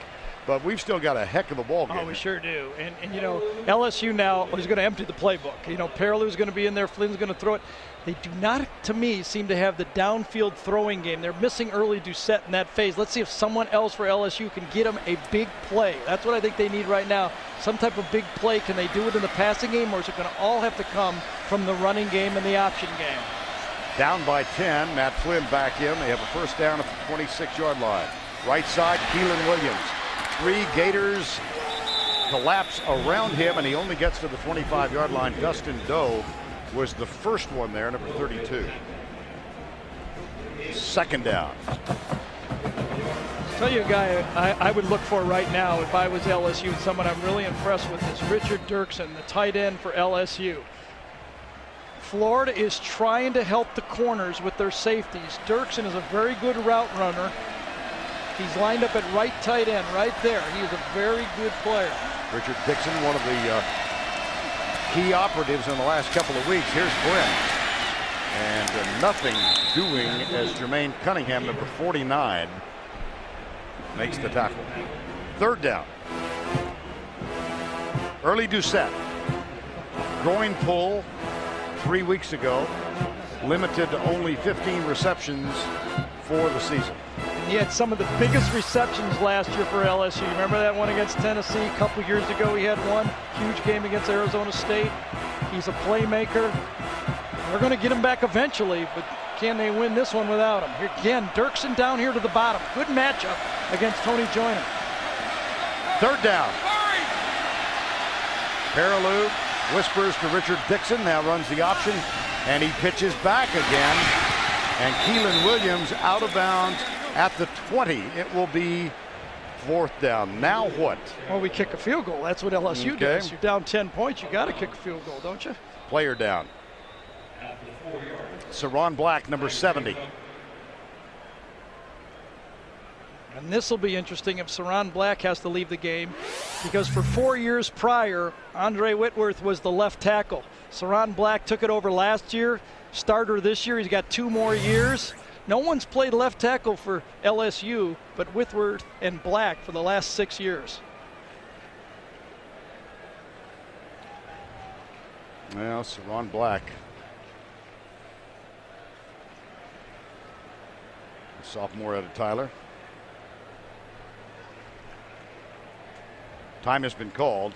but we've still got a heck of a ball game. Oh, we sure do. And you know, LSU now is going to empty the playbook. You know, Perilou's going to be in there, Flynn's going to throw it. They do not, to me, seem to have the downfield throwing game. They're missing early Doucette in that phase. Let's see if someone else for LSU can get them a big play. That's what I think they need right now. Some type of big play. Can they do it in the passing game, or is it going to all have to come from the running game and the option game? Down by 10. Matt Flynn back in. They have a first down at the 26-yard line. Right side, Keelan Williams. 3 Gators collapse around him, and he only gets to the 25-yard line. Dustin Dove was the first one there, number 32. Second down. Tell you a guy I would look for right now if I was LSU, someone I'm really impressed with, is Richard Dirksen, the tight end for LSU. Florida is trying to help the corners with their safeties. Dirksen is a very good route runner. He's lined up at right tight end right there. He is a very good player. Richard Dixon, one of the key operatives in the last couple of weeks. Here's Flynn. And nothing doing as Jermaine Cunningham, number 49, makes the tackle. Third down. Early Doucette. Groin pull 3 weeks ago. Limited to only 15 receptions for the season. And he had some of the biggest receptions last year for LSU. Remember that one against Tennessee? A couple years ago he had one huge game against Arizona State. He's a playmaker. They're going to get him back eventually, but can they win this one without him? Here again, Dirksen down here to the bottom. Good matchup against Tony Joyner. Third down. Perilou whispers to Richard Dixon, now runs the option, and he pitches back again. And Keelan Williams out of bounds at the 20. It will be fourth down. Now what? Well, we kick a field goal. That's what LSU does. You're down 10 points. You got to kick a field goal, don't you? Player down. Saron Black, number 70. And this will be interesting if Saron Black has to leave the game, because for 4 years prior, Andre Whitworth was the left tackle. Saron Black took it over last year, starter this year. He's got 2 more years. No one's played left tackle for LSU but Whitworth and Black for the last 6 years. Well, Saron Black, sophomore out of Tyler. Time has been called,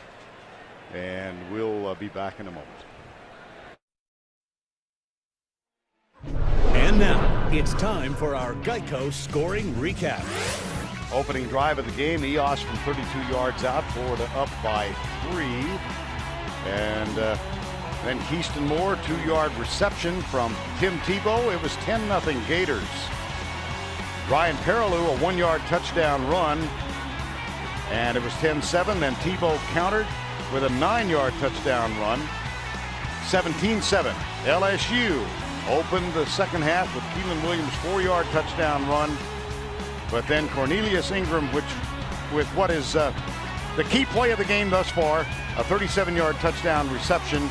and we'll be back in a moment. And now it's time for our Geico scoring recap. Opening drive of the game, EOS from 32 yards out, Florida up by 3. And then Keyston Moore, 2-yard reception from Tim Tebow. It was 10-0 Gators. Ryan Perilou, a 1-yard touchdown run, and it was 10-7. Then Tebow countered with a 9-yard touchdown run. 17-7. LSU opened the second half with Keelan Williams' 4-yard touchdown run. But then Cornelius Ingram, with what is the key play of the game thus far, a 37-yard touchdown reception.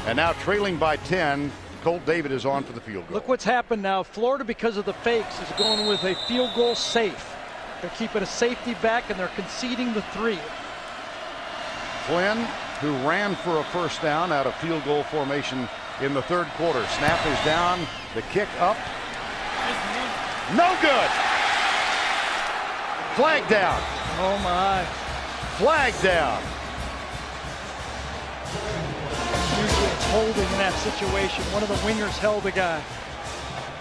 And now trailing by 10, Colt David is on for the field goal. Look what's happened now. Florida, because of the fakes, is going with a field goal safe. They're keeping a safety back, and they're conceding the 3. Flynn, who ran for a first down out of field goal formation in the third quarter. Snap is down. The kick up. No good. Flag down. Oh, my. Flag down. Usually it's holding in that situation. One of the wingers held the guy.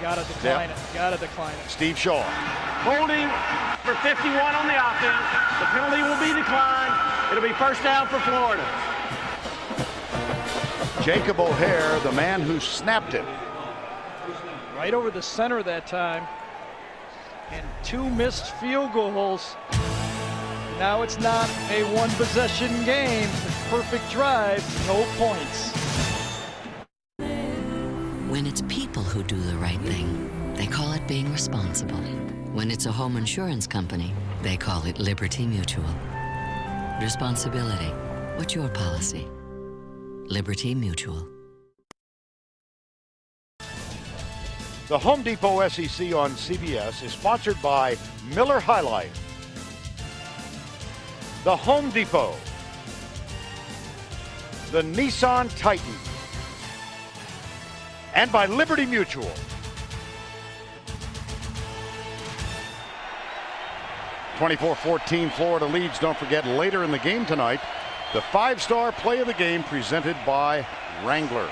Got to decline it. Got to decline it. Steve Shaw. Holding for 51 on the offense. The penalty will be declined. It'll be first down for Florida. Jacob O'Hare, the man who snapped it. Right over the center that time. And 2 missed field goals. Now it's not a one-possession game. It's a perfect drive, no points. When it's people who do the right thing, they call it being responsible. When it's a home insurance company, they call it Liberty Mutual. Responsibility. What's your policy? Liberty Mutual. The Home Depot SEC on CBS is sponsored by Miller High Life, the Home Depot, the Nissan Titan, and by Liberty Mutual. (24-14) Florida leads. Don't forget, later in the game tonight, the 5-star play of the game presented by Wrangler.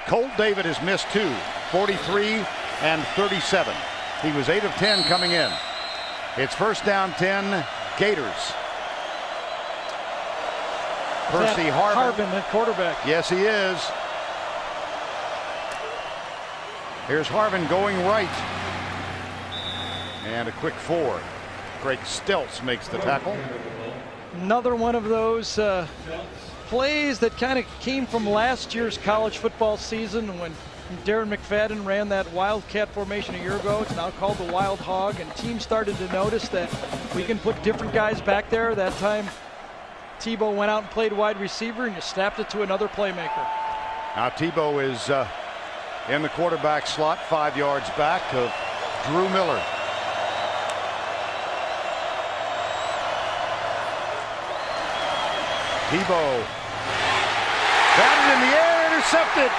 Colt David has missed 2, 43 and 37. He was 8 of 10 coming in. It's first down 10, Gators. Percy Harvin at quarterback. Yes, he is. Here's Harvin going right. And a quick 4. Greg Stelz makes the tackle. Another one of those plays that kind of came from last year's college football season when Darren McFadden ran that Wildcat formation a year ago. It's now called the Wild Hog, and teams started to notice that we can put different guys back there. That time, Tebow went out and played wide receiver, and you snapped it to another playmaker. Now Tebow is in the quarterback slot, 5 yards back of Drew Miller. Tebow batted in the air, intercepted.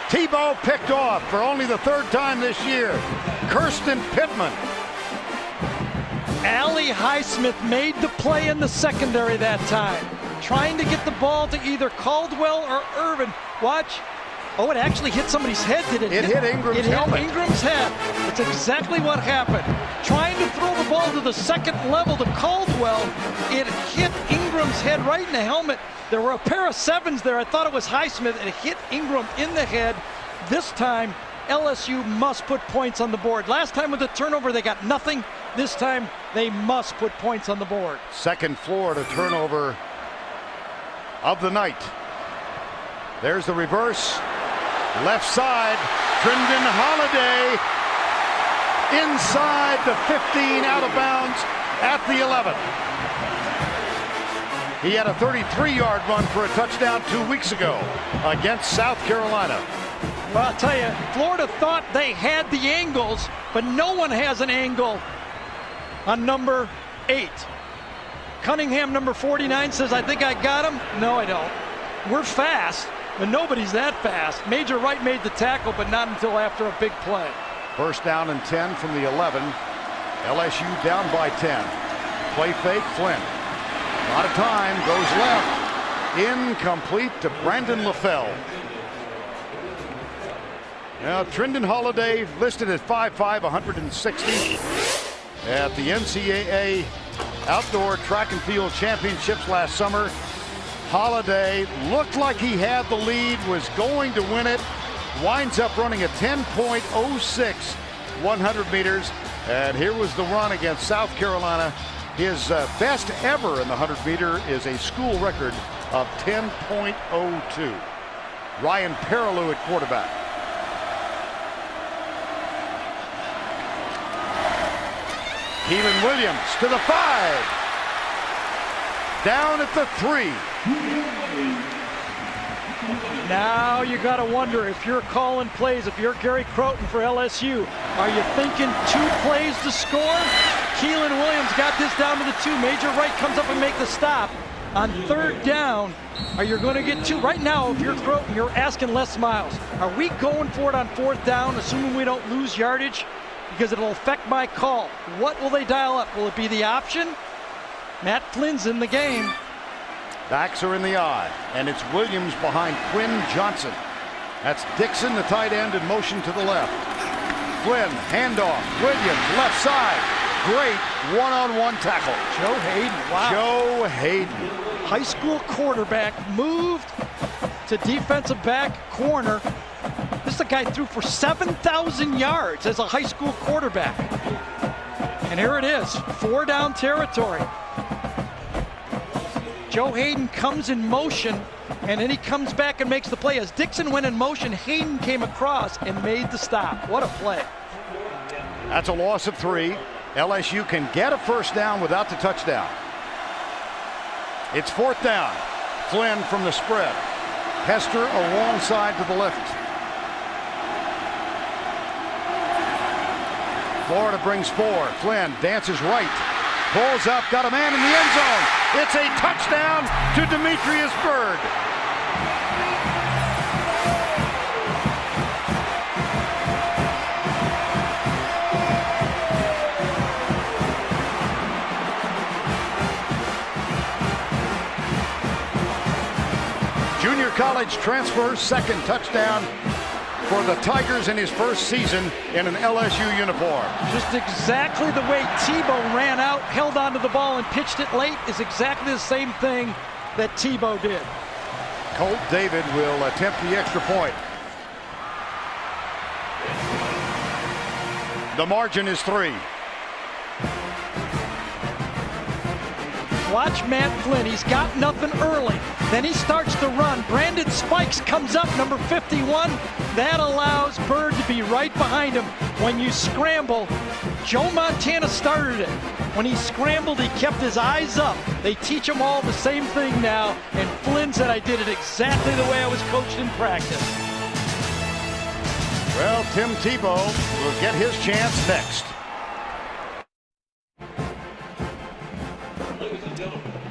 Tebow picked off for only the 3rd time this year. Kirsten Pittman. Allie Highsmith made the play in the secondary that time, trying to get the ball to either Caldwell or Irvin. Watch. Oh, it actually hit somebody's head, did it? It hit Ingram's helmet. It hit Ingram's head. It's exactly what happened. Trying to throw the ball to the second level to Caldwell, it hit Ingram's head right in the helmet. There were a pair of 7s there. I thought it was Highsmith. It hit Ingram in the head. This time, LSU must put points on the board. Last time with the turnover, they got nothing. This time, they must put points on the board. Second Florida turnover of the night. There's the reverse. Left side, Trindon Holiday inside the 15, out of bounds at the 11. He had a 33-yard run for a touchdown 2 weeks ago against South Carolina. Well, I'll tell you, Florida thought they had the angles, but no one has an angle on number 8. Cunningham, number 49, says, I think I got him. No, I don't. We're fast, but nobody's that fast. Major Wright made the tackle, but not until after a big play. First down and 10 from the 11. LSU down by 10. Play fake, Flynn. A lot of time, goes left. Incomplete to Brandon LaFell. Now, Trindon Holiday listed at 5'5", 160 at the NCAA Outdoor Track and Field Championships last summer. Holiday looked like he had the lead, was going to win it, winds up running a 10.06 100 meters, and here was the run against South Carolina. His best ever in the 100-meter is a school record of 10.02. Ryan Perilou at quarterback. Keelan Williams to the 5. Down at the 3. Now you got to wonder, if you're calling plays, if you're Gary Croton for LSU, are you thinking 2 plays to score? Keelan Williams got this down to the 2. Major Wright comes up and make the stop. On 3rd down, are you going to get 2? Right now, if you're Croton, you're asking Les Miles, are we going for it on 4th down, assuming we don't lose yardage? Because it'll affect my call. What will they dial up? Will it be the option? Matt Flynn's in the game. Backs are in the eye, and it's Williams behind Quinn Johnson. That's Dixon, the tight end, in motion to the left. Flynn, handoff, Williams, left side. Great one-on-one tackle. Joe Hayden, wow. Joe Hayden. High school quarterback, moved to defensive back corner. This is a guy threw for 7,000 yards as a high school quarterback. And here it is, 4-down territory. Joe Hayden comes in motion, and then he comes back and makes the play. As Dixon went in motion, Hayden came across and made the stop. What a play. That's a loss of 3. LSU can get a first down without the touchdown. It's 4th down. Flynn from the spread. Hester a wrong side to the left. Florida brings 4. Flynn dances right. Pulls up, got a man in the end zone. It's a touchdown to Demetrius Byrd. college transfer, second touchdown for the Tigers in his first season in an LSU uniform. Just exactly the way Tebow ran out, held onto the ball, and pitched it late is exactly the same thing that Tebow did. Colt David will attempt the extra point. The margin is 3. Watch Matt Flynn. He's got nothing early. Then he starts to run. Brandon Spikes comes up, number 51. That allows Bird to be right behind him. When you scramble, Joe Montana started it. When he scrambled, he kept his eyes up. They teach him all the same thing now. And Flynn said, I did it exactly the way I was coached in practice. Well, Tim Tebow will get his chance next.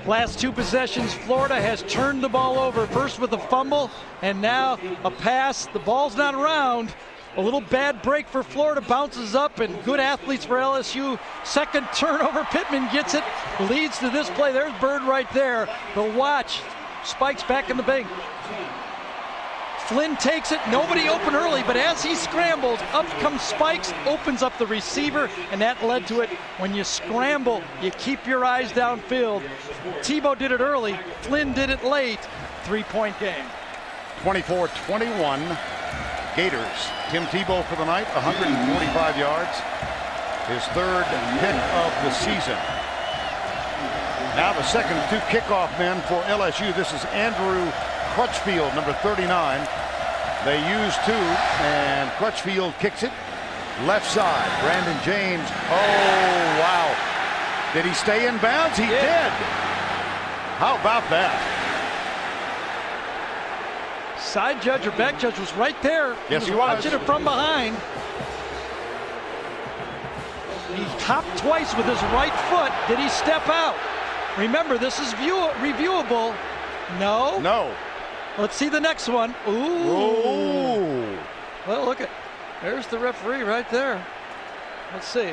Last 2 possessions, Florida has turned the ball over. First with a fumble, and now a pass. The ball's not around. A little bad break for Florida, bounces up, and good athletes for LSU. Second turnover, Pittman gets it, leads to this play. There's Bird right there. The watch, Spikes back in the bank. Flynn takes it, nobody open early, but as he scrambles, up comes Spikes, opens up the receiver, and that led to it. When you scramble, you keep your eyes downfield. Tebow did it early, Flynn did it late. 3-point game. 24-21 Gators. Tim Tebow for the night, 145 yards. His third pick of the season. Now the second of 2 kickoff men for LSU. This is Andrew Crutchfield, number 39. They use 2, and Crutchfield kicks it left side. Brandon James. Oh, wow. Did he stay in bounds? He did. How about that? Side judge or back judge was right there. Yes, he was. Watching it from behind. He hopped twice with his right foot. Did he step out? Remember, this is reviewable. No. No. Let's see the next one. Ooh. Ooh. Well, look at, there's the referee right there. Let's see.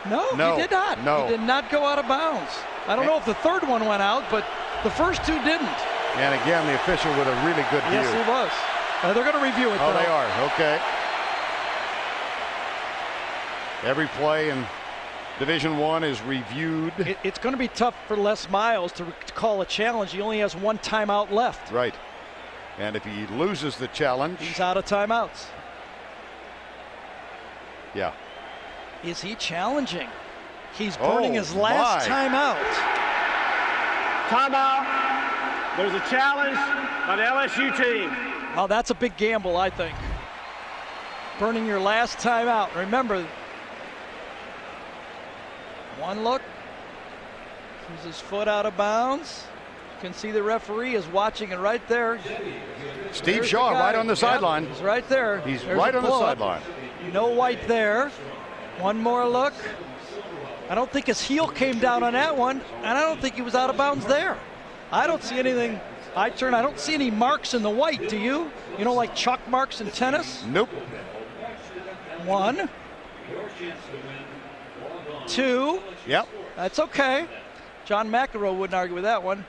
No, he did not. No. He did not go out of bounds. I don't know if the third one went out, but the first 2 didn't. And again, the official with a really good view. Yes, he was. They're going to review it, Oh, though. they are. Okay. Every play in Division I is reviewed. It's going to be tough for Les Miles to call a challenge. He only has 1 timeout left. Right. And if he loses the challenge, he's out of timeouts. Yeah. Is he challenging? He's burning his last timeout. Timeout. There's a challenge by the LSU team. Oh, that's a big gamble, I think. Burning your last timeout. Remember, 1 look. He's his foot out of bounds. You can see the referee is watching it right there. Steve Shaw right on the sideline. He's right there. He's There's right a on the blow-up. sideline. No white there. 1 more look. I don't think his heel came down on that one, and I don't think he was out of bounds there. I don't see anything. I don't see any marks in the white. Do you? You know, like chalk marks in tennis? Nope. 1. 2. Yep. That's okay. John McEnroe wouldn't argue with that one.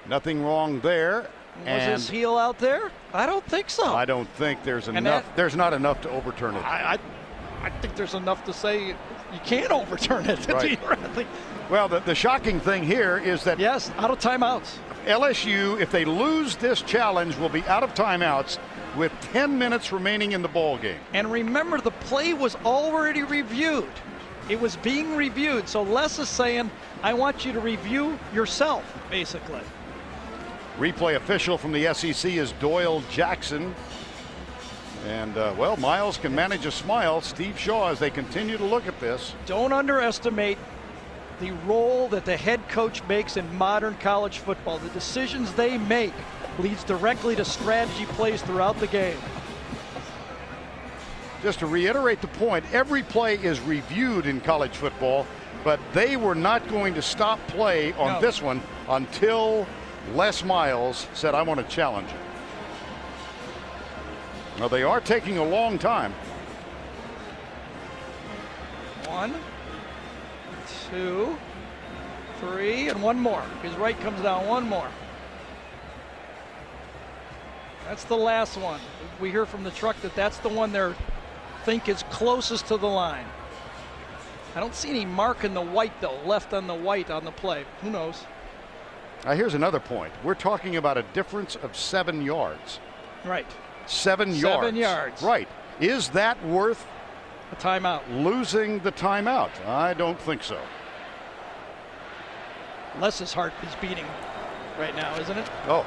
Nothing wrong there. Was his heel out there? I don't think so. I don't think there's enough. There's not enough to overturn it. I think there's enough to say you can't overturn it. Right. Well, the shocking thing here is that yes, out of timeouts. LSU, if they lose this challenge, will be out of timeouts with 10 minutes remaining in the ball game. And remember, the play was already reviewed. It was being reviewed. So Les is saying, I want you to review yourself, basically. Replay official from the SEC is Doyle Jackson. And, well, Miles can manage a smile. Steve Shaw, as they continue to look at this. Don't underestimate the role that the head coach makes in modern college football. The decisions they make leads directly to strategy plays throughout the game. Just to reiterate the point, every play is reviewed in college football, but they were not going to stop play on this one until Les Miles said, I want to challenge it. Well, they are taking a long time. 1, 2, 3 and one more. His right comes down, one more. That's the last one. We hear from the truck that that's the one they think is closest to the line. I don't see any mark in the white, though, left on the white on the play. Who knows? Here's another point. We're talking about a difference of 7 yards. Right. 7 yards. 7 yards. Right. Is that worth a timeout? Losing the timeout? I don't think so. Les's heart is beating right now, isn't it? Oh.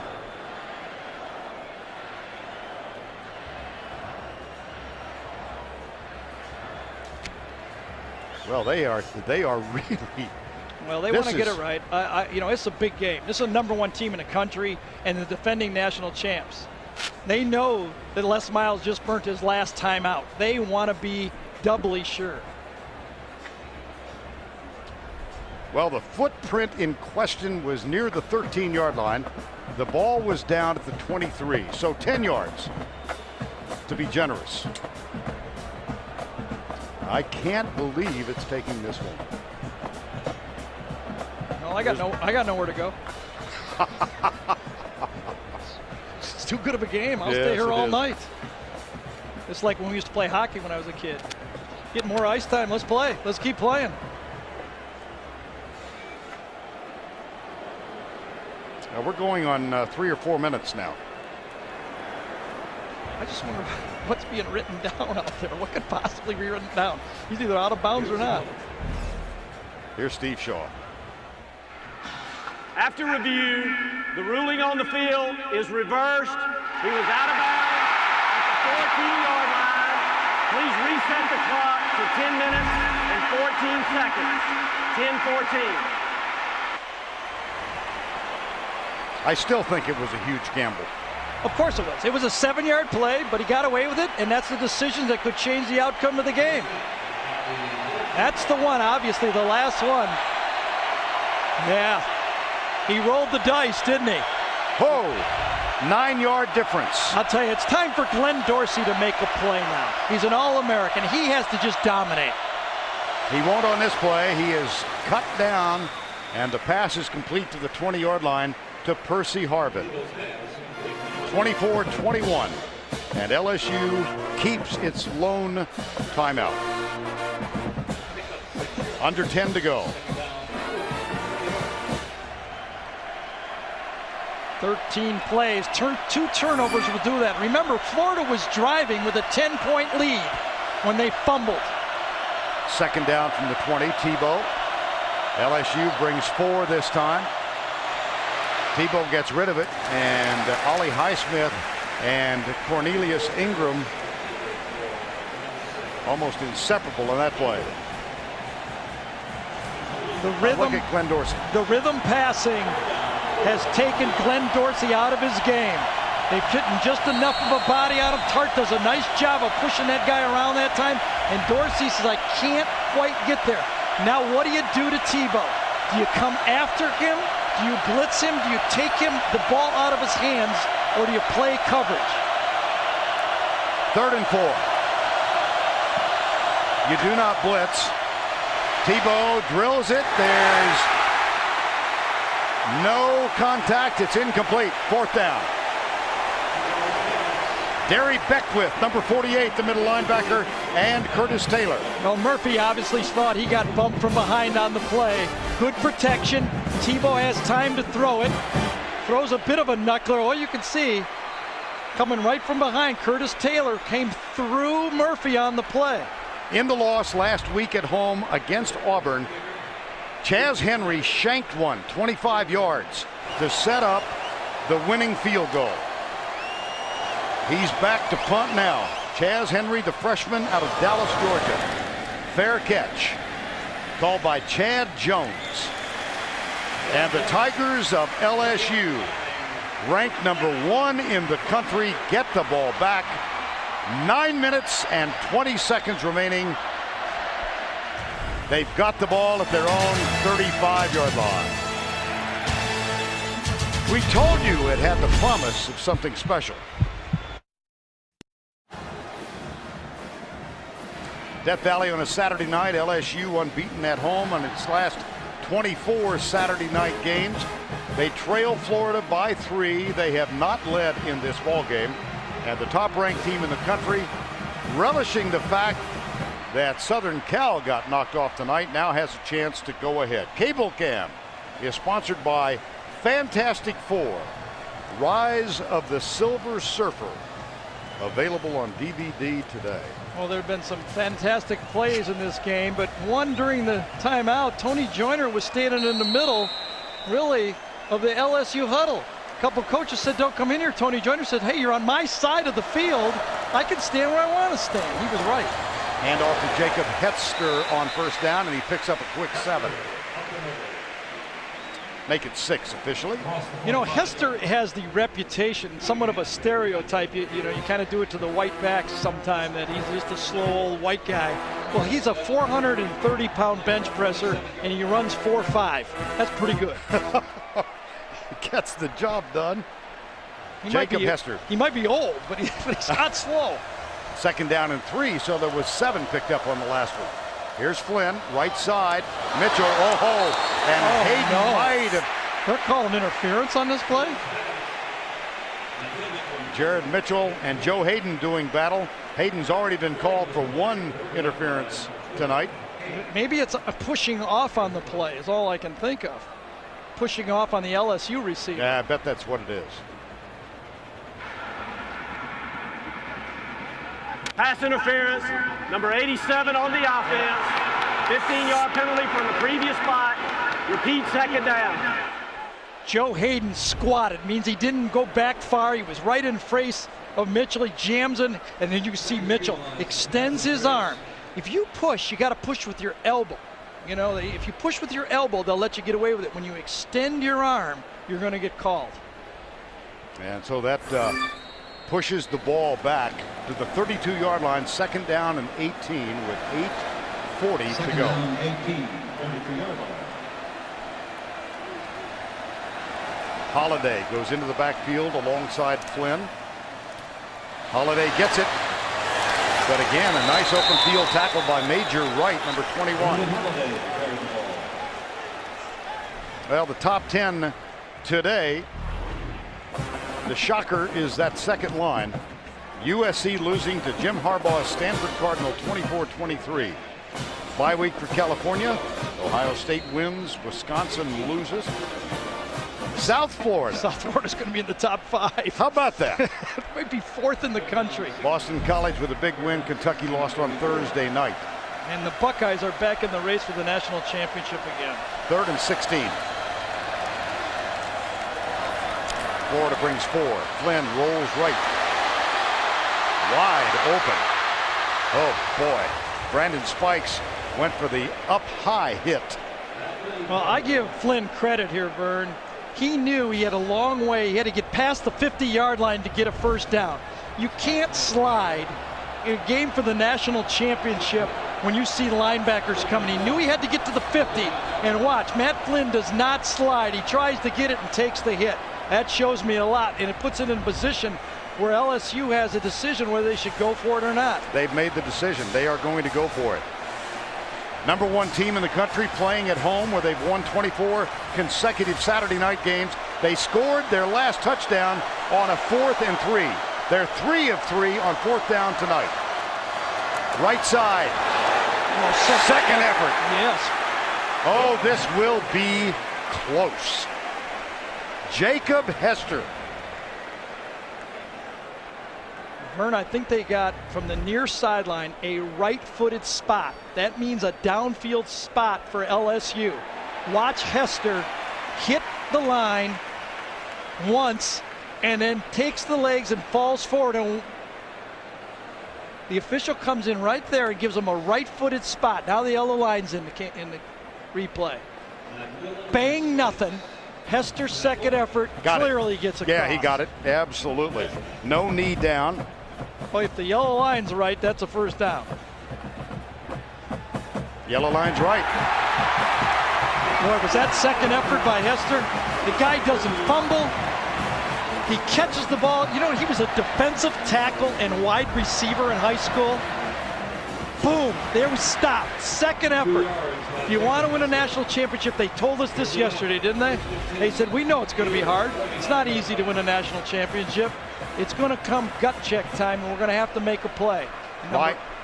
Well, they are really. Well, they want to get it right. You know, it's a big game. This is the #1 team in the country and the defending national champs. They know that Les Miles just burnt his last timeout. They want to be doubly sure. Well, the footprint in question was near the 13-yard line. The ball was down at the 23, so 10 yards to be generous. I can't believe it's taking this one. Well, I got nowhere to go. It's too good of a game. I'll stay here all night. It's like when we used to play hockey when I was a kid. Get more ice time. Let's play. Let's keep playing. We're going on 3 or 4 minutes now. I just wonder what's being written down out there. What could possibly be written down? He's either out of bounds or not. Here's Steve Shaw. After review, the ruling on the field is reversed. He was out of bounds at the 14-yard line. Please reset the clock to 10 minutes and 14 seconds. 10-14. I still think it was a huge gamble. Of course it was. It was a 7-yard play, but he got away with it, and that's the decision that could change the outcome of the game. That's the one, obviously, the last one. Yeah. He rolled the dice, didn't he? Whoa! 9-yard difference. I'll tell you, it's time for Glenn Dorsey to make a play now. He's an All-American. He has to just dominate. He won't on this play. He is cut down, and the pass is complete to the 20-yard line to Percy Harvin. 24-21, and LSU keeps its lone timeout. Under 10 to go. 13 plays, 2 turnovers will do that. Remember, Florida was driving with a 10-point lead when they fumbled. Second down from the 20, Tebow. LSU brings 4 this time. Tebow gets rid of it, and Ollie Highsmith and Cornelius Ingram almost inseparable in that play. The rhythm, look at Glenn Dorsey. The rhythm passing has taken Glenn Dorsey out of his game. They've hit just enough of a body on him. Tart does a nice job of pushing that guy around that time, and Dorsey says, I can't quite get there. Now what do you do to Tebow? Do you come after him? Do you blitz him? Do you take him the ball out of his hands, or do you play coverage? 3rd and 4. You do not blitz. Tebow drills it. There's no contact. It's incomplete. 4th down. Derry Beckwith, number 48, the middle linebacker, and Curtis Taylor. Well, Murphy obviously thought he got bumped from behind on the play. Good protection. Tebow has time to throw it. Throws a bit of a knuckler. All you can see, coming right from behind, Curtis Taylor came through Murphy on the play. In the loss last week at home against Auburn, Chaz Henry shanked one, 25 yards, to set up the winning field goal. He's back to punt now. Chaz Henry, the freshman out of Dallas, Georgia. Fair catch. Called by Chad Jones. And the Tigers of LSU, ranked number 1 in the country, get the ball back. 9 minutes and 20 seconds remaining. They've got the ball at their own 35-yard line. We told you it had the promise of something special. Death Valley on a Saturday night. LSU unbeaten at home on its last 24 Saturday night games. They trail Florida by 3. They have not led in this ball game. And the top-ranked team in the country, relishing the fact that Southern Cal got knocked off tonight, now has a chance to go ahead. Cable Cam is sponsored by Fantastic Four, Rise of the Silver Surfer, available on DVD today. Well, there have been some fantastic plays in this game, but one during the timeout, Tony Joyner was standing in the middle, really, of the LSU huddle. A couple coaches said, don't come in here. Tony Joyner said, hey, you're on my side of the field. I can stand where I want to stand. He was right. Hand off to Jacob Hester on first down, and he picks up a quick 7. Make it 6 officially. You know, Hester has the reputation, somewhat of a stereotype. You know, you kind of do it to the white backs sometime, that he's just a slow old white guy. Well, he's a 430-pound bench presser, and he runs 4.5. That's pretty good. Gets the job done. Jacob Hester. He might be old, but he's not slow. Second down and 3, so there was 7 picked up on the last one. Here's Flynn, right side. Mitchell, and Hayden might have. They're calling interference on this play. Jared Mitchell and Joe Hayden doing battle. Hayden's already been called for 1 interference tonight. Maybe it's a pushing off on the play is all I can think of. Pushing off on the LSU receiver. Yeah, I bet that's what it is. Pass interference, number 87 on the offense. 15-yard penalty from the previous spot. Repeat, second down. Joe Hayden squatted, means he didn't go back far. He was right in face of Mitchell. He jams in, and then you see Mitchell extends his arm. If you push, you got to push with your elbow. You know, if you push with your elbow, they'll let you get away with it. When you extend your arm, you're going to get called. And so that pushes the ball back to the 32-yard line, second down and 18 with 8:40 to go. 18, 33-yard line. Holiday goes into the backfield alongside Flynn. Holiday gets it. But again, a nice open field tackle by Major Wright, number 21. Well, the top 10 today, the shocker is that second line. USC losing to Jim Harbaugh's Stanford Cardinal 24-23. Bye week for California. Ohio State wins. Wisconsin loses. South Florida. South Florida's going to be in the top 5. How about that? It might be 4th in the country. Boston College with a big win. Kentucky lost on Thursday night. And the Buckeyes are back in the race for the national championship again. 3rd and 16. Florida brings 4. Flynn rolls right. Wide open. Oh, boy. Brandon Spikes went for the up high hit. Well, I give Flynn credit here, Vern. He knew he had a long way. He had to get past the 50-yard line to get a first down. You can't slide in a game for the national championship when you see linebackers coming. He knew he had to get to the 50. And watch, Matt Flynn does not slide. He tries to get it and takes the hit. That shows me a lot, and it puts it in a position where LSU has a decision whether they should go for it or not. They've made the decision. They are going to go for it. Number 1 team in the country playing at home where they've won 24 consecutive Saturday night games. They scored their last touchdown on a 4th and 3. They're 3 of 3 on 4th down tonight. Right side. Second effort. Yes. Oh, this will be close. Jacob Hester. Vern, I think they got from the near sideline a right-footed spot. That means a downfield spot for LSU. Watch Hester hit the line once and then takes the legs and falls forward. And the official comes in right there and gives him a right-footed spot. Now the yellow line's in the replay. Bang, nothing. Hester's second effort clearly gets across. Yeah, he got it. Absolutely. No knee down. Well, if the yellow line's right, that's a first down. Yellow line's right. Boy, was that second effort by Hester? The guy doesn't fumble. He catches the ball. You know, he was a defensive tackle and wide receiver in high school. boom, there we stop. Second effort. If you want to win a national championship, they told us this yesterday, didn't they? They said, we know it's going to be hard. It's not easy to win a national championship. It's going to come gut check time, and we're going to have to make a play.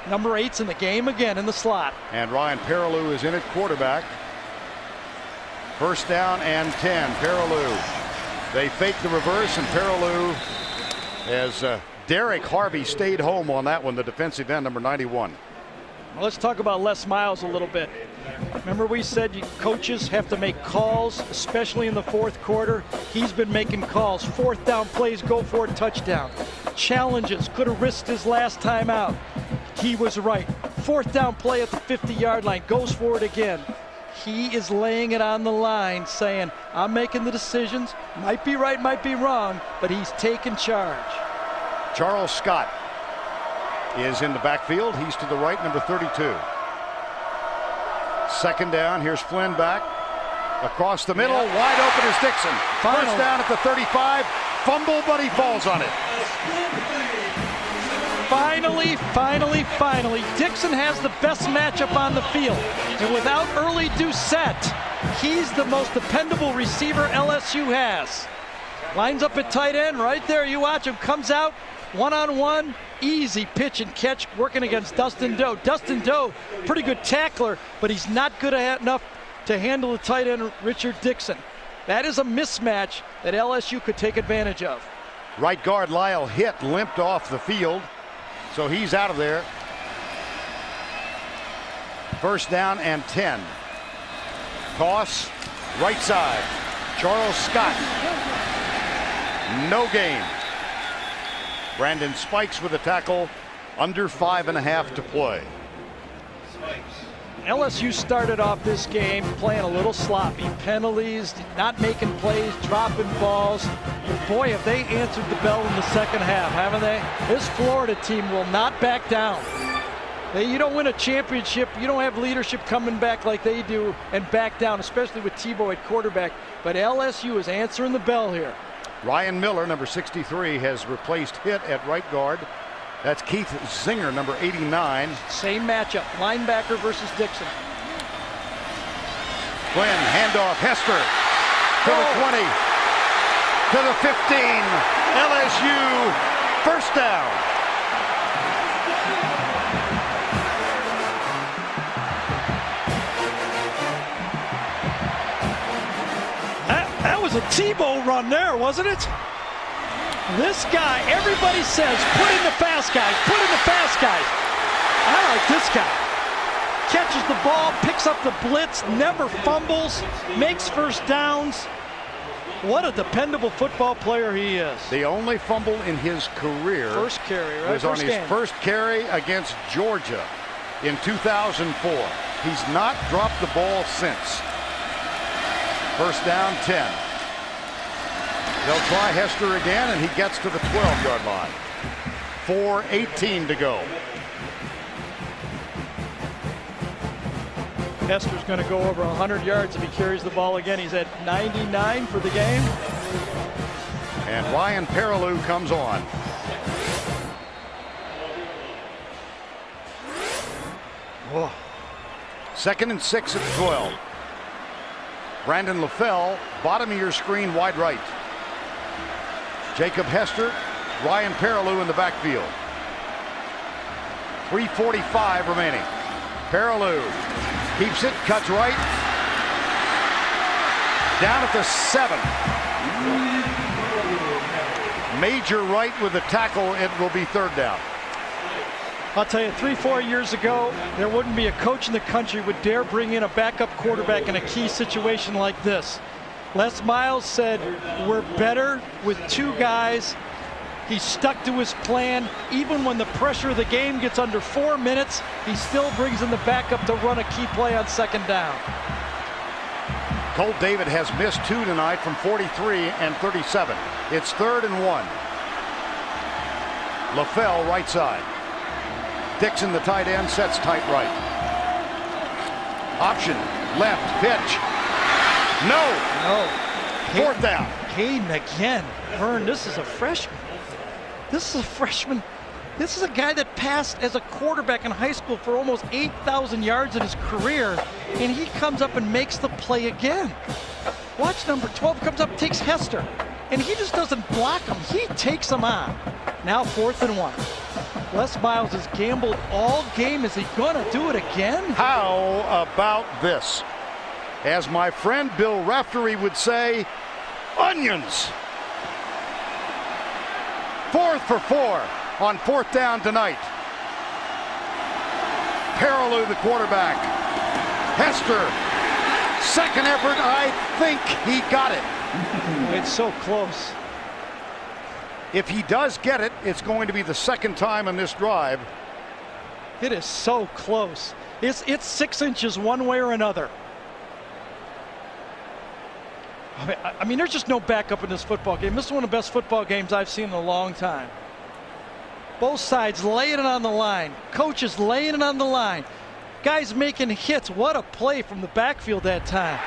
Number 8's in the game again in the slot. And Ryan Perrilloux is in at quarterback. First down and 10. Perrilloux. They fake the reverse, and Perrilloux, as Derek Harvey stayed home on that one, the defensive end, number 91. Well, let's talk about Les Miles a little bit. Remember we said coaches have to make calls, especially in the fourth quarter. He's been making calls. Fourth down plays, go for it, touchdown. Challenges, could have risked his last time out. He was right. Fourth down play at the 50-yard line, goes for it again. He is laying it on the line, saying, I'm making the decisions. Might be right, might be wrong, but he's taking charge. Charles Scott is in the backfield. He's to the right, number 32. Second down. Here's Flynn back. Across the middle. Yeah. Wide open is Dixon. First down at the 35. Fumble, but he falls on it. Finally, Dixon has the best matchup on the field. And without early Doucette, he's the most dependable receiver LSU has. Lines up at tight end right there. You watch him. Comes out one-on-one. Easy pitch and catch working against Dustin Doe. Dustin Doe, pretty good tackler, but he's not good enough to handle the tight end Richard Dixon. That is a mismatch that LSU could take advantage of. Right guard Lyle Hitt limped off the field, so he's out of there. First down and 10. Toss, right side. Charles Scott. No gain. Brandon Spikes with a tackle, under 5.5 to play. LSU started off this game playing a little sloppy. Penalties, not making plays, dropping balls. Boy, have they answered the bell in the second half, haven't they? This Florida team will not back down. You don't win a championship, you don't have leadership coming back like they do and back down, especially with Tebow at quarterback. But LSU is answering the bell here. Ryan Miller, number 63, has replaced Hitt at right guard. That's Keith Zinger, number 89. Same matchup, linebacker versus Dixon. Flynn, handoff, Hester to the 20, to the 15. LSU, first down. That was a Tebow run there, wasn't it? This guy, everybody says, put in the fast guys, put in the fast guys. I like this guy. Catches the ball, picks up the blitz, never fumbles, makes first downs. What a dependable football player he is. The only fumble in his career first carry, right? was on his first carry against Georgia in 2004. He's not dropped the ball since. First down, 10. They'll try Hester again, and he gets to the 12-yard line. 4:18 to go. Hester's going to go over 100 yards if he carries the ball again. He's at 99 for the game. And Ryan Perrilloux comes on. Whoa. Second and 6 at the 12. Brandon LaFell, bottom of your screen, wide right. Jacob Hester, Ryan Perrilloux in the backfield. 3:45 remaining. Perrilloux keeps it, cuts right. Down at the 7. Major right with the tackle. It will be third down. I'll tell you, 3-4 years ago, there wouldn't be a coach in the country would dare bring in a backup quarterback in a key situation like this. Les Miles said, we're better with 2 guys. He stuck to his plan. Even when the pressure of the game gets under 4 minutes, he still brings in the backup to run a key play on second down. Colt David has missed 2 tonight from 43 and 37. It's 3rd and 1. LaFell right side. Dixon, the tight end, sets tight right. Option, left, pitch. No. Fourth down. Caden again. Vern, this is a freshman. This is a guy that passed as a quarterback in high school for almost 8,000 yards in his career, and he comes up and makes the play again. Watch number 12 comes up, takes Hester, and he just doesn't block him. He takes him on. Now 4th and 1. Les Miles has gambled all game. Is he going to do it again? How about this? As my friend Bill Raftery would say, onions. 4th for 4 on 4th down tonight. Perilou, the quarterback. Hester, second effort. I think he got it. It's so close. If he does get it, it's going to be the second time in this drive. It is so close. It's 6 inches one way or another. I mean, there's just no backup in this football game. This is one of the best football games I've seen in a long time. Both sides laying it on the line. Coaches laying it on the line. Guys making hits. What a play from the backfield that time.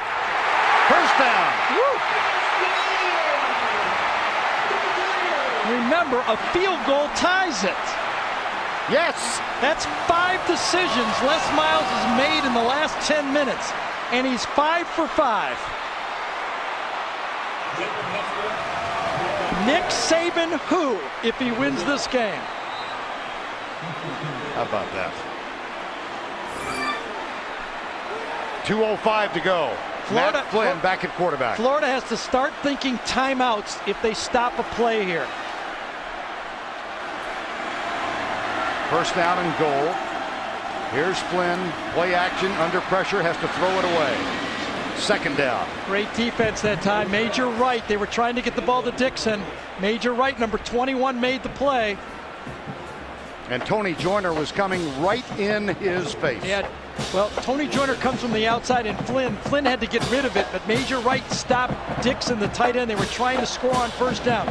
First down. Woo. Remember, a field goal ties it. Yes. That's 5 decisions Les Miles has made in the last 10 minutes. And he's 5 for 5. Nick Saban who if he wins this game? How about that? 2:05 to go. Matt Flynn back at quarterback. Florida has to start thinking timeouts if they stop a play here. First down and goal. Here's Flynn. Play action under pressure. Has to throw it away. Second down. Great defense that time. Major Wright. They were trying to get the ball to Dixon. Major Wright, number 21, made the play. And Tony Joyner was coming right in his face. Yeah. Well, Tony Joyner comes from the outside, and Flynn had to get rid of it, but Major Wright stopped Dixon, the tight end. They were trying to score on first down.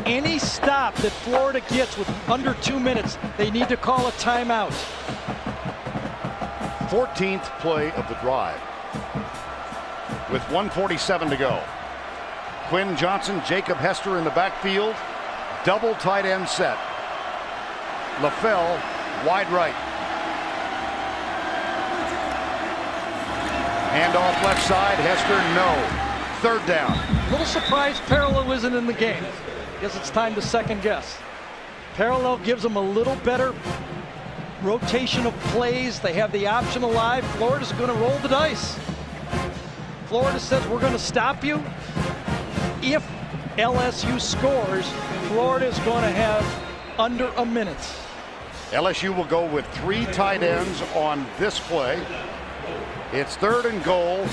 Any stop that Florida gets with under 2 minutes, they need to call a timeout. 14th play of the drive with 1:47 to go. Quinn Johnson, Jacob Hester in the backfield. Double tight end set. LaFell wide right. Handoff left side. Hester, no. Third down. A little surprised Perilou isn't in the game. Guess it's time to second guess. Perilou gives them a little better rotation of plays. They have the option alive. Florida's going to roll the dice. Florida says we're going to stop you. If LSU scores, Florida is going to have under a minute. LSU will go with 3 tight ends on this play. It's 3rd and goal.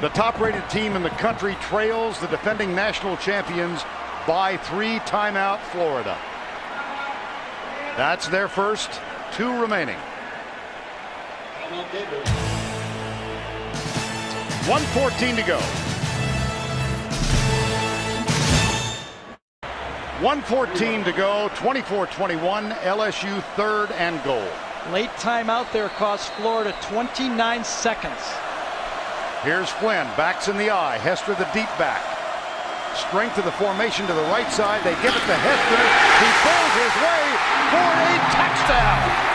The top-rated team in the country trails the defending national champions by 3. Timeout, Florida. That's their first. 2 remaining. 1:14 to go. 1:14 to go. 24-21. LSU 3rd and goal. Late timeout there cost Florida 29 seconds. Here's Flynn. Backs in the eye. Hester the deep back. Strength of the formation to the right side. They give it to Hester. He pulls his way for a touchdown.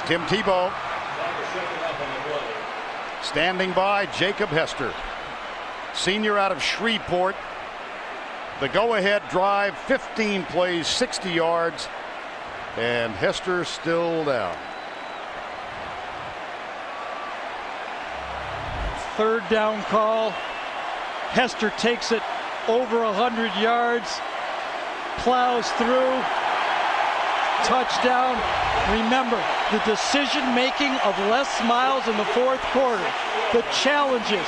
Tim Tebow standing by. Jacob Hester, senior out of Shreveport. The go-ahead drive, 15 plays, 60 yards, and Hester still down. 3rd down call. Hester takes it over 100 yards, plows through. Touchdown. Remember, the decision-making of Les Miles in the 4th quarter. The challenges.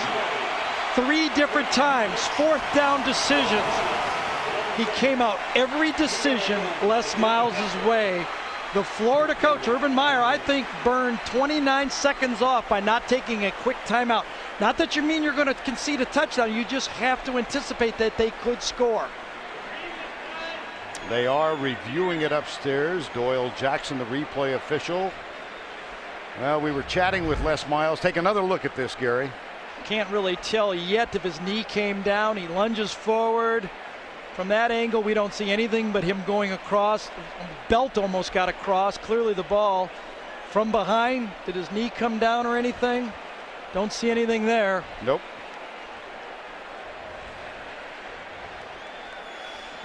3 different times. 4th down decisions. He came out every decision Les Miles' way. The Florida coach, Urban Meyer, I think burned 29 seconds off by not taking a quick timeout. Not that you mean you're going to concede a touchdown. You just have to anticipate that they could score. They are reviewing it upstairs. Doyle Jackson, the replay official. Well, we were chatting with Les Miles. Take another look at this, Gary. Can't really tell yet if his knee came down. He lunges forward. From that angle, we don't see anything but him going across. Belt almost got across. Clearly the ball from behind. Did his knee come down or anything? Don't see anything there. Nope.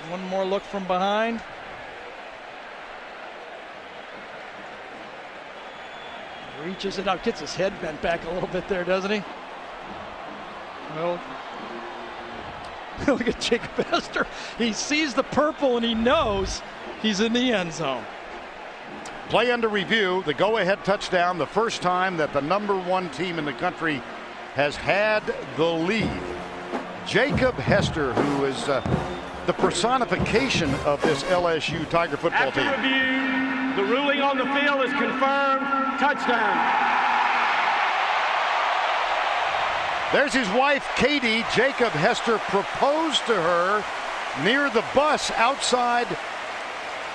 One more look from behind. Reaches it out, gets his head bent back a little bit there, doesn't he? Well, look at Jacob Hester. He sees the purple and he knows he's in the end zone. Play under review. The go-ahead touchdown, the first time that the #1 team in the country has had the lead. Jacob Hester, who is the personification of this LSU Tiger football team. After review, the ruling on the field is confirmed. Touchdown. There's his wife, Katie. Jacob Hester proposed to her near the bus outside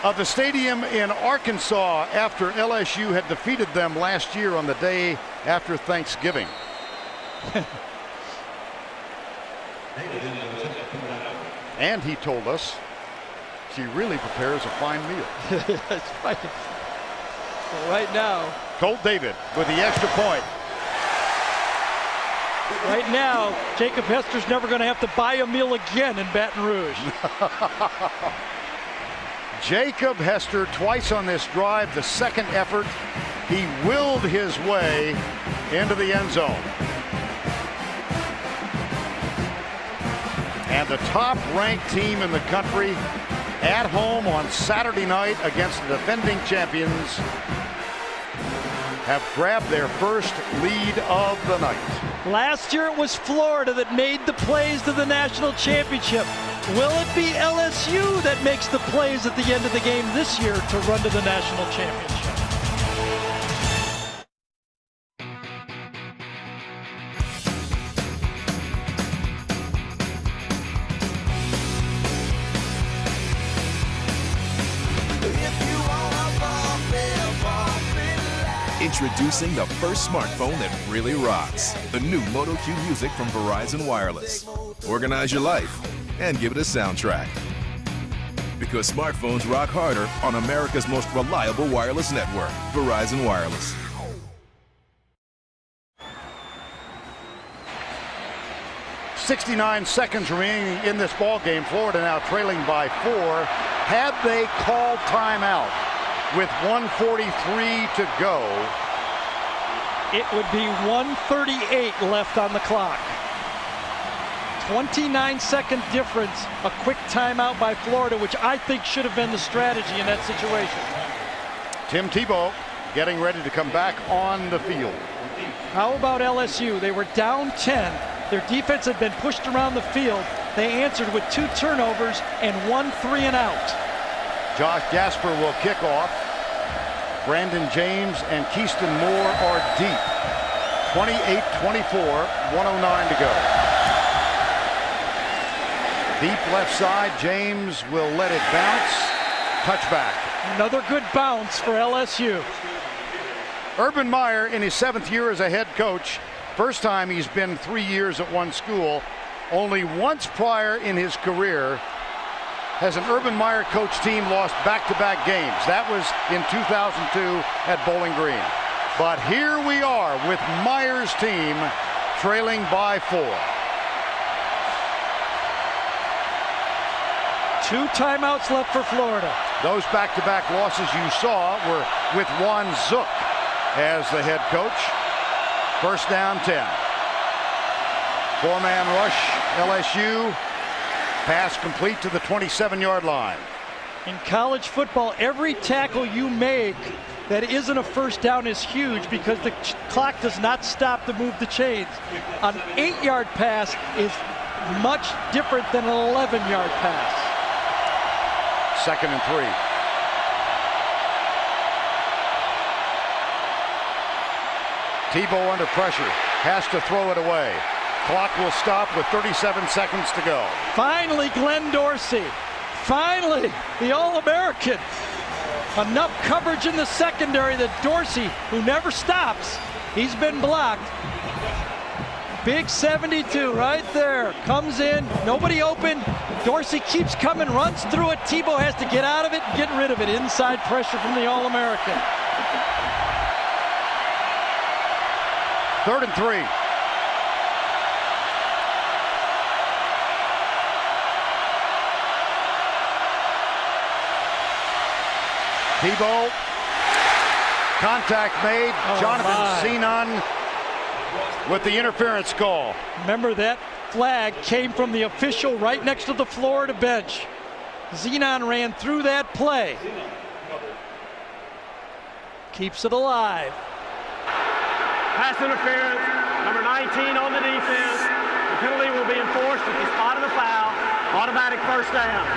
of the stadium in Arkansas after LSU had defeated them last year on the day after Thanksgiving. And he told us she really prepares a fine meal. That's right. Well, right now, Colt David with the extra point. Right now, Jacob Hester's never going to have to buy a meal again in Baton Rouge. Jacob Hester twice on this drive, the second effort. He willed his way into the end zone. And the top-ranked team in the country at home on Saturday night against the defending champions have grabbed their first lead of the night. Last year it was Florida that made the plays to the national championship. Will it be LSU that makes the plays at the end of the game this year to run to the national championship? Introducing the first smartphone that really rocks. The new Moto Q Music from Verizon Wireless. Organize your life and give it a soundtrack. Because smartphones rock harder on America's most reliable wireless network, Verizon Wireless. .69 seconds remaining in this ball game. Florida now trailing by 4. Had they called timeout with 1:43 to go, it would be 1:38 left on the clock. 29-second difference, a quick timeout by Florida, which I think should have been the strategy in that situation. Tim Tebow getting ready to come back on the field. How about LSU? They were down 10. Their defense had been pushed around the field. They answered with 2 turnovers and 1 3-and-out. Josh Gasper will kick off. Brandon James and Keyston Moore are deep. 28-24, 1:09 to go. Deep left side, James will let it bounce. Touchback. Another good bounce for LSU. Urban Meyer in his 7th year as a head coach. First time he's been 3 years at one school. Only once prior in his career has an Urban Meyer coach team lost back-to-back games. That was in 2002 at Bowling Green. But here we are with Meyer's team trailing by 4. 2 timeouts left for Florida. Those back-to-back losses you saw were with Juan Zook as the head coach. First down 10. 4-man rush, LSU. Pass complete to the 27-yard line. In college football, every tackle you make that isn't a first down is huge because the clock does not stop to move the chains. An 8-yard pass is much different than an 11-yard pass. 2nd and 3. Tebow under pressure, has to throw it away. Clock will stop with 37 seconds to go. Finally, Glenn Dorsey. Finally, the All-American. Enough coverage in the secondary that Dorsey, who never stops, he's been blocked. Big 72 right there. Comes in, nobody open. Dorsey keeps coming, runs through it. Tebow has to get out of it and get rid of it. Inside pressure from the All-American. 3rd and 3. Tebow, contact made. Jonathan Zenon with the interference call. Remember, that flag came from the official right next to the Florida bench. Zenon ran through that play. Keeps it alive. Pass interference, number 19 on the defense. The penalty will be enforced at the spot of the foul. Automatic first down.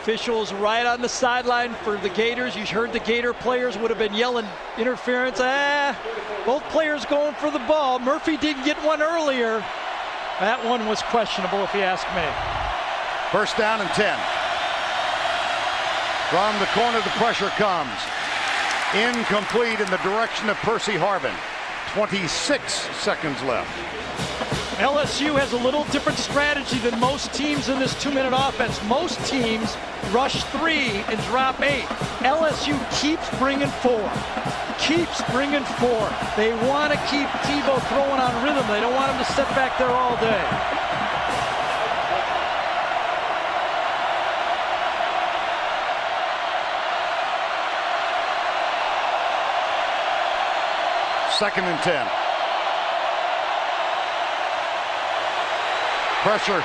Officials right on the sideline for the Gators. You heard the Gator players would have been yelling interference. Both players going for the ball. Murphy didn't get one earlier. That one was questionable, if you ask me. 1st down and 10. From the corner, the pressure comes. Incomplete in the direction of Percy Harvin. 26 seconds left. LSU has a little different strategy than most teams in this 2-minute offense. Most teams rush 3 and drop 8. LSU keeps bringing 4. Keeps bringing 4. They want to keep Tebow throwing on rhythm. They don't want him to sit back there all day. Second and 10. Pressure.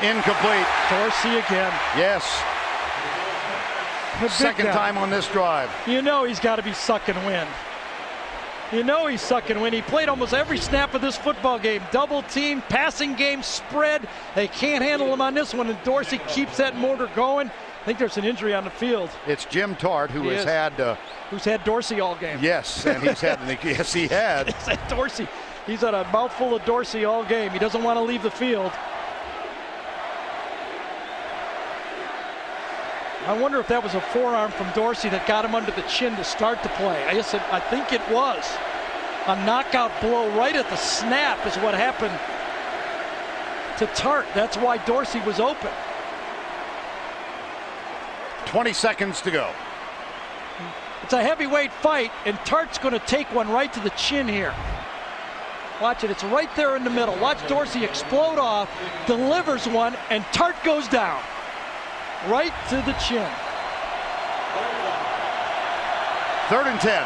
Incomplete. Dorsey again. Yes. Second time on this drive. You know he's got to be sucking wind. You know he's sucking wind. He played almost every snap of this football game. Double team, passing game, spread. They can't handle him on this one, and Dorsey keeps that motor going. I think there's an injury on the field. It's Jim Tart who has had... who's had Dorsey all game. Yes, and he's had... yes, he had. He's had Dorsey. He's had a mouthful of Dorsey all game. He doesn't want to leave the field. I wonder if that was a forearm from Dorsey that got him under the chin to start the play. I think it was. A knockout blow right at the snap is what happened to Tart. That's why Dorsey was open. 20 seconds to go. It's a heavyweight fight, and Tart's going to take one right to the chin here. Watch it. It's right there in the middle. Watch Dorsey explode off, delivers one, and Tart goes down. Right to the chin. 3rd and 10.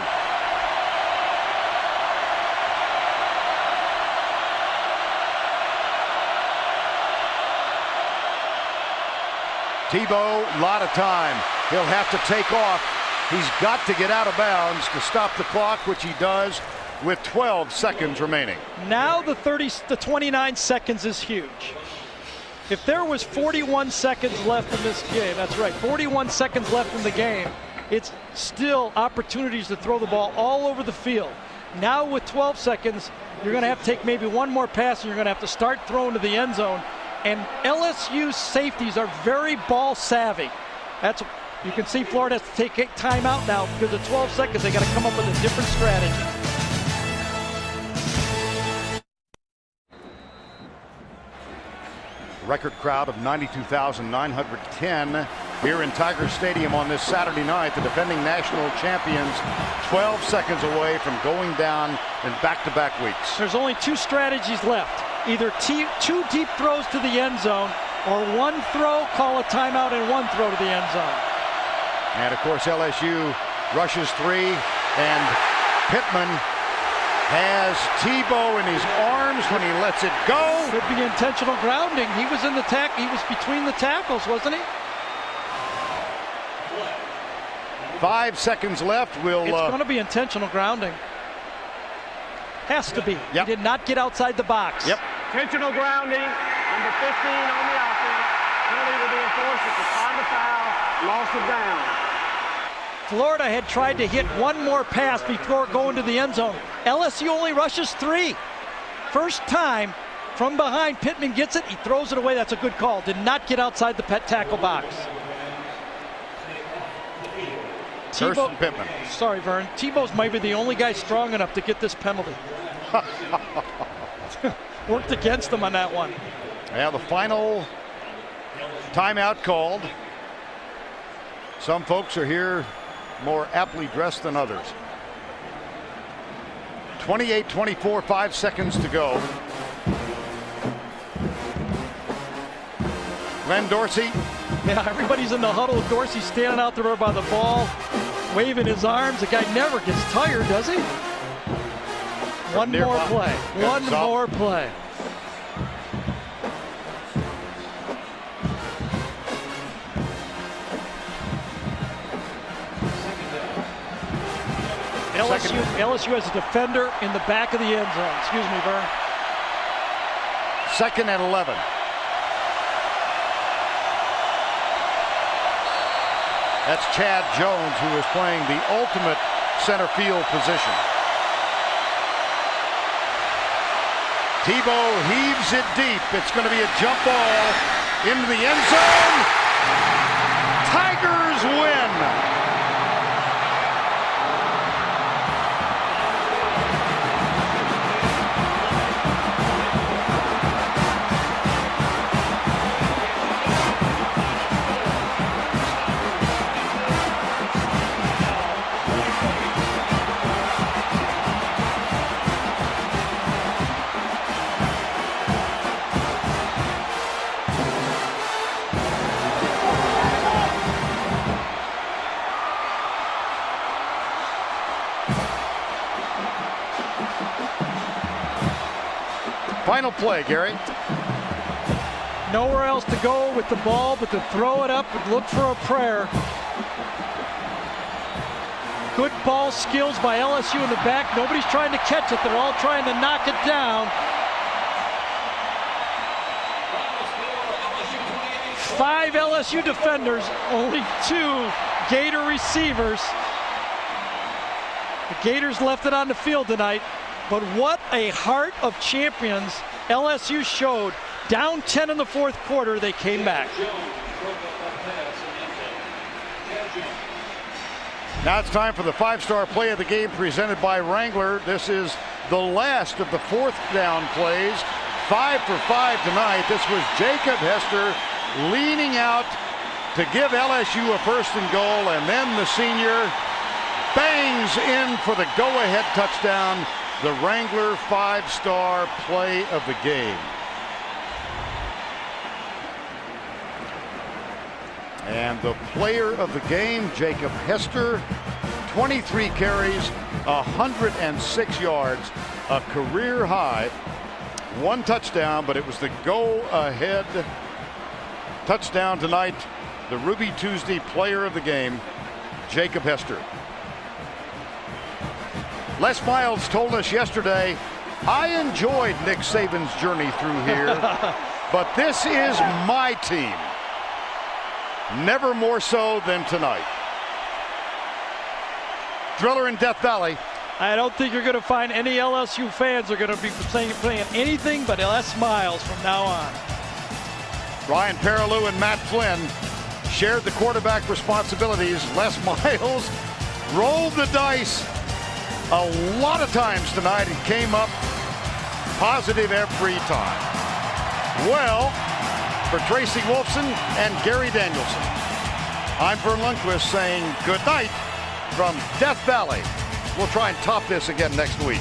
Tebow, lot of time. He'll have to take off. He's got to get out of bounds to stop the clock, which he does with 12 seconds remaining. Now the 29 seconds is huge. If there was 41 seconds left in this game, that's right, 41 seconds left in the game, it's still opportunities to throw the ball all over the field. Now with 12 seconds, you're going to have to take maybe one more pass, and you're going to have to start throwing to the end zone. And LSU's safeties are very ball savvy. You can see Florida has to take timeout now because of 12 seconds. They got to come up with a different strategy. Record crowd of 92,910 here in Tiger Stadium on this Saturday night. The defending national champions 12 seconds away from going down in back-to-back weeks. There's only 2 strategies left. Either 2 deep throws to the end zone, or 1 throw, call a timeout, and 1 throw to the end zone. And of course LSU rushes 3, and Pittman has Tebow in his arms when he lets it go. Could be intentional grounding. He was in the he was between the tackles, wasn't he? 5 seconds left. It's going to be intentional grounding. Has to be. Yep. He did not get outside the box. Yep. Intentional grounding, number 15 on the offense. Penalty will be unfortunate to find the foul, loss of down. Florida had tried to hit one more pass before going to the end zone. LSU only rushes 3. First time from behind, Pittman gets it, he throws it away. That's a good call. Did not get outside the tackle box. Kirsten Pittman. Sorry, Vern. Tebow's might be the only guy strong enough to get this penalty. Worked against him on that one. Yeah, the final timeout called. Some folks are here more aptly dressed than others. 28-24, 5 seconds to go. Glenn Dorsey. Yeah, everybody's in the huddle. Dorsey standing out there by the ball, waving his arms. The guy never gets tired, does he? One more play. One more play. LSU has a defender in the back of the end zone. Excuse me, Vern. 2nd and 11. That's Chad Jones, who is playing the ultimate center field position. Tebow heaves it deep. It's going to be a jump ball into the end zone. Tigers win. Final play, Gary. Nowhere else to go with the ball but to throw it up and look for a prayer. Good ball skills by LSU in the back. Nobody's trying to catch it. They're all trying to knock it down. 5 LSU defenders, only 2 Gator receivers. The Gators left it on the field tonight. But what a heart of champions LSU showed. Down 10 in the 4th quarter, they came back. Now it's time for the 5-star play of the game presented by Wrangler. This is the last of the 4th down plays. 5 for 5 tonight. This was Jacob Hester leaning out to give LSU a 1st and goal, and then the senior bangs in for the go-ahead touchdown. The Wrangler 5-star play of the game. And the player of the game, Jacob Hester, 23 carries, 106 yards, a career high, 1 touchdown, but it was the go-ahead touchdown tonight. The Ruby Tuesday player of the game, Jacob Hester. Les Miles told us yesterday, I enjoyed Nick Saban's journey through here, but this is my team. Never more so than tonight. Driller in Death Valley. I don't think you're going to find any LSU fans are going to be playing anything but Les Miles from now on. Ryan Perilou and Matt Flynn shared the quarterback responsibilities. Les Miles rolled the dice a lot of times tonight and came up positive every time. Well, for Tracy Wolfson and Gary Danielson, I'm Vern Lundquist saying good night from Death Valley. We'll try and top this again next week.